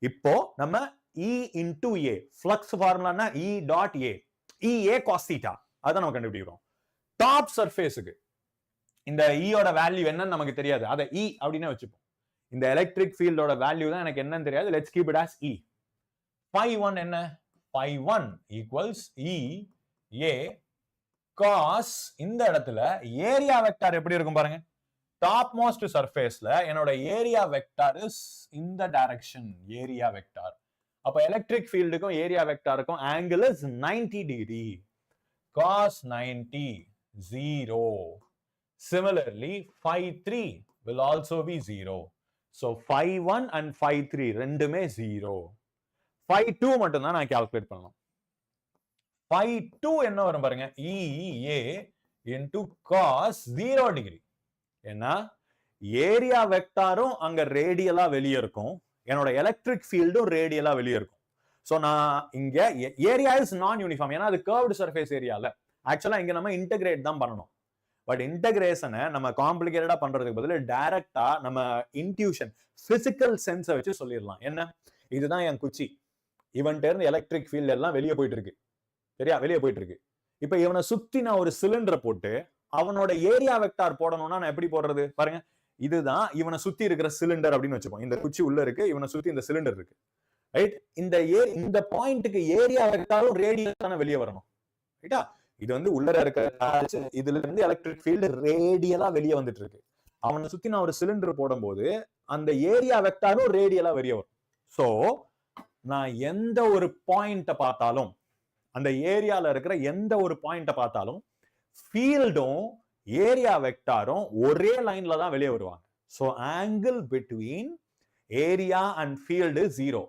இப்போ நம்ம E into A ஃப்ளக்ஸ் ஃபார்முலானா E dot A, EA cos theta, அத நம்ம கண்டுபிடிக்கிறோம். டாப் சர்ஃபேஸ்க்கு இந்த E ஓட வேல்யூ என்னன்னு நமக்கு தெரியாது. அத E அப்படினே வச்சுப்போம். இந்த எலக்ட்ரிக் ஃபீல்டோட வேல்யூ தான் எனக்கு என்னன்னு தெரியாது. Let's keep it as E. ∅1 என்ன? ∅1 equals E A cos, இந்த இடத்துல ஏரியா வெக்டார் எப்படி இருக்கும் பாருங்க. டாப் மோஸ்ட் சர்ஃபேஸ்ல என்னோட ஏரியா வெக்டார் இஸ் இந்த டைரக்ஷன், ஏரியா வெக்டார். அப்ப எலக்ட்ரிக் ஃபீல்டுக்கும் ஏரியா வெக்டாருக்கும் angle is 90 degree. cos 90 0. Similarly, ∅3 will also be 0. So ∅1 and ∅3 ரெண்டுமே 0. ∅2 மட்டும் தான் நான் கால்குலேட் பண்ணலாம். ∅2 என்ன வரும் பாருங்க, EA into cos 0 டிகிரி. ஏன்னா ஏரியா வெக்டாரும் அங்க ரேடியலா வெளியே இருக்கும், என்னோட எலக்ட்ரிக் ஃபீல்டும் ரேடியலா வெளியே இருக்கும். சோ நான் இங்க ஏரியா இஸ் நான் யூனிஃபார்ம், ஏன்னா அது கர்வ்டு சர்ஃபேஸ் ஏரியால. ஆக்சுவலா இங்க நம்ம இன்டகிரேட் தான் பண்ணணும். பட் இன்டகிரேஷனை நம்ம காம்ப்ளிகேட்டடா பண்றதுக்கு பதிலா டைரக்டா நம்ம இன்ட்யூஷன், பிசிக்கல் சென்ஸை வச்சு சொல்லிடலாம். என்ன? இதுதான் என் குச்சி, இவன்ட்ட இருந்து எலக்ட்ரிக் ஃபீல்ட் எல்லாம் வெளியே போயிட்டு இருக்கு. சரியா? வெளியே போயிட்டு இருக்கு. இப்ப இவனை சுத்தி நான் ஒரு சிலிண்டரை போட்டு அவனோட ஏரியா வெக்டார் போடணும்னா நான் எப்படி போடுறது பாருங்க. இதுதான் இவனை சுத்தி இருக்கிற சிலிண்டர் அப்படின்னு வச்சுப்போம். இந்த குச்சி உள்ள இருக்கு, இவனை சுத்தி இந்த சிலிண்டர் இருக்கு. ரைட்? இந்த பாயிண்ட்டுக்கு ஏரியா வெக்டாரும் ரேடியலான வெளியே வரணும். ரைட்டா? இது வந்து உள்ள இருக்க சார்ஜ், இதுல இருந்து எலக்ட்ரிக் ஃபீல்டு ரேடியலா வெளியே வந்துட்டு இருக்கு. அவனை சுத்தி நான் ஒரு சிலிண்டர் போடும்போது அந்த ஏரியா வெக்டாரும் ரேடியலா வெளியே வரும். சோ நான் எந்த ஒரு பாயிண்ட பார்த்தாலும், அந்த ஏரியால இருக்கிற எந்த ஒரு பாயிண்ட பார்த்தாலும் ஃபீல்டும் ஏரியா வெக்டாரும் ஒரே லைன்ல தான் வெளியே வருவாங்க. So angle between area and field 0.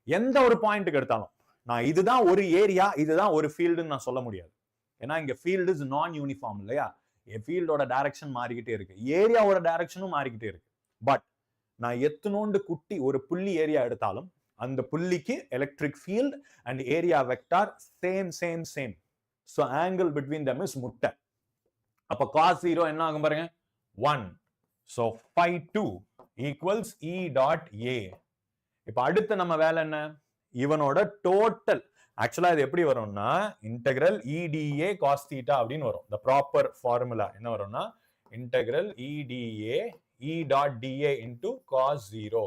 எந்த ஒரு பாயிண்ட்டுக்கு எடுத்தாலும் நான் இதுதான் ஒரு ஏரியா, இதுதான் ஒரு ஃபீல்டுன்னு நான் சொல்ல முடியாது. ஏன்னா இங்க ஃபீல்டு இஸ் நான் யூனிஃபார்ம் இல்லையா? ஃபீல்டோட டைரக்ஷன் மாறிக்கிட்டே இருக்கு, ஏரியாவோட டைரக்ஷனும் மாறிக்கிட்டே இருக்கு. பட் நான் எத்தனோண்டு குட்டி ஒரு புள்ளி ஏரியா எடுத்தாலும் அந்த புள்ளிக்கு electric field and area vector same same same. So angle between them is முட்டை. அப்ப cos 0 என்ன ஆகும் பாருங்க, 1. So ∅2 equals E dot A. இப்ப அடுத்து நம்ம வேலை என்ன? இவனோட டோட்டல், ஆக்சுவலா இது எப்படி வரும்னா இன்டெகிரல் EDA cos theta அப்படின்னு வரும். the proper formula என்ன வரும்னா integral E dA E dot dA into cos 0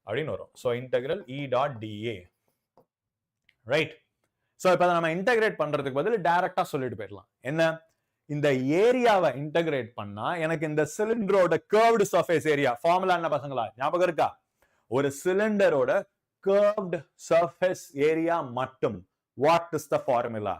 அப்படின்னு வரும். So integral E dot dA, right? So இப்போ நம்ம இன்டகிரேட் பண்றதுக்கு பதில் டைரக்டா சொல்லிட்டு போயிடலாம். என்ன, இந்த ஏரியாவை இன்டகிரேட் பண்ணா எனக்கு இந்த சிலிண்டரோட கர்வ்டு சர்ஃபேஸ் ஏரியா ஃபார்முலா என்ன பசங்களா ஞாபகம் இருக்கா? ஒரு சிலிண்டரோட கர்வ்டு சர்ஃபேஸ் ஏரியா மட்டும். What is the formula?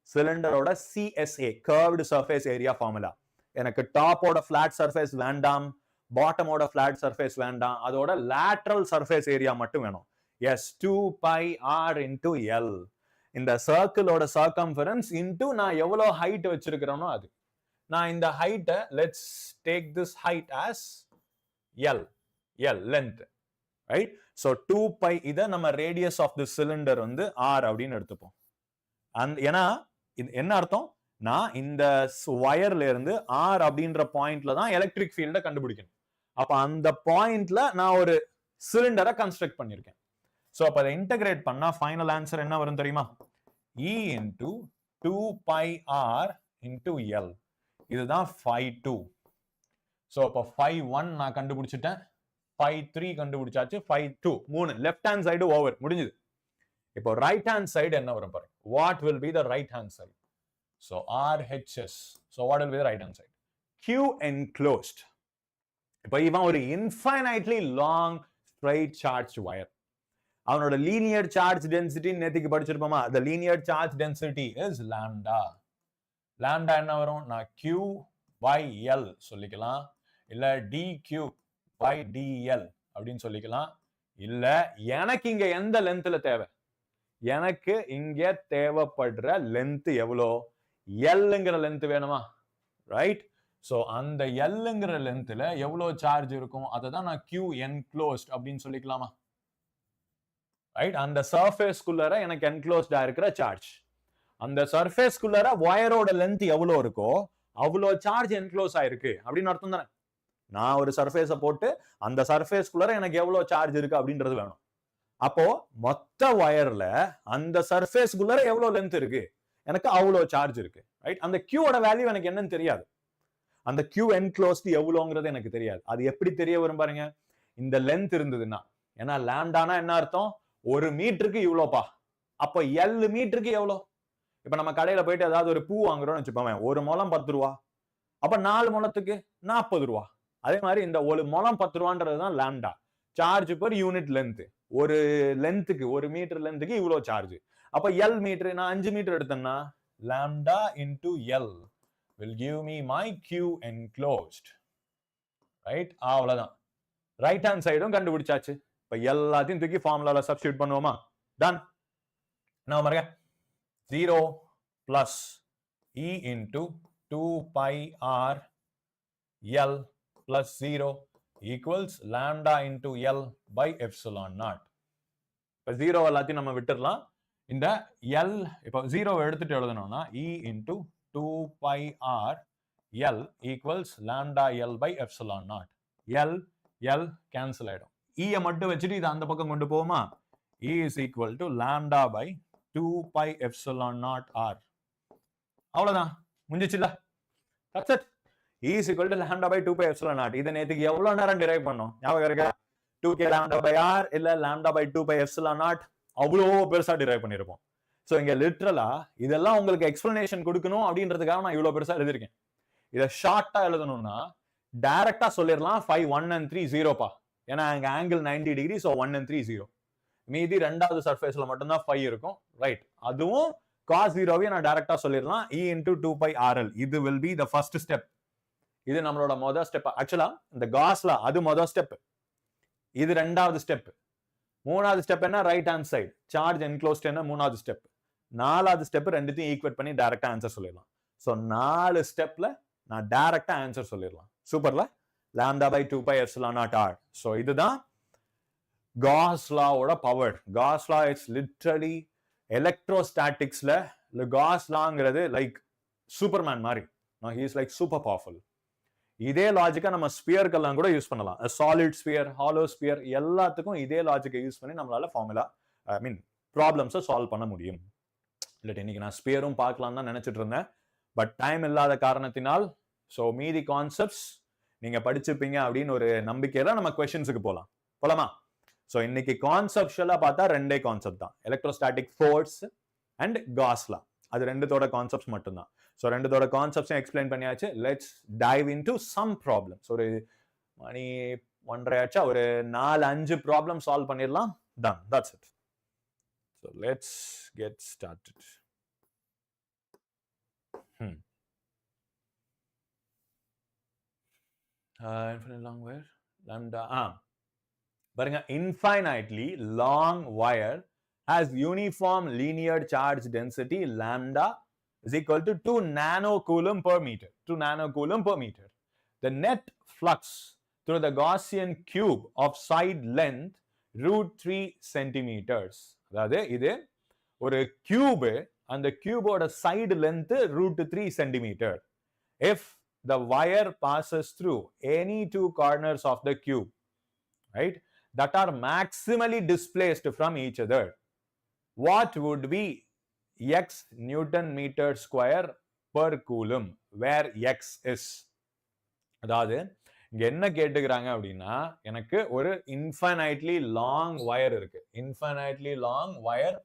சிலிண்டரோட CSA curved surface area formula. எனக்கு டாப்போட ஃபிளாட் சர்ஃபேஸ் வேண்டாம், பாட்டமோட ஃபிளாட் சர்ஃபேஸ் வேண்டாம், அதோட லேட்டரல் சர்ஃபேஸ் ஏரியா மட்டும் வேணும். S 2 pi r into L. இந்த சர்க்கிளோட சர்க்கம்ஃபரன்ஸ் இன்டு நான் எவ்வளவு ஹைட் வச்சிருக்கிறேனோ அது. நான் இந்த ஹைட்டை let's take this height as L length, right? So 2 pi இதை நம்ம ரேடியஸ் ஆஃப் தி சிலிண்டர் வந்து R அப்படின்னு எடுத்துப்போம். ஏன்னா என்ன அர்த்தம், நான் இந்த வயர்ல இருந்து R அப்படின்ற பாயிண்ட்ல தான் எலக்ட்ரிக் ஃபீல்டை கண்டுபிடிக்கணும். அப்ப அந்த பாயிண்ட்ல நான் ஒரு சிலிண்டரை கன்ஸ்ட்ரக்ட் பண்ணிருக்கேன். சோ அப்ப அதை இன்டகிரேட் பண்ணா ஃபைனல் ஆன்சர் என்ன வரும் தெரியுமா? E into 2 pi R into L. இதுதான் phi2. சோ அப்ப phi1 நான் கண்டுபிடிச்சிட்டேன், phi3 கண்டுபிடிச்சாச்சு, phi2 3 left hand side over முடிஞ்சது. இப்போ ரைட் ஹேண்ட் சைடு என்ன வரும் பாருங்க. What will be the right hand side? So RHS. So what will be the right hand side? Q enclosed. இப்போ இவன் ஒரு infinitely long straight charged wire. அவனோட linear charge density நேத்திக்கு படிச்சிருப்போமா? The linear charge density is lambda. Lambda என்ன வரும்? நான் Q by L சொல்லிக்கலாம், இல்ல dQ by dL அப்படின்னு சொல்லிக்கலாம். இல்ல எனக்கு இங்க எந்த லென்த்ல தேவை, எனக்கு இங்க தேவைப்படுற லென்த் எவ்வளோ, Lங்கிற லென்த் வேணுமா, ரைட்? சோ அந்த Lங்கிற லென்த்ல எவ்வளவு சார்ஜ் இருக்கும் அதை தான் நான் Q enclosed அப்படின்னு சொல்லிக்கலாமா, ரைட்? அந்த சர்ஃபேஸ்க்குள்ளர எனக்கு என்க்ளோஸ்டா இருக்கிற சார்ஜ், அந்த சர்ஃபேஸ்க்குள்ளர வயரோட லென்த் எவ்வளவு இருக்கோ அவ்வளோ சார்ஜ் என்க்ளோஸ் ஆயிருக்கு அப்படின்னு அர்த்தம் தானே. நான் ஒரு சர்ஃபேஸை போட்டு அந்த சர்ஃபேஸ்க்குள்ளர எனக்கு எவ்வளவு சார்ஜ் இருக்கு அப்படின்றது வேணும். அப்போ மொத்த வயர்ல அந்த சர்ஃபேஸ்க்குள்ளர எவ்வளவு லென்த் இருக்கு, எனக்கு அவ்வளோ சார்ஜ் இருக்கு, ரைட்? அந்த Qவோட வேல்யூ எனக்கு என்னன்னு தெரியாது, அந்த Q enclosed எவ்வளோங்கிறது எனக்கு தெரியாது. அது எப்படி தெரிய வரும் பாருங்க, இந்த லென்த் இருந்ததுன்னா. ஏன்னா லாம்டானா என்ன அர்த்தம், ஒரு மீட்டருக்கு இவ்வளோப்பா, அப்ப L மீட்டருக்கு எவ்வளோ? இப்ப நம்ம கடையில போயிட்டு ஏதாவது ஒரு பூ வாங்குறோம்னு வச்சுப்போம், ஒரு முழம் 10 ரூபா, அப்ப 4 முழத்துக்கு 40 ரூபா. அதே மாதிரி இந்த ஒரு முழம் 10 ரூபான்றதுதான் lambda, charge per unit length. ஒரு லென்த்துக்கு, ஒரு மீட்டர் லென்த்துக்கு இவ்வளோ சார்ஜ். அப்ப L மீட்டர், நான் 5 மீட்டர் எடுத்தேன்னா lambda into L will give me my Q enclosed, right? அவ்வளவுதான். ரைட் ஹேண்ட் சைடும் கண்டுபிடிச்சாச்சு. இப்ப எல்லாத்தையும் தூக்கி ஃபார்முலால சப்ஸ்டிட்யூட் பண்ணுவோமா? டன். என்ன பாருங்க, 0 plus E into 2 pi R L plus 0 equals lambda into L by epsilon naught. இப்ப 0 எல்லாத்தையும் நம்ம விட்டுறலாம். இந்த L இப்ப 0 எடுத்துட்டு எழுதணும்னா E into 2 pi R L equals lambda L by epsilon naught. L cancel ஆயிடும். E மட்டும் வச்சுட்டு இது அந்த பக்கம் கொண்டு போவோமா? E is equal to lambda by 2 pi epsilon naught R. அவ்வளவுதான், முடிஞ்சிச்சுல. That's it. E is equal to lambda by 2 pi epsilon naught. இதை நேத்துக்கு எவ்வளவு நேரம் டிரைவ் பண்ணோம் ஞாபகம் இருக்கா? 2k lambda by R இல்ல lambda by 2 pi epsilon naught அவ்வளோ பெருசா டிரைவ் பண்ணிருப்போம். சோ இங்க லிட்டரலா இதெல்லாம் உங்களுக்கு எக்ஸ்பிளனேஷன் கொடுக்கணும் அப்படின்றதுக்காக நான் இவ்வளவு பெருசா எழுதிருக்கேன். இதை ஷார்ட்டா எழுதணும்னா டைரக்டா சொல்லிடலாம் 5 1 and 3 0 ஏன்னா அங்க ஆங்கிள் 90 டிகிரி, சோ 1 and 3 0. மீதி ரெண்டாவது சர்ஃபேஸ்ல மட்டும்தான் 5 இருக்கும், ரைட்? அதுவும் cos 0 நான் டைரக்டா சொல்லிடலாம், E into 2 pi RL. இது will be the first step. இது நம்மளோட முதல் ஸ்டெப். ஆக்சுவலா இந்த காஸ்ல அது முதல் ஸ்டெப், இது ரெண்டாவது ஸ்டெப். மூணாவது ஸ்டெப் என்ன, right hand side charge enclosed என்ன, மூணாவது ஸ்டெப். நாலாவது ஸ்டெப் ரெண்டுத்தையும் ஈக்குவேட் பண்ணி டைரக்டா ஆன்சர் சொல்லிடலாம். சோ 4 ஸ்டெப்ல நான் டைரக்டா ஆன்சர் சொல்லிடலாம். சூப்பர்ல, lambda by 2 pi epsilon naught R. So இதுதான் Gauss lawவோட power. Gauss law is literally electrostaticsல Gauss lawங்கிறது லைக் சூப்பர்மேன் மாதிரி. No, he is like super powerful. இதே லாஜிக்கை நம்ம ஸ்பியர்க்கெல்லாம் கூட யூஸ் பண்ணலாம். சாலிட் ஸ்பியர், ஹாலோ ஸ்பியர் எல்லாத்துக்கும் இதே லாஜிக்கை யூஸ் பண்ணி நம்மளால ஃபார்முலா ப்ராப்ளம்ஸை சால்வ் பண்ண முடியும். இல்லாட்டி இன்னைக்கு நான் ஸ்பியரும் பார்க்கலாம் தான் நினைச்சிட்டு இருந்தேன், பட் டைம் இல்லாத காரணத்தினால் ஸோ மீதி கான்செப்ட்ஸ் நீங்க படிச்சுப்பீங்க அப்படின்னு ஒரு நம்பிக்கையில நம்ம கொஸ்டின்ஸுக்கு போலாமா? ஸோ இன்னைக்கு கான்செப்ஷுவலா பார்த்தா ரெண்டே கான்செப்ட் தான், electrostatic force and Gauss law. அது ரெண்டுத்தோட கான்செப்ட்ஸ் மட்டும்தான். ஸோ ரெண்டுத்தோட கான்செப்ட்ஸும் எக்ஸ்பிளைன் பண்ணியாச்சு. Let's dive into some problems. ஒரு மணி 1:30 ஆச்சா, ஒரு 4-5 ப்ராப்ளம் சால்வ் பண்ணிடலாம். Done, that's it. So let's get started. Infinite long wire, lambda. பாருங்க, infinitely long wire has uniform linear charge density lambda is equal to 2 nanocoulomb per meter. 2 nanocoulomb per meter. The net flux through the Gaussian cube of side length √3 centimeters. அதாவது இது ஒரு cube, அந்த கியூபோட side length √3 centimeter. If the wire passes through any two corners of the cube, right, that are maximally displaced from each other, what would be x Newton meter square per coulomb, where x is? அதாவது இங்க என்ன கேட்டுக்கிறாங்க அப்படின்னா, எனக்கு ஒரு infinitely long wire இருக்கு. Infinitely long wire,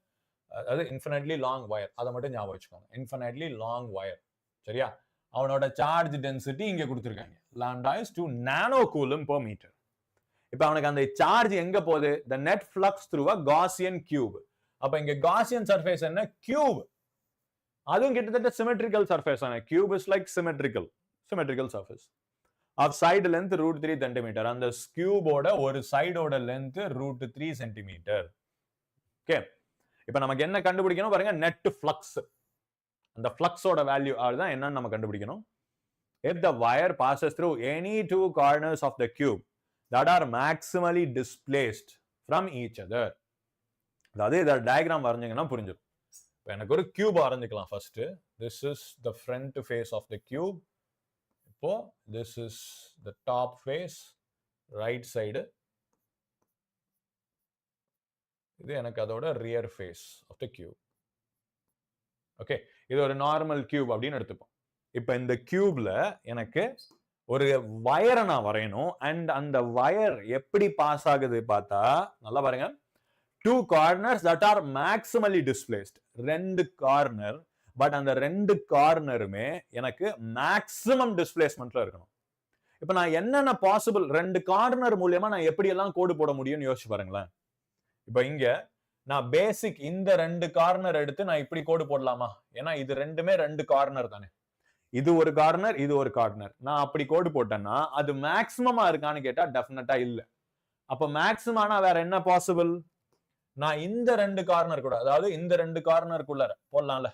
அதாவது infinitely long wire, அதை மட்டும் ஞாபகம் வச்சுக்கோங்க. இன்ஃபைனைட்லி லாங் வயர், சரியா? அவனோட சார்ஜ் டென்சிட்டி இங்க கொடுத்துருக்காங்க, lambda is 2 nanocoulomb per meter. இப்போ அவனுக்கு அந்த சார்ஜ் எங்க போகுது? the net flux through a Gaussian cube. அப்ப இங்க Gaussian surface என்ன? cube. அதுவும் கிட்டத்தட்ட symmetrical surface ஆன cube is like symmetrical surface of side length √3 centimeter. அந்த கியூபோட ஒரு சைடோட லென்த் √3 centimeter. ஓகே, இப்போ நமக்கு என்ன கண்டுபிடிக்கணும் பாருங்க, நெட் ஃப்ளக்ஸ். அந்த ஃப்ளக்ஸோட வேல்யூ அதுதான் என்னன்னு நம்ம கண்டுபிடிக்கணும். If the wire passes through any two corners of the cube that are maximally displaced from each other. அதாவது இத டயகிராம் வரைஞ்சீங்கன்னா புரிஞ்சிடும். இப்போ எனக்கு ஒரு கியூப் வரைஞ்சிக்கலாம் first. This is the front face of the cube. இப்போ this is the top face, right side. இது எனக்கு அதோட rear face of the cube. Okay, இது ஒரு நார்மல் கியூப் அப்படின்னு எடுத்துப்போம். இப்ப இந்த கியூப்ல எனக்கு ஒரு வயரை நான் வரையணும். அண்ட் அந்த வயர் எப்படி பாஸ் ஆகுது பார்த்தா நல்லா பாருங்க, 2 corners that are maximally displaced. 2 corner, but அந்த 2 கார்னருமே எனக்கு மேக்ஸிமம் டிஸ்பிளேஸ்மெண்ட்ல இருக்கணும். இப்ப நான் என்னென்ன பாசிபிள் 2 கார்னர் மூலியமா நான் எப்படி எல்லாம் கோடு போட முடியும்னு யோசிச்சு பாருங்களேன். இப்ப இங்க நான் பேசிக் இந்த 2 கார்னர் எடுத்து நான் இப்படி கோடு போடலாமா? ஏன்னா இது ரெண்டுமே 2 கார்னர் தானே. இது ஒரு கார்னர், இது ஒரு கார்னர். நான் அப்படி கோடு போட்டேன்னா அது மேக்ஸிமமா இருக்கான்னு கேட்டா டெஃபினட்டா இல்ல. அப்ப மேக்ஸிமானா வேற என்ன பாசிபிள்? நான் இந்த 2 கார்னர் கூட, அதாவது இந்த 2 கார்னருக்குள்ள போடலாம்ல.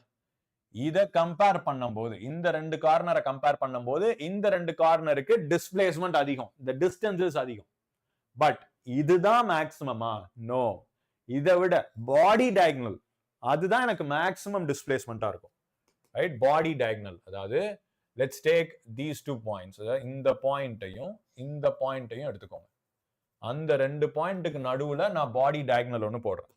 இத கம்பேர் பண்ணும்போது, இந்த 2 கார்னரை கம்பேர் பண்ணும்போது இந்த 2 கார்னருக்கு டிஸ்பிளேஸ்மெண்ட் அதிகம், இந்த டிஸ்டன்சஸ் அதிகம். பட் இதுதான் மேக்ஸிமமா? நோ. இதை விட பாடி டயகனல், அதுதான் எனக்கு மேக்ஸிமம் டிஸ்பிளேஸ்மெண்டா இருக்கும். ரைட், பாடி டயகனல். அதாவது லெட்ஸ் டேக் தீஸ் 2 பாயிண்ட்ஸ். அதாவது இந்த பாயிண்ட்டையும் இந்த பாயிண்ட்டையும் எடுத்துக்கோங்க. அந்த 2 பாயிண்ட்டுக்கு நடுவுல நான் பாடி டயகனல் ஒன்று போடுறேன்.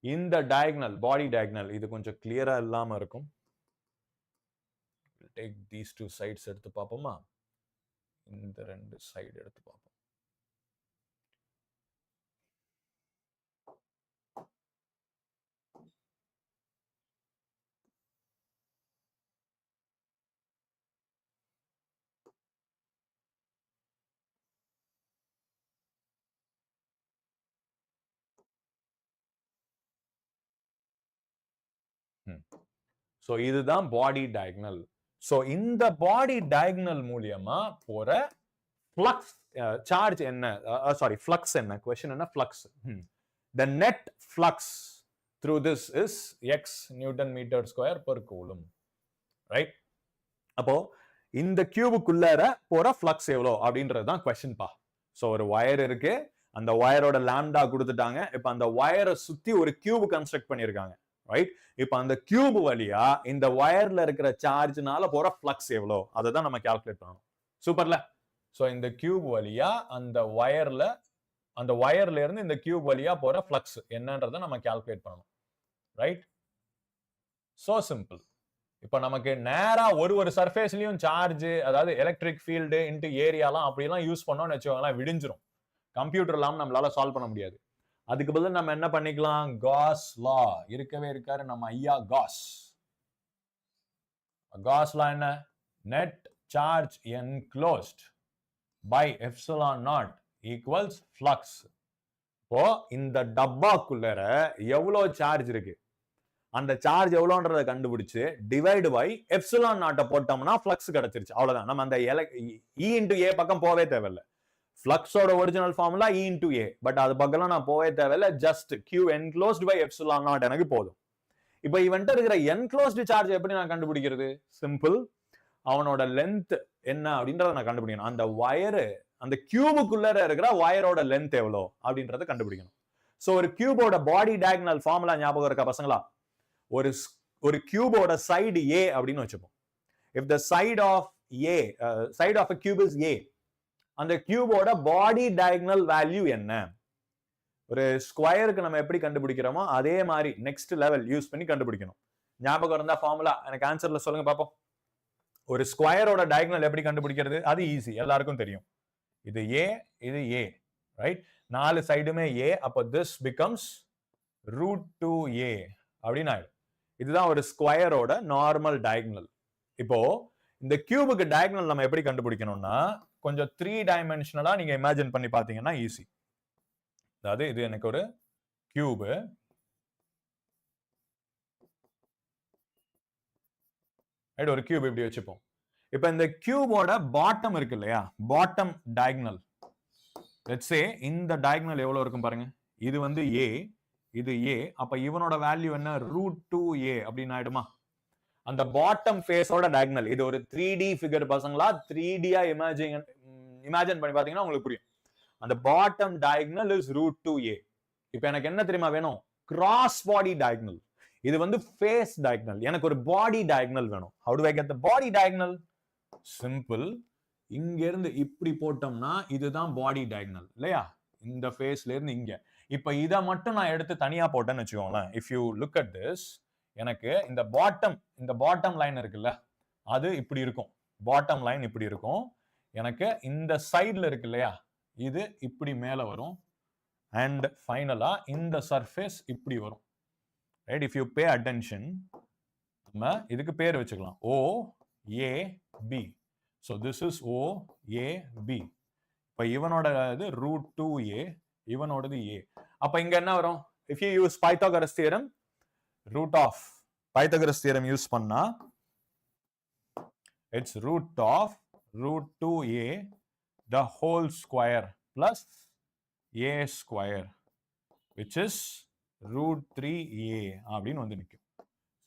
இந்த டயகனல், பாடி டயகனல், இது கொஞ்சம் கிளியரா இல்லாம இருக்கும். டேக் தீஸ் 2 சைட்ஸ் எடுத்து பார்ப்போமா? இந்த 2 சைடு எடுத்து பார்ப்போம். சோ இதுதான் பாடி டயகனல். சோ இந்த பாடி டயகனல் மூலமா போற ஃப்ளக்ஸ் சார்ஜ் என்ன, சாரி ஃப்ளக்ஸ் என்ன, क्वेश्चन என்ன, flux. the net flux through this is x Newton meter square per coulomb. Right, அப்போ இந்த கியூபுக்குள்ளார போற ஃப்ளக்ஸ் எவ்வளோ அப்படின்றது தான் क्वेश्चन பா. சோ ஒரு வயர் இருக்கு, அந்த வயரோட லாம்டா கொடுத்துட்டாங்க. இப்ப அந்த வயரை சுத்தி ஒரு கியூப் கன்ஸ்ட்ரக்ட் பண்ணிருக்காங்க. ரைட், இப்ப அந்த கியூப் வழியா இந்த வயர்ல இருக்கிற சார்ஜ்னால போற ஃப்ளக்ஸ் எவ்வளோ அதை தான் நம்ம கால்குலேட் பண்ணணும். சூப்பர்ல. சோ இந்த கியூப் வழியா அந்த வயர்ல இருந்து இந்த கியூப் வழியா போற ஃப்ளக்ஸ் என்னன்றதை நம்ம கால்குலேட் பண்ணணும். Right, so simple. இப்ப நமக்கு நேரா ஒரு சர்ஃபேஸ்லயும் சார்ஜ், அதாவது எலக்ட்ரிக் ஃபீல்டு இன்டு ஏரியாலாம் அப்படிலாம் யூஸ் பண்ணோம்னு வச்சுக்கோங்களேன், விடிஞ்சிரும். கம்ப்யூட்டர் இல்லாம நம்மளால சால்வ் பண்ண முடியாது. அதுக்கு பதில் நம்ம என்ன பண்ணிக்கலாம்? காஸ் லா இருக்கவே இருக்காரு நம்ம ஐயா காஸ். காஸ் லா என்ன? Net charge enclosed by epsilon naught equals flux. இப்போ இந்த டப்பாக்குள்ளர எவ்வளவு சார்ஜ் இருக்கு, அந்த சார்ஜ் எவ்வளவுன்றத கண்டுபிடிச்சு டிவைடு பை எப்சிலான் நாட்டை போட்டோம்னா ஃப்ளக்ஸ் கிடைச்சிருச்சு. அவ்வளவுதான். நம்ம அந்த இ இன்டு ஏ பக்கம் போவே தேவையில்லை. ஃப்ளக்ஸோட original formula E into A. But அது பக்கம் நான் போவே தேவையில்லை. Just Q enclosed by epsilon naught எனக்கு போதும். இப்போ இவன்ட்ட இருக்கிற என்க்ளோஸ்டு சார்ஜ் எப்படி நான் கண்டுபிடிக்கிறது? சிம்பிள். அவனோட லென்த் என்ன அப்படின்றத நான் கண்டுபிடிக்கணும். அந்த வயரு, அந்த கியூபுக்குள்ள இருக்கிற வயரோட லென்த் எவ்வளோ அப்படின்றத கண்டுபிடிக்கணும். சோ ஒரு கியூபோட பாடி டயகனல் ஃபார்முலா ஞாபகம் இருக்கா பசங்களா? ஒரு கியூபோட சைடு ஏ அப்படின்னு வச்சுப்போம். If the side of a cube is a, அந்த கியூபோட பாடி டயகனல் வேல்யூ என்ன? ஒரு ஸ்கொயருக்கு நம்ம எப்படி கண்டுபிடிக்கிறோமோ அதே மாதிரி நெக்ஸ்ட் லெவல் யூஸ் பண்ணி கண்டுபிடிக்கணும். ஞாபகம் இருந்தா ஃபார்முலா எனக்கு ஆன்சர்ல சொல்லுங்க பாப்போம். ஒரு ஸ்கொயரோட டயகனல் எப்படி கண்டுபிடிக்கிறது? அது ஈஸி, எல்லாருக்கும் தெரியும். இது ஏ, இது ஏ, ரைட்? 4 சைடுமே ஏ. அப்போ this becomes √2a அப்படின்னு ஆயிடும். இதுதான் ஒரு ஸ்கொயரோட நார்மல் டயகனல். இப்போ இந்த கியூபுக்கு டயகனல் நம்ம எப்படி கண்டுபிடிக்கணும்னா, கொஞ்சம் 3 டைமென்ஷனலா நீங்க இமேஜின் பண்ணி பாத்தீங்கன்னா ஈஸி. அதாவது இது எனக்கு ஒரு கியூபு, ரைட்? ஒரு கியூப் இப்படி வச்சுப்போம். இப்ப இந்த கியூபோட பாட்டம் இருக்கு இல்லையா, பாட்டம் டயகனல், லெட்ஸ் சே இந்த டயகனல் எவ்வளவு இருக்கும் பாருங்க. இது வந்து ஏ, இது ஏ. அப்ப இவனோட வேல்யூ என்ன? √2a அப்படின்னு ஆயிடுமா? அந்த பாட்டம் ஃபேஸோட டயகனல். இது ஒரு 3D ஃபிகர் பசங்களா. 3D-ஆ இமேஜின் பண்ணி பாத்தீங்கன்னா உங்களுக்கு புரியும். அந்த பாட்டம் டயகனல் இஸ் √2a. இப்ப எனக்கு என்ன தெரியுமா வேணும்? கிராஸ் பாடி டயகனல். இது வந்து ஃபேஸ் டயகனல். எனக்கு ஒரு பாடி டயகனல் வேணும். How do I get the body diagonal? Simple. இங்க இருந்து இப்படி போட்டோம்னா இதுதான் பாடி டயகனல் இல்லையா? இந்த ஃபேஸ்ல இருந்து இங்க. இப்ப இதை மட்டும் நான் எடுத்து தனியா போட்டேன்னு வச்சுக்கோங்களேன். If you look at this, எனக்கு இந்த பாட்டம் லைன் இருக்குல்ல, அது இப்படி இருக்கும். பாட்டம் லைன் இப்படி இருக்கும். எனக்கு இந்த சைடுல இருக்கு இல்லையா, இது இப்படி மேல வரும். அண்ட் ஃபைனலா இந்த சர்ஃபேஸ் இப்படி வரும். Right? If you pay attention, நம்ம இதுக்கு பேர் வச்சுக்கலாம் OAB. So this is OAB. இப்போ இவனோட இது √2a, இவனோடது a. அப்ப இங்க என்ன வரும்? If you use Pythagoras theorem, root of Pythagoras theorem use பண்ணா it's √2a the whole square plus a square which is √3a அப்படின்னு வந்து நிற்கும்.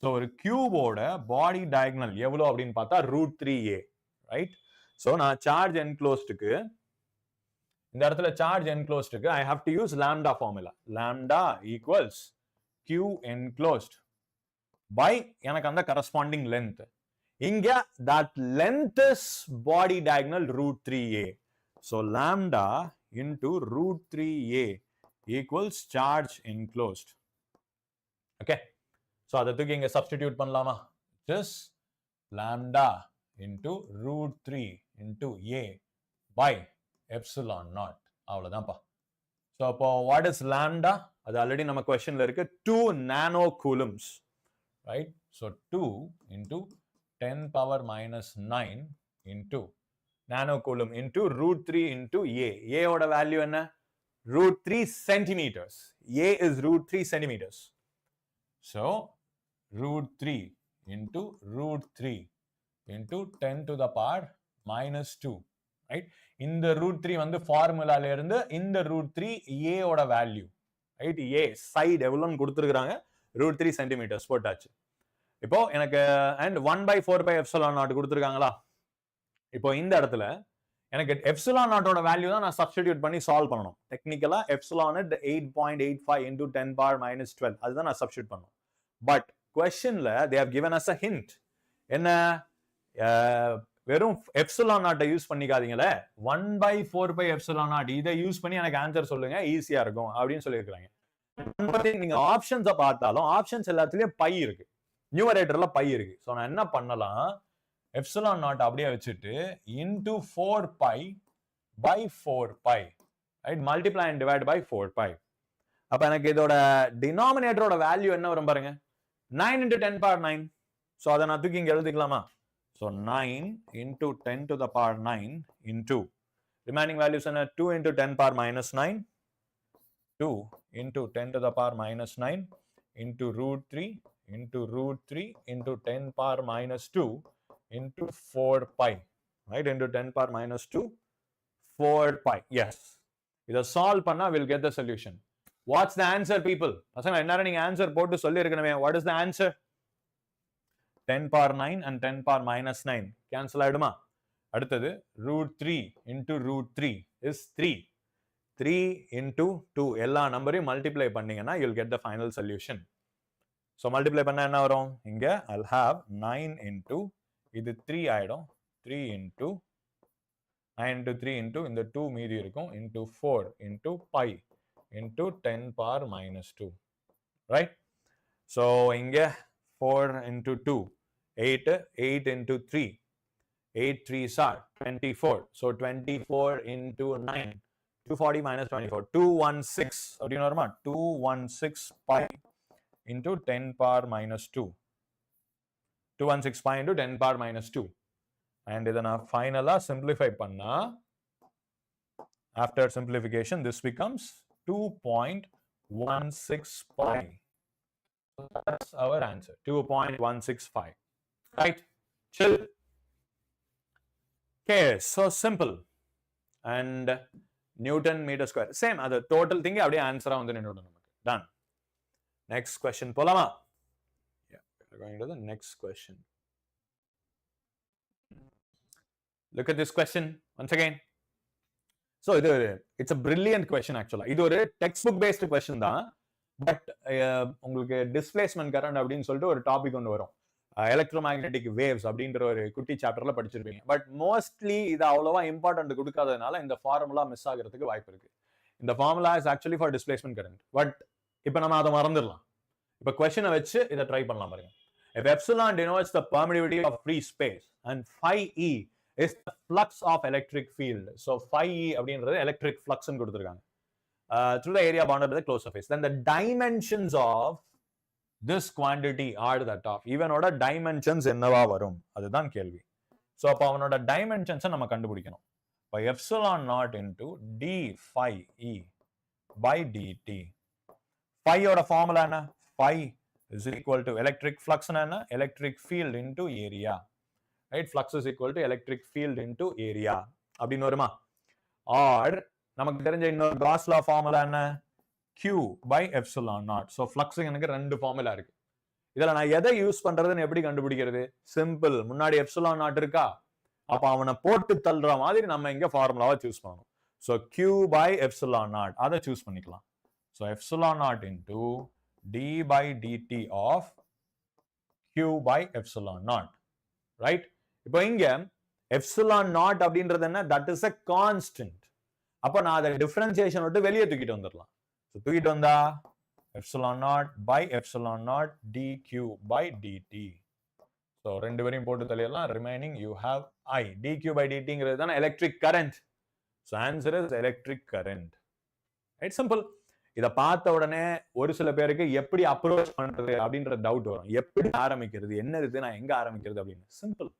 ஸோ ஒரு கியூபோட பாடி டயகனல் எவ்வளோ அப்படின்னு பார்த்தா √3a, ரைட்? ஸோ நான் சார்ஜ் என்க்ளோஸ்டுக்கு, இந்த இடத்துல சார்ஜ் என்க்ளோஸ்டுக்கு I have to use lambda formula. Lambda equals Q enclosed by எனக்கு அந்த கரஸ்பாண்டிங் லென்த். இங்க that length is body diagonal √3a. So lambda into √3a equals charge enclosed. Okay. So அதை தூக்கி இங்க substitute பண்ணலாமா? Just lambda into √3 into a by epsilon naught. அவ்வளவுதான்ப்பா. So அப்போ what is lambda? அது already நம்ம क्वेश्चनல இருக்கு. 2 nano coulombs, right? So 2 into 10 power minus 9 into nano coulomb into √3 into a. A ஓட value என்ன? √3 centimeters. A is √3 centimeters. So √3 into √3 into 10 to the power minus 2, right? இந்த √3 வந்து ஃபார்முலால இருந்து இந்த √3 a ஓட வேல்யூ, ரைட்? a சைடு எவ்வளவுன்னு கொடுத்திருக்காங்க, √3 centimeters போட்டாச்சு. இப்போ எனக்கு and 1/4πε0 கொடுத்திருக்காங்களா? இப்போ இந்த இடத்துல எனக்கு எப்சிலான் நாட்டோட வேல்யூ தான் நான் சப்ஸ்டிடியூட் பண்ணி சால்வ் பண்ணணும். டெக்னிக்கலா எப்சிலான் 8.85 into 10 power minus 12 அதுதான் நான் சப்ஸ்டிடியூட் பண்ணணும். பட் क्वेश्चनல they have given us a hint. என்ன? வெறும் எப்சிலான் நாட்டை யூஸ் பண்ணிக்காதீங்களே, 1/4πε0 இதை யூஸ் பண்ணி எனக்கு ஆன்சர் சொல்லுங்க, ஈஸியா இருக்கும் அப்படின்னு சொல்லியிருக்காங்க. நீங்க ஆப்ஷன்ஸை பார்த்தாலும் ஆப்ஷன்ஸ் எல்லாத்துலயும் பை இருக்கு. நியூமரேட்டர்ல பை இருக்கு. ஸோ நான் என்ன பண்ணலாம், எப்சிலான் நாட் அப்படியே வச்சுட்டு into 4π by 4π, right, multiply and divide by 4π. அப்ப எனக்கு இதோட டினாமினேட்டரோட வேல்யூ என்ன வரும் பாருங்க, 9 into 10 power 9. ஸோ அதை நான் தூக்கி இங்க எழுதிக்கலாமா? So 9 into 10 to the power 9 into remaining values என்ன, 2 into 10 power minus 9, 2 into 10 to the power minus 9 into root 3 into root 3 into 10 power minus 2 into 4π, right, into 10 power minus 2, 4π. Yes, இதை solve பண்ணா we'll get the solution. What's the answer, people? பசங்க என்ன நீங்க answer போட்டு சொல்லி இருக்கணுமே. What is the answer? 10 power 9 and 10 power minus 9 cancel ஆயிடுமா? அடுத்தது root 3 into root 3 is 3. 3 into 2 எல்லா நம்பரையும் மல்டிப்ளை பண்ணீங்கன்னா you'll get the final solution. So multiply பண்ணா என்ன வரும்? இங்க I'll have 9 into இது 3 ஆயிடும், 3 into 9 into 3 into இந்த 2 மீதி இருக்கும் into 4 into pi into 10 power minus 2, right? So இங்க 4 into 2 8, 8 into 3 8 3s are 24. So 24 into 9, 240 minus 24, 216 அப்படின்னு வருமா? 216 pi into 10 power minus 2, 216 pi into 10 power minus 2. And இதை நான் ஃபைனலா simplify பண்ணா, after simplification this becomes 2.16 pi. So that's our answer, 2.165, right? Chill. Okay, so simple. And Newton meter square same, அது total thing அப்படியே ஆன்சரா வந்து நின்னுடும் நமக்கு. Done. Next question போலாமா? Yeah, we're going to the next question. Look at this question once again. So it's a brilliant question actually. இது ஒரு textbook based question தான், but உங்களுக்கு displacement current அப்படின்னு சொல்லிட்டு ஒரு டாபிக் ஒன்று வரும், எலக்ட்ரோமேக்னெட்டிக் வேவ்ஸ் அப்படின்ற ஒரு குட்டி சாப்டர்ல படிச்சிருப்பீங்க. பட் மோஸ்ட்லி இது அவ்வளவா இம்பார்ட்டன்ட் கொடுக்காததுனால இந்த ஃபார்முலா மிஸ் ஆகிறதுக்கு வாய்ப்பு இருக்கு. இந்த formula is actually for displacement current, but இப்போ நம்ம அதை மறந்துடலாம். இப்போ கொஸ்டினை வச்சு இதை ட்ரை பண்ணலாம் பாருங்க. If epsilon denotes the permittivity of free space and phi e is the flux of electric field. So phi e அப்படின்றது electric flux ன்னு கொடுத்திருக்காங்க. Through the area bounded by the closed surface. Then the dimensions of this quantity are that of. இவனோட dimensions என்னவா வரும்? அதுதான் கேள்வி. So அப்ப அவனோட dimensions நம்ம கண்டுபிடிக்கணும். By epsilon naught into d phi e by dt. Phi ஓட ஃபார்முலா என்ன? Phi is equal to electric flux என்ன? Electric field into area. Right? Flux is equal to electric field into area. அப்படின்னு வருமா? Or நமக்கு தெரிஞ்ச இன்னொரு Gauss law formula என்ன? Q by epsilon naught. So flux எனக்கு ரெண்டு ஃபார்முலா இருக்கு. இதுல நான் எதை யூஸ் பண்றதுன்னு எப்படி கண்டுபிடிக்கிறது? சிம்பிள். முன்னாடி epsilon naught இருக்கா? அப்ப அவனை போட்டு தள்ளுற மாதிரி நம்ம இங்க ஃபார்முலாவை சூஸ் பண்ணணும். So Q by epsilon naught அதை சூஸ் பண்ணிக்கலாம். So epsilon naught into d by dt of Q by epsilon naught. Right? இப்போ இங்க epsilon naught அப்படின்றது என்ன? That is a constant. அப்ப நான் அதை டிஃபரன்சியேஷன் விட்டு வெளியே தூக்கிட்டு வந்துடலாம். So தூக்கிட்டு வந்தா epsilon naught by epsilon naught dq by dt. So ரெண்டு பேரையும் போட்டு தள்ளிடலாம். Remaining you have I. dq by dtங்கிறது தான் electric current. So answer is electric current. Right? Simple. இதை பார்த்த உடனே ஒரு சில பேருக்கு எப்படி அப்ரோச் பண்றது அப்படின்ற டவுட் வரும். எப்படி ஆரம்பிக்கிறது, என்ன இது, நான் எங்க ஆரம்பிக்கிறது அப்படின்னு. சிம்பிள்.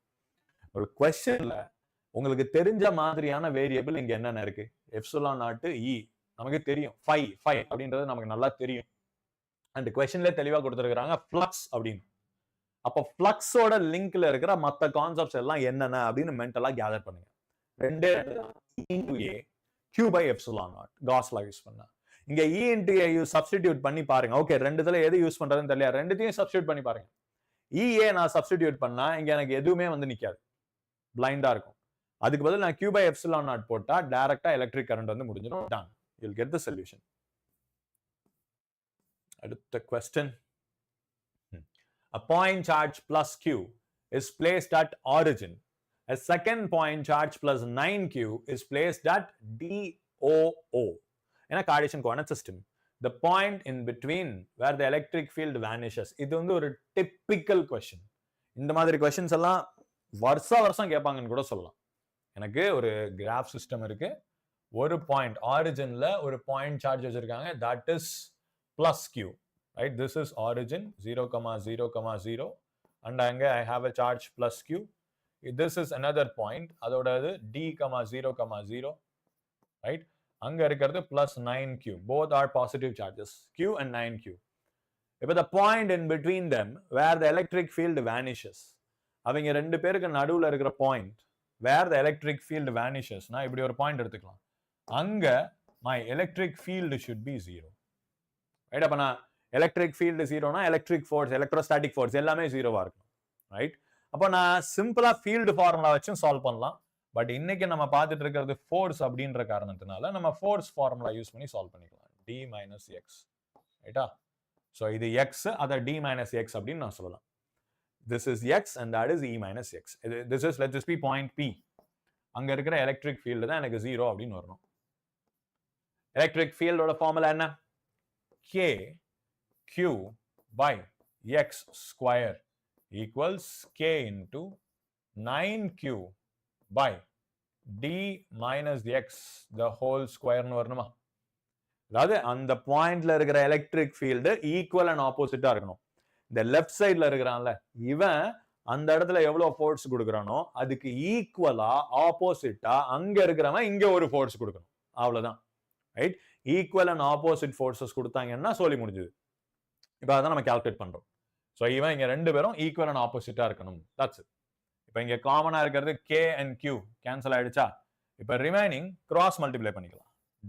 ஒரு क्वेश्चनல உங்களுக்கு தெரிஞ்ச மாதிரியான வேரியபிள் இங்க என்னென்ன இருக்கு? எப்சிலான் நாட் இ நமக்கு தெரியும், phi அப்படின்றது நமக்கு நல்லா தெரியும். அண்ட் क्वेश्चनல தெளிவா கொடுத்திருக்காங்க ஃப்ளக்ஸ் அப்படின்னு. அப்ப ஃப்ளக்ஸோட லிங்க்ல இருக்கிற மத்த கான்செப்ட்ஸ் எல்லாம் என்னென்ன அப்படின்னு மென்டலா கேதர் பண்ணுங்க. ரெண்டே into a q by epsilon naught Gauss law use பண்ணா. இங்க e into a you substitute பண்ணி பாருங்க. ஓகே, ரெண்டுத்துல எது யூஸ் பண்றதுன்னு தெரியல, ரெண்டுத்தையும் சப்ஸ்டிடியூட் பண்ணி பாருங்க. EA நான் சப்ஸ்டிடியூட் பண்ணா இங்க எனக்கு எதுவுமே வந்து நிக்காது, பிளைண்டா இருக்கும். அதுக்கு பதில் நான் q by epsilon naught போட்டா டைரக்டா எலக்ட்ரிக் கரண்ட் வந்து முடிஞ்சிடும். Ton. You'll get the solution. அடுத்த question. A point charge plus q is placed at origin. A second point charge plus 9q is placed at DOO. In a Cartesian coordinate system. the point in between where the electric field vanishes. இது வந்து ஒரு typical question. இந்த மாதிரி questions எல்லாம் வருஷம் கேட்பாங்கன்னு கூட சொல்லலாம். எனக்கு ஒரு graph system இருக்கு, ஒரு point originல ஒரு point charge வச்சிருக்காங்க, that is plus q, right? This is origin 0, 0, 0, and அங்க I have a charge plus q. This is another point, அதோடது d, 0, 0, right? அங்க இருக்கிறது plus 9q. Both are positive charges, q and 9q. இப்போ the point in between them where the electric field vanishes, அவங்க ரெண்டு பேருக்கு நடுவுல இருக்கிற point where the electric field vanishes, நான் இப்படி ஒரு point எடுத்துக்கலாம். அங்க my electric field should be 0. Right? அப்ப நான் electric field 0னா electric force, electrostatic force எல்லாமே 0வா இருக்கும். ரைட்? அப்ப நான் சிம்பிளா ஃபீல்டு ஃபார்முலா வச்சும் சால்வ் பண்ணலாம். பட் இன்னைக்கு நம்ம பார்த்துட்டு இருக்கிறது ஃபோர்ஸ் அப்படின்ற காரணத்தினால நம்ம ஃபோர்ஸ் ஃபார்முலா யூஸ் பண்ணி சால்வ் பண்ணிக்கலாம். d minus x. ரைட்டா? ஸோ இது x, அதை d minus x அப்படின்னு நான் சொல்லலாம். This is x and that is e minus x. This is, let this be point P. அங்க இருக்கிற எலக்ட்ரிக் ஃபீல்டு தான் எனக்கு 0 அப்படின்னு வரணும். எலக்ட்ரிக் ஃபீல்டோட ஃபார்முலா என்ன? k q by x square equals k into 9q by d minus x the whole square னு வரணுமா? அதாவது அந்த பாயிண்ட்ல இருக்கிற எலக்ட்ரிக் ஃபீல்டு ஈக்குவல் அண்ட் ஆப்போசிட்டா இருக்கணும். இந்த லெஃப்ட் சைட்ல இருக்கிறான்ல, இவன் அந்த இடத்துல எவ்வளவு ஃபோர்ஸ் கொடுக்குறானோ அதுக்கு ஈக்குவலா ஆப்போசிட்டா அங்க இருக்கிறவன் இங்க ஒரு ஃபோர்ஸ் கொடுக்கணும். அவ்வளவுதான். Right? Equal and opposite forces கொடுத்தாங்கன்னா சொல்லி முடிஞ்சது. இப்போ அதான் நம்ம கால்குலேட் பண்றோம். ஸோ இவன் இங்க ரெண்டு பேரும் ஈக்குவல் அண்ட் ஆப்போசிட்டா இருக்கணும். That's it. இப்போ இங்க காமனா இருக்கிறது k and q கேன்சல் ஆயிடுச்சா? இப்போ ரிமைனிங் கிராஸ் மல்டிப்ளை பண்ணிக்கலாம்.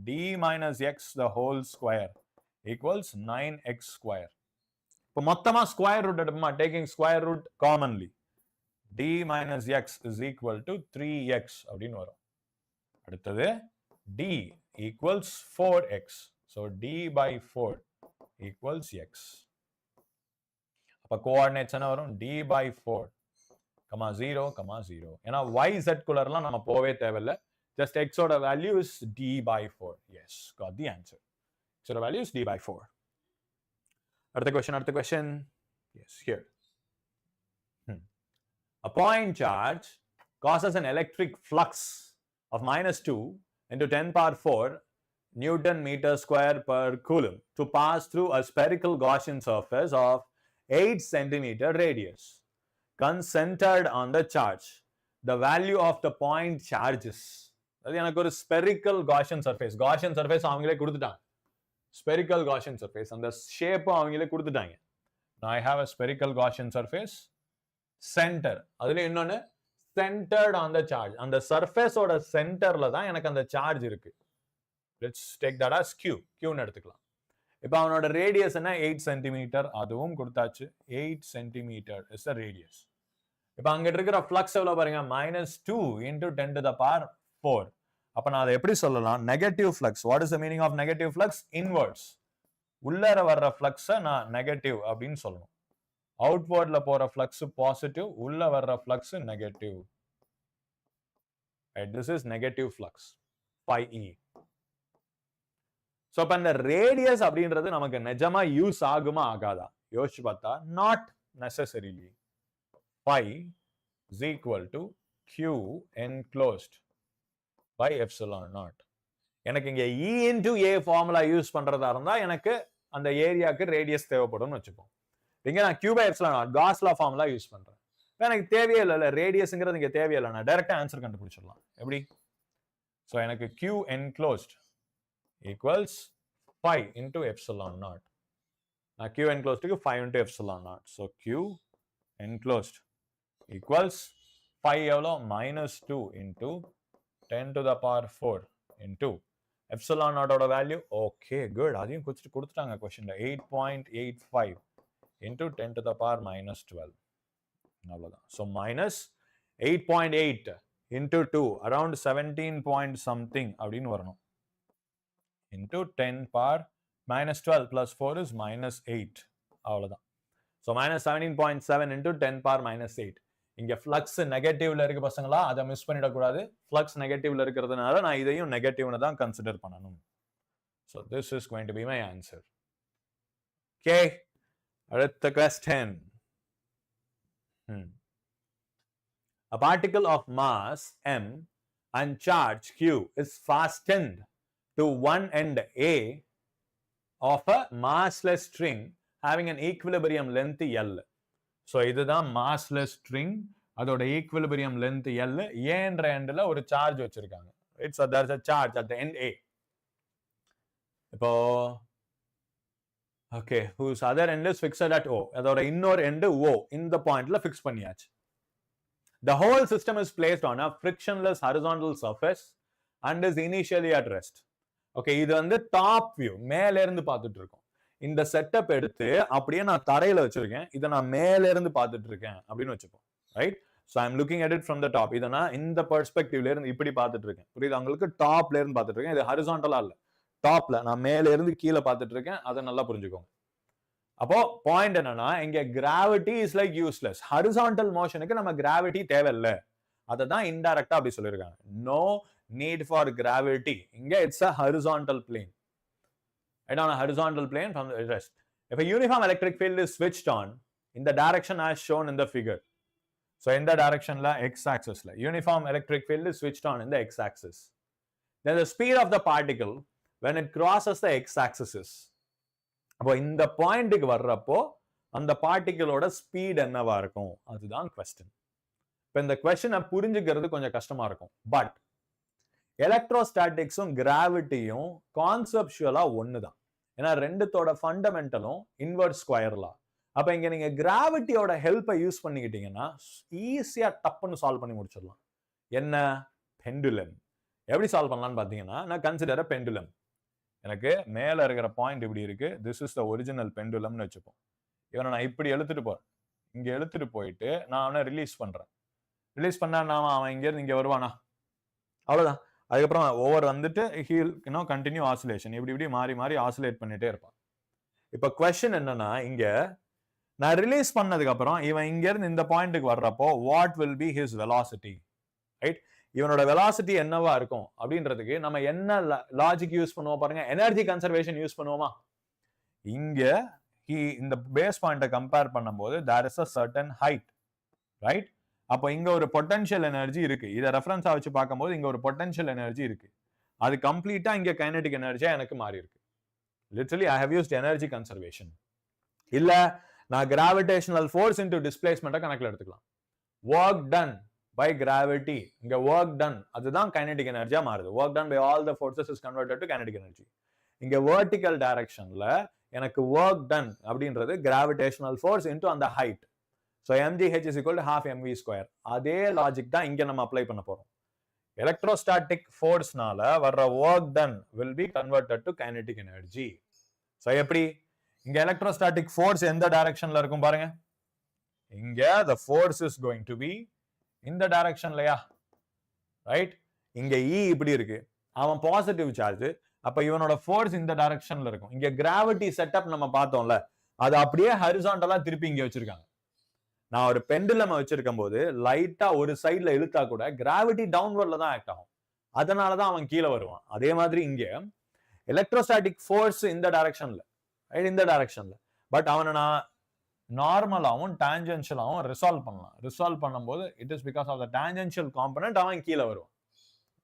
d minus x the whole square equals 9x square. இப்போ மொத்தமா ஸ்கொயர் ரூட் எடுப்போமா? Taking square root commonly, d minus x is equal to 3x அப்படின்னு வரும். அடுத்தது d equals 4x. so d by 4 equals x. அப்ப coordinates என்ன வரும்? d by 4, 0, 0. ஏன்னா yz குலர்லாம் நம்ம போவே தேவையில்லை. just x ஓட value is d by 4. yes, got the answer. x ஓட value is d by 4. அடுத்த question. yes, here. A point charge causes an electric flux of -2 into 10 power 4 Newton meter square per Coulomb to pass through a spherical Gaussian surface of 8 centimeter radius, centered on the charge. The value of the point charges. அது எனக்கு ஒரு spherical Gaussian surface. Gaussian surface அவங்களே கொடுத்துட்டாங்க. Spherical Gaussian surface. அந்த shape அவங்களே கொடுத்துட்டாங்க. Now I have a spherical Gaussian surface. Center. அதுல இன்னொன்னு centered on the charge. அந்த surface ஓட centerல தான் எனக்கு அந்த charge இருக்கு. Let's take that as q. q ன்னு எடுத்துக்கலாம். இப்போ அவனோட ரேடியஸ் என்ன? 8 சென்டிமீட்டர். அதுவும் கொடுத்தாச்சு. 8 சென்டிமீட்டர் is the radius. இப்போ அங்க இருக்கிற ஃப்ளக்ஸ் எவ்வளவு பாருங்க? -2 into 10 to the power 4. அப்ப நான் அதை எப்படி சொல்லலாம்? Negative flux. What is the meaning of negative flux? Inwards. உள்ளர வர்ற ஃப்ளக்ஸை நான் நெகட்டிவ் அப்படின்னு சொல்லணும். அவுட்வர்ட்ல போற ஃப்ளக்ஸ் பாசிட்டிவ், உள்ள வர்ற flux negative. This is negative flux πe. So அப்ப இந்த ரேடியஸ் அப்படின்றது நமக்கு நிஜமா யூஸ் ஆகுமா ஆகாதா? யோசிச்சு பார்த்தா not necessarily. π is equal to q enclosed by epsilon naught. எனக்கு இங்க e into a formula use பண்றதா இருந்தா எனக்கு அந்த ஏரியாக்கு ரேடியஸ் தேவைப்படும்னு வச்சுப்போம். இங்க நான் q by epsilon naught cos law formula use பண்றேன். எனக்கு தேவையே இல்லை, ரேடியஸ்ங்கிறது இங்க தேவையே இல்லை. நான் டைரக்டா ஆன்சர் கண்டுபிடிச்சிடலாம். எப்படி? ஸோ எனக்கு q enclosed equals 5 into epsilon naught. Now q enclosed க்கு 5 into epsilon naught. So q enclosed equals 5 எவ்வளோ? -2 into 10 to the power 4 into epsilon naught ஓட வேல்யூ. Okay, good. அதையும் கொடுத்துட்டாங்க கொஸ்டின்ல. 8.85 into 10 to the power -12. அவ்வளவுதான். So -8.8 into 2 around 17 point something அப்படின்னு வரணும். into 10 power -12 plus 4 is -8. அவ்வளவுதான். So -17.7 into 10 power -8. இங்க ஃப்ளக்ஸ் நெகட்டிவ்ல இருக்கு பசங்களா, அதை மிஸ் பண்ணிடக்கூடாது. ஃப்ளக்ஸ் நெகட்டிவ்ல இருக்கிறதுனால நான் இதையும் நெகட்டிவ்னு தான் கன்சிடர் பண்ணணும். So this is going to be my answer. Okay, அடுத்த question. A particle of mass m and charge q is fastened to one end A of a massless string having an equilibrium length L. So இதுதான் massless string, அதோட equilibrium length L, A என்ற எண்ட்ல ஒரு charge வச்சிருக்காங்க. Right? So there's a charge at the end A. இப்போ okay, whose other end is fixed at O. அதோட இன்னொரு end O இந்த பாயிண்ட்ல ஃபிக்ஸ் பண்ணியாச்சு. The whole system is placed on a frictionless horizontal surface and is initially at rest. Okay, இது வந்து top view, மேல இருந்து பார்த்துட்டு இருக்கோம். இந்த செட்டப் எடுத்து அப்படியே நான் தரையில வச்சிருக்கேன், இதை நான் மேல இருந்து பார்த்துட்டு இருக்கேன் அப்படின்னு வச்சுப்போம். Right? So I'm looking at it from the top. இதை நான் இந்த பெர்ஸ்பெக்டிவ்ல இருந்து இப்படி பார்த்துட்டு இருக்கேன். புரியுது உங்களுக்கு? டாப்ல இருந்து பார்த்துட்டு இருக்கேன். இது ஹரிசான்டலா இல்ல, டாப்ல நான் மேல இருந்து கீழே பார்த்துட்டு இருக்கேன். அதை நல்லா புரிஞ்சுக்கோங்க. அப்போ பாயிண்ட் என்னன்னா, இங்க gravity is like useless. Horizontal மோஷனுக்கு நம்ம கிராவிட்டி தேவையில்லை. அதை தான் இன்டைரக்டா அப்படி சொல்லியிருக்காங்க. No need for gravity. Inga it's a horizontal plane. Right, on a horizontal plane from the rest. If a uniform electric field is switched on in the direction as shown in the figure. So in the direction la x-axis la uniform electric field is switched on in the x-axis. Then the speed of the particle when it crosses the x-axis is. அப்போ இந்த பாயிண்ட்டுக்கு வர்றப்போ அந்த பார்ட்டிகளோட speed என்னவா இருக்கும், அதுதான் question. இப்போ இந்த கொஸ்டினை புரிஞ்சுக்கிறது கொஞ்சம் கஷ்டமா இருக்கும். பட் எலக்ட்ரோஸ்டாட்டிக்ஸும் கிராவிட்டியும் கான்செப்சுவலா ஒண்ணுதான். ஏன்னா ரெண்டுத்தோட ஃபண்டமெண்டலும் இன்வெர்ஸ் ஸ்கொயர் லா. அப்ப இங்க நீங்க கிராவிட்டியோட ஹெல்ப்பை யூஸ் பண்ணிக்கிட்டீங்கன்னா ஈஸியா டப்புன்னு சால்வ் பண்ணி முடிச்சிடலாம். என்ன? பெண்டுலம். எப்படி சால்வ் பண்ணலாம்னு பாத்தீங்கன்னா, நான் கன்சிடர் பெண்டுலம். எனக்கு மேல இருக்கிற பாயிண்ட் இப்படி இருக்கு, திஸ் இஸ் த ஒரிஜினல் பெண்டுலம்னு வச்சுப்போம். இவனை நான் இப்படி எழுத்துட்டு போறேன், இங்க எழுத்துட்டு போயிட்டு நான் அவனை ரிலீஸ் பண்றேன். ரிலீஸ் பண்ணா அவன் இங்க இருந்து இங்க வருவானா? அவ்வளவுதான். அதுக்கப்புறம் ஓவர் வந்துட்டு ஹீல் கண்டினியூ ஆசிலேஷன், இப்படி இப்படி மாறி மாறி ஆசிலேட் பண்ணிட்டே இருப்பான். இப்ப கொஸ்டின் என்னன்னா, இங்க நான் ரிலீஸ் பண்ணதுக்கு அப்புறம் இவன் இங்க இருந்து இந்த பாயிண்ட்டுக்கு வர்றப்போ what will be his velocity? Right? இவனோட வெலாசிட்டி என்னவா இருக்கும் அப்படின்றதுக்கு நம்ம என்ன லாஜிக் யூஸ் பண்ணுவோம் பாருங்க, எனர்ஜி கன்சர்வேஷன் யூஸ் பண்ணுவோமா? இங்க இந்த பேஸ் பாயிண்ட்டை கம்பேர் பண்ணும்போது there is a certain height, right? அப்போ இங்க ஒரு பொட்டன்ஷியல் எனர்ஜி இருக்கு. இதை ரெஃபரன்ஸா வச்சு பார்க்கும்போது இங்க ஒரு பொட்டன்ஷியல் எனர்ஜி இருக்கு. அது கம்ப்ளீட்டா இங்க கைனடிக் எனர்ஜியா எனக்கு மாறி இருக்கு. Literally I have used energy conservation. இல்ல நான் கிராவிடேஷனல் ஃபோர்ஸ் இன்டு டிஸ்பிளேஸ்மெண்ட்டை கணக்கில் எடுத்துக்கலாம். ஒர்க் டன் by gravity, இங்க work done அதுதான் kinetic எனர்ஜியா மாறுது. work done by all the forces is converted to kinetic energy. இங்க vertical directionல எனக்கு work done அப்படின்றது gravitational force into அந்த height. So mgh is equal to half mv². அதே logic தான் இங்க நம்ம அப்ளை பண்ண போறோம். எலக்ட்ரோஸ்டாட்டிக் ஃபோர்ஸ்னால வர்ற work done will be converted to kinetic energy. So எப்படி? இங்க எலக்ட்ரோஸ்டாட்டிக் ஃபோர்ஸ் எந்த டைரக்ஷன்ல இருக்கும் பாருங்க. இங்க the force is going to be இந்த டைரக்ஷன்லயா, ரைட்? இங்க E இப்படி இருக்கு, அவன் பாசிட்டிவ் சார்ஜ், அப்ப இவனோட ஃபோர்ஸ் இந்த டைரக்ஷன்ல இருக்கும். இங்க கிராவிட்டி செட்டப் நம்ம பார்த்தோம்ல, அது அப்படியே ஹரிசான்டலா திருப்பி இங்க வச்சிருக்காங்க. நான் ஒரு பெண்டுலம் வச்சிருக்கும் போது லைட்டா ஒரு சைட்ல இழுத்தா கூட கிராவிட்டி டவுன்வர்ட்ல தான் ஆக்ட் ஆகும், அதனாலதான் அவன் கீழே வருவான். அதே மாதிரி இங்க எலக்ட்ரோஸ்டாட்டிக் ஃபோர்ஸ் இந்த டைரக்ஷன்ல, ரைட்? இந்த டைரக்ஷன்ல. பட் அவனை நான் நார்மலாவும் டான்ஜென்ஷியலாவும் ரிசால்வ் பண்ணலாம். ரிசால்வ் பண்ணும்போது it is because of the tangential component அவன் கீழே வருவான்,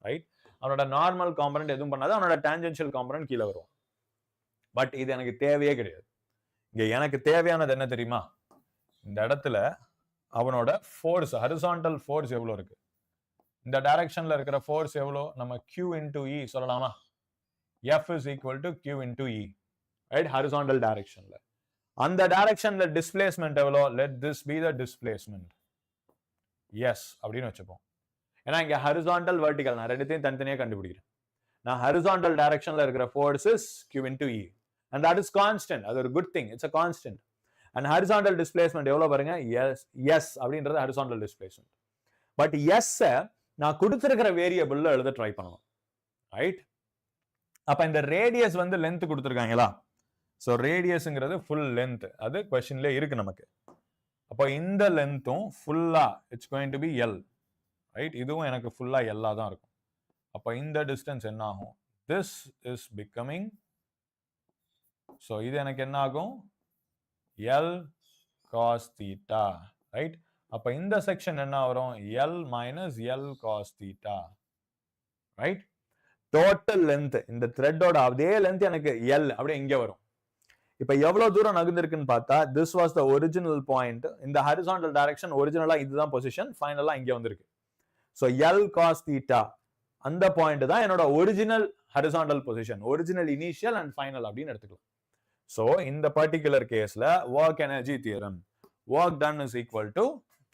ரைட்? அவனோட நார்மல் காம்பனன்ட் எதுவும் பண்ணாது, அவனோட டான்ஜென்ஷியல் காம்பனன்ட் கீழே வருவான். பட் இது எனக்கு தேவையே கிடையாது. இங்க எனக்கு தேவையானது என்ன தெரியுமா? இந்த இடத்துல அவனோட ஃபோர்ஸ், ஹரிசான்டல் ஃபோர்ஸ் எவ்வளவு இருக்கு, இந்த டைரக்ஷன்ல இருக்கிற ஃபோர்ஸ் எவ்வளோ, நம்ம Q into E சொல்லலாமா? F is equal to Q into E, right? Horizontal டைரக்ஷன்ல. அந்த டைரக்ஷன்ல டிஸ்பிளேஸ்மெண்ட் எவ்வளோ? Let this be the displacement, S அப்படின்னு வச்சுப்போம். ஏன்னா இங்க ஹரிசான்டல் வெர்டிகல், நான் ரெண்டுத்தையும் தனித்தனியாக கண்டுபிடிக்கிறேன். நான் ஹரிசான்டல் டைரக்ஷன்ல இருக்கிற force is Q into E and that is constant. அது ஒரு good thing, it's a constant. and horizontal displacement எவ்வளோ பாருங்க? எஸ் அப்படின்றது ஹரிசான்டல் டிஸ்பிளேஸ்மெண்ட். பட் எஸ் நான் கொடுத்துருக்கிற வேரியபிள்ல எழுத ட்ரை பண்ணணும், ரைட்? அப்ப இந்த ரேடியஸ் வந்து லென்த் கொடுத்துருக்காங்களா? ஸோ ரேடியஸ்ங்கிறது ஃபுல் லென்த், அது கொஸ்டின்ல இருக்கு நமக்கு. அப்போ இந்த லென்த்தும் ஃபுல்லா it's going to be L, right? இதுவும் எனக்கு ஃபுல்லா எல்லா தான் இருக்கும். அப்போ இந்த டிஸ்டன்ஸ் என்ன ஆகும்? திஸ் இஸ் பிகமிங் ஸோ இது எனக்கு என்ன ஆகும்? L cos theta, right? அப்ப இந்த செக்ஷன் என்ன வரும்? L minus L cos theta, right? Total length, இந்த த்ரெட்டோட அதே லென்த் எனக்கு L அப்படியே இங்க வரும். இப்ப எவ்வளவு தூரம் நகர்ந்திருக்குன்னு பார்த்தா, this was the original point. இந்த horizontal direction ஒரிஜினலா இதுதான் பொசிஷன், ஃபைனலா இங்க வந்திருக்கு. ஸோ L cos theta அந்த பாயிண்ட் தான் என்னோட original horizontal position, original initial and final அப்படின்னு எடுத்துக்கலாம். ஸோ இந்த பர்டிகுலர் கேஸ்ல work energy theorem, work done is equal to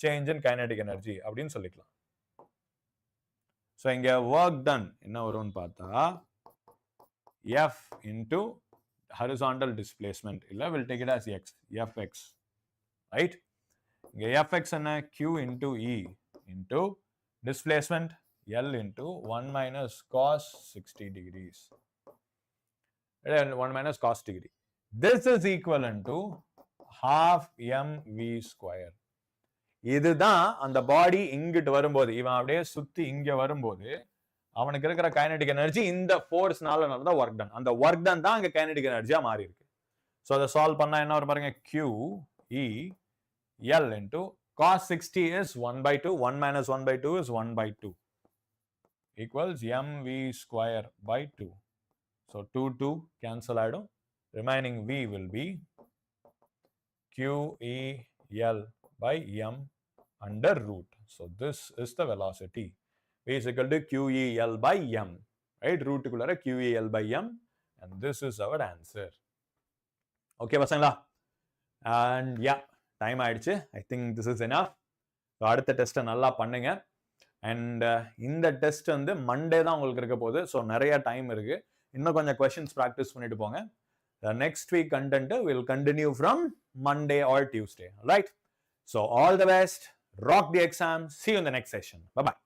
change in kinetic energy அப்படின்னு சொல்லிக்கலாம். ஸோ இங்க ஒர்க் டன் என்ன வரும்னு பார்த்தா F into horizontal displacement, இல்ல we'll take it as X, Fx, right? இங்க Fx என்ன? Q into E into displacement L into 1 minus cos 60 degrees. 1 minus cos degree. This is equivalent to half mv square. இதுதான் அந்த பாடி இங்கிட்டு வரும்போது, இவன் அப்படியே சுத்தி இங்க வரும்போது அவனுக்கு இருக்கிற கைனடிக் எனர்ஜி இந்த ஃபோர்ஸ்னால நடந்த ஒர்க் டன். அந்த ஒர்க் டன் தான் அங்க கைனடிக் எனர்ஜியா மாறி இருக்கு. ஸோ அதை சால்வ் பண்ணா என்ன வரும் பாருங்க? Q E L into cos 60 is 1 by 2, 1 minus 1 by 2 is 1 by 2 equals mv square by 2. So 2 cancel ஆயிடும். Remaining v will be Q E L by m under root. So this is the velocity. V is equal to Q E L by m, right? Root குள்ளார Q E L by m, and this is our answer. Okay பசங்களா? And yeah, time ஆயிடுச்சு. I think this is enough. So அடுத்த டெஸ்ட்டை நல்லா பண்ணுங்க. And இந்த test வந்து Monday தான் உங்களுக்கு இருக்க போகுது. ஸோ நிறைய டைம் இருக்கு. இன்னும் கொஞ்சம் கொஸ்டின்ஸ் ப்ராக்டிஸ் பண்ணிட்டு போங்க. Next week content will continue from Monday R Tuesday, right? So all the best, rock the exam, see you in the next session. Bye bye.